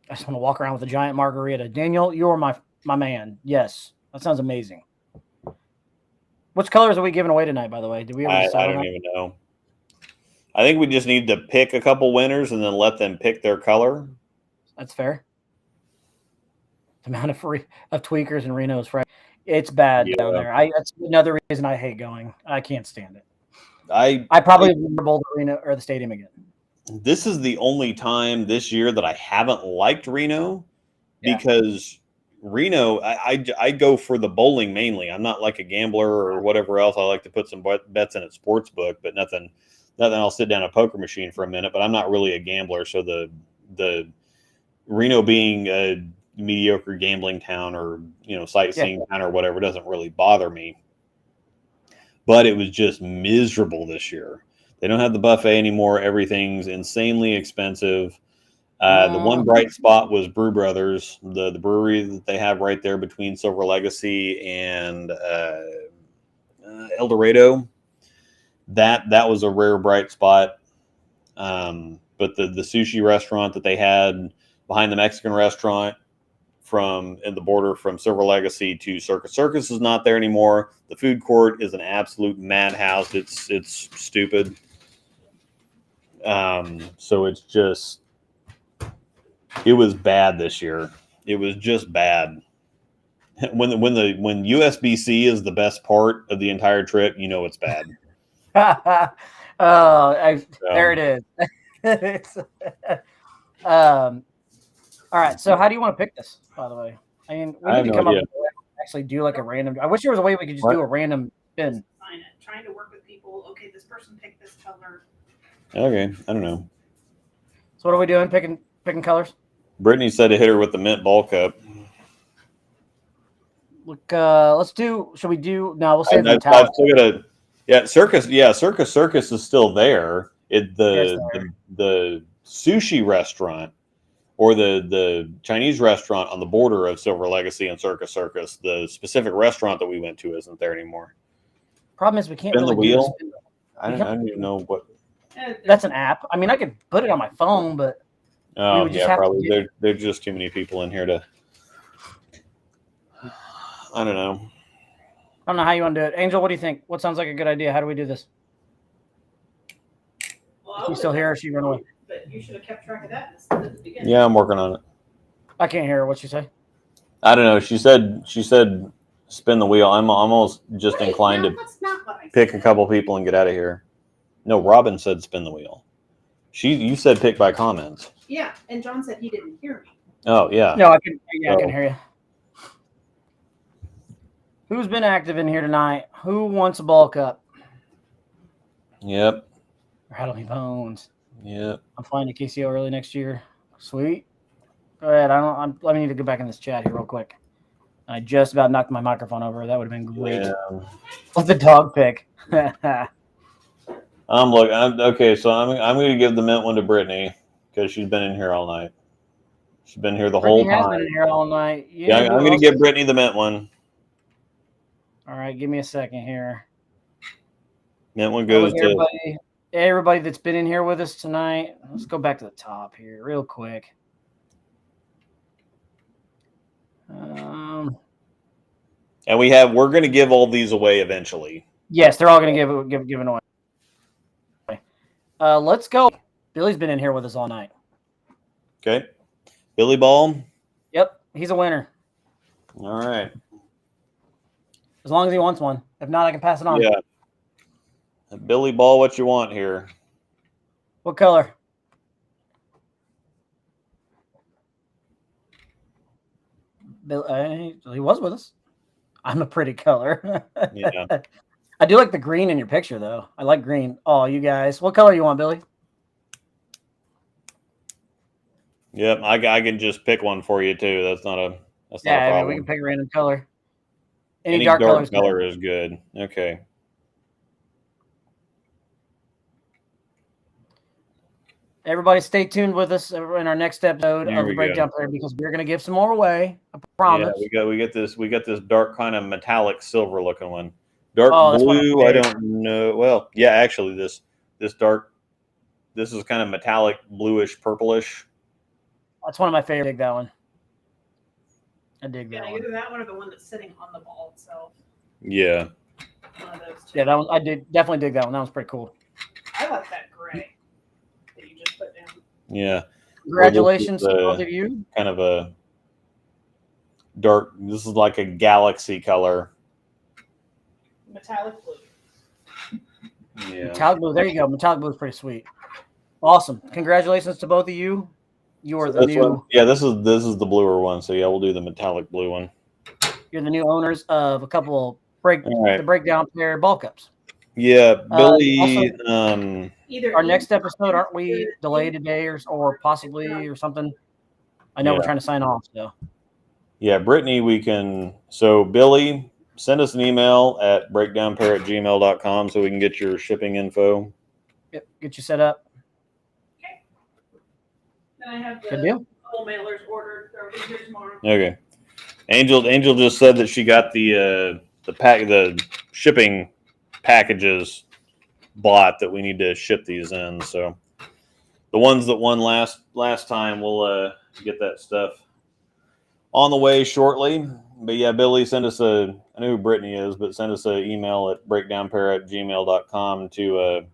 I just want to walk around with a giant margarita. Daniel, you're my man. Yes. That sounds amazing. Which colors are we giving away tonight, by the way? Did we ever decide? I don't even know. I think we just need to pick a couple winners and then let them pick their color. That's fair. The amount of tweakers in Reno is fresh. It's bad down there. That's another reason I hate going. I can't stand it. I probably would bowl the Reno or the stadium again. This is the only time this year that I haven't liked Reno, because Reno, I go for the bowling mainly. I'm not like a gambler or whatever else. I like to put some bets in at sports book, but nothing then I'll sit down at a poker machine for a minute, but I'm not really a gambler. So the Reno being a mediocre gambling town or, sightseeing town or whatever doesn't really bother me. But it was just miserable this year. They don't have the buffet anymore. Everything's insanely expensive. The one bright spot was Brew Brothers, the brewery that they have right there between Silver Legacy and El Dorado. That was a rare bright spot. But the sushi restaurant that they had behind the Mexican restaurant in the border from Silver Legacy to Circus Circus is not there anymore. The food court is an absolute madhouse. It's stupid. So it's just, it was bad this year. It was just bad. When USBC is the best part of the entire trip, it's bad. There it is. All right. So how do you want to pick this, by the way? I mean, we need to come up with actually do like a random. I wish there was a way we could just do a random spin. Trying to work with people. Okay, this person picked this color. Okay, I don't know. So what are we doing? Picking colors? Brittany said to hit her with the mint ball cup. Look, let's do. Should we do? No, we'll save the I've still got Circus. Yeah, Circus Circus is still there. The sushi restaurant or the Chinese restaurant on the border of Silver Legacy and Circus Circus. The specific restaurant that we went to isn't there anymore. Problem is we can't spin really the wheel. do I don't even know what. That's an app. I mean, I could put it on my phone, but yeah, probably. There's just too many people in here to. I don't know. I don't know how you want to do it. Angel, what do you think? What sounds like a good idea? How do we do this? Well, Is she still here or she run away? But you should have kept track of that at the beginning. Yeah, I'm working on it. I can't hear her. What'd she say? I don't know. She said spin the wheel. I'm almost just inclined to pick a couple people and get out of here. No, Robin said spin the wheel. You said pick by comments. Yeah, and John said he didn't hear me. Oh yeah. No, I can. Yeah, I can hear you. Who's been active in here tonight? Who wants a ball cup? Yep. Rattle me bones. Yep. I'm flying to KCO early next year. Sweet. Go ahead. Let me need to go back in this chat here real quick. I just about knocked my microphone over. That would have been great. Yeah. What's the dog pick? Okay, so I'm going to give the mint one to Brittany because she's been in here all night. She's been here the whole time. Has been in here all night. Yeah, I'm going to give Brittany the mint one. All right, give me a second here. Mint one goes to everybody that's been in here with us tonight. Let's go back to the top here real quick. And we're going to give all these away eventually. Yes, they're all going to give given away. Let's go. Billy's been in here with us all night. Okay. Billy Ball. Yep, he's a winner. All right. As long as he wants one. If not, I can pass it on. Yeah. Billy Ball, what you want here? What color? Bill, he was with us. I'm a pretty color. Yeah. I do like the green in your picture, though. I like green. Oh, you guys. What color you want, Billy? Yep, I can just pick one for you, too. That's not a problem. I mean, we can pick a random color. Any dark color is good. Okay. Everybody stay tuned with us in our next episode of the Breakdown Player because we're going to give some more away. I promise. Yeah, we got this dark kind of metallic silver looking one. Dark blue, I don't know. Well, yeah, actually this is kind of metallic bluish purplish. That's one of my favorite. I dig that one. I dig that one. Either that one or the one that's sitting on the ball itself. Yeah. One of those two. Yeah, that one I definitely dig that one. That was pretty cool. I like that gray that you just put down. Yeah. Congratulations to both of you. Kind of a dark. This is like a galaxy color. Metallic blue. Yeah. Metallic blue. There you go. Metallic blue is pretty sweet. Awesome. Congratulations to both of you. You are the new. One, yeah, this is the bluer one. So yeah, we'll do the metallic blue one. You're the new owners of a couple the breakdown pair ball cups. Yeah, Billy. Either our next episode, aren't we delayed a day or possibly or something? I know we're trying to sign off, so. Yeah, Brittany, we can. So, Billy, send us an email at breakdownpair@gmail.com so we can get your shipping info. Yep, get you set up. Okay. Then I have Good the deal. couple mailers ordered. They'll be here tomorrow. Okay. Angel just said that she got the shipping packages bought that we need to ship these in. So the ones that won last time, we'll get that stuff on the way shortly. But yeah, Billy, send us I know who Brittany is, but send us an email at breakdownpair@gmail.com to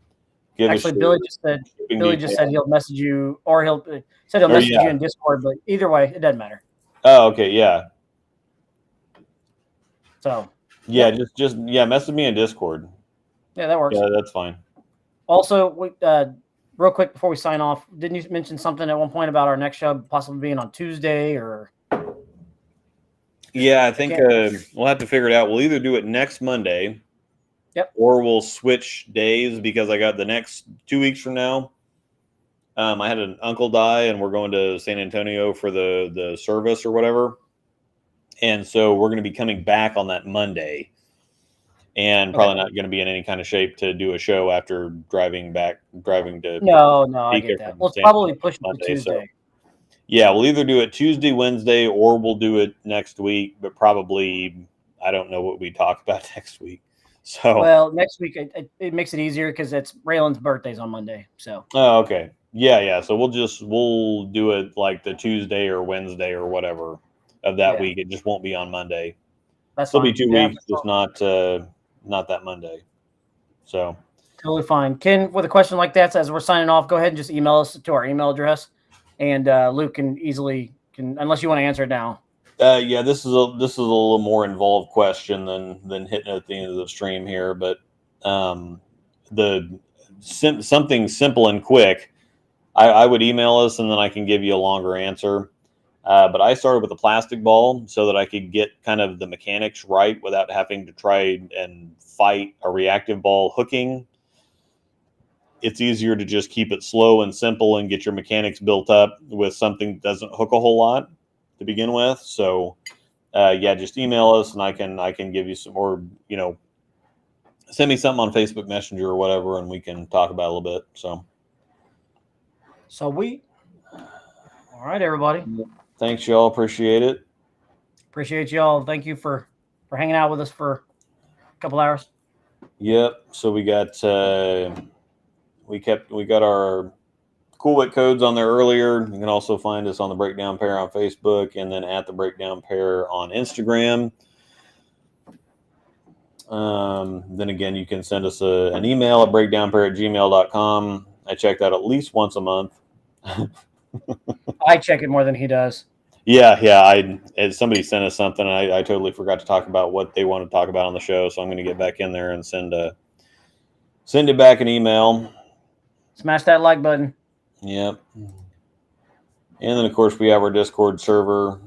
give us. Actually, Billy just said he'll message you, or he'll message you in Discord. But either way, it doesn't matter. Oh, okay, yeah. So yeah, just message me in Discord. Yeah, that works. Yeah, that's fine. Also, real quick before we sign off, didn't you mention something at one point about our next show possibly being on Tuesday or? Yeah, I think we'll have to figure it out. We'll either do it next Monday. Yep. Or we'll switch days because I got the next 2 weeks from now. I had an uncle die, and we're going to San Antonio for the service or whatever. And so we're going to be coming back on that Monday, and probably not going to be in any kind of shape to do a show after driving to. No, I get that. We'll probably push it to Tuesday. So, yeah, we'll either do it Tuesday, Wednesday, or we'll do it next week. But probably, I don't know what we talk about next week. So next week it makes it easier because it's Raylan's birthday's on Monday. So okay, yeah. So we'll do it like the Tuesday or Wednesday or whatever of that week. It just won't be on Monday. That's It'll be 2 weeks, just not that Monday. So totally fine. Ken, with a question like that, as we're signing off, go ahead and just email us to our email address, and Luke can unless you want to answer it now. Yeah, this is a little more involved question than hitting it at the end of the stream here, but something simple and quick. I would email us, and then I can give you a longer answer. But I started with a plastic ball so that I could get kind of the mechanics right without having to try and fight a reactive ball hooking. It's easier to just keep it slow and simple and get your mechanics built up with something that doesn't hook a whole lot to begin with. So just email us, and I can give you some more, send me something on Facebook Messenger or whatever, and we can talk about it a little bit. So all right, everybody. Thanks, y'all. Appreciate it. Appreciate y'all. Thank you for hanging out with us for a couple hours. Yep. So we got we got our Cool Wit codes on there earlier. You can also find us on the Breakdown Pair on Facebook, and then at the Breakdown Pair on Instagram. Then again, you can send us an email at breakdownpair@gmail.com. I check that at least once a month. I check it more than he does. Yeah. Somebody sent us something, and I totally forgot to talk about what they want to talk about on the show. So I'm going to get back in there and send it back an email. Smash that like button. Yep. And then, of course, we have our Discord server,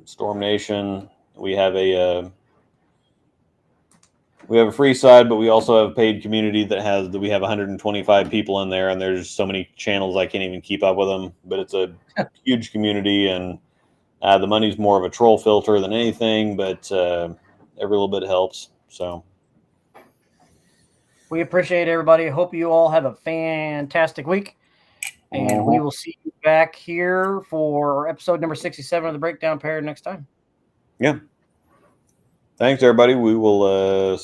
Storm Nation. We have a free side, but we also have a paid community we have 125 people in there, and there's so many channels I can't even keep up with them. But it's a huge community, and the money's more of a troll filter than anything, but every little bit helps. So we appreciate everybody. Hope you all have a fantastic week. And we will see you back here for episode number 67 of the Breakdown Pair next time. Yeah. Thanks, everybody. We will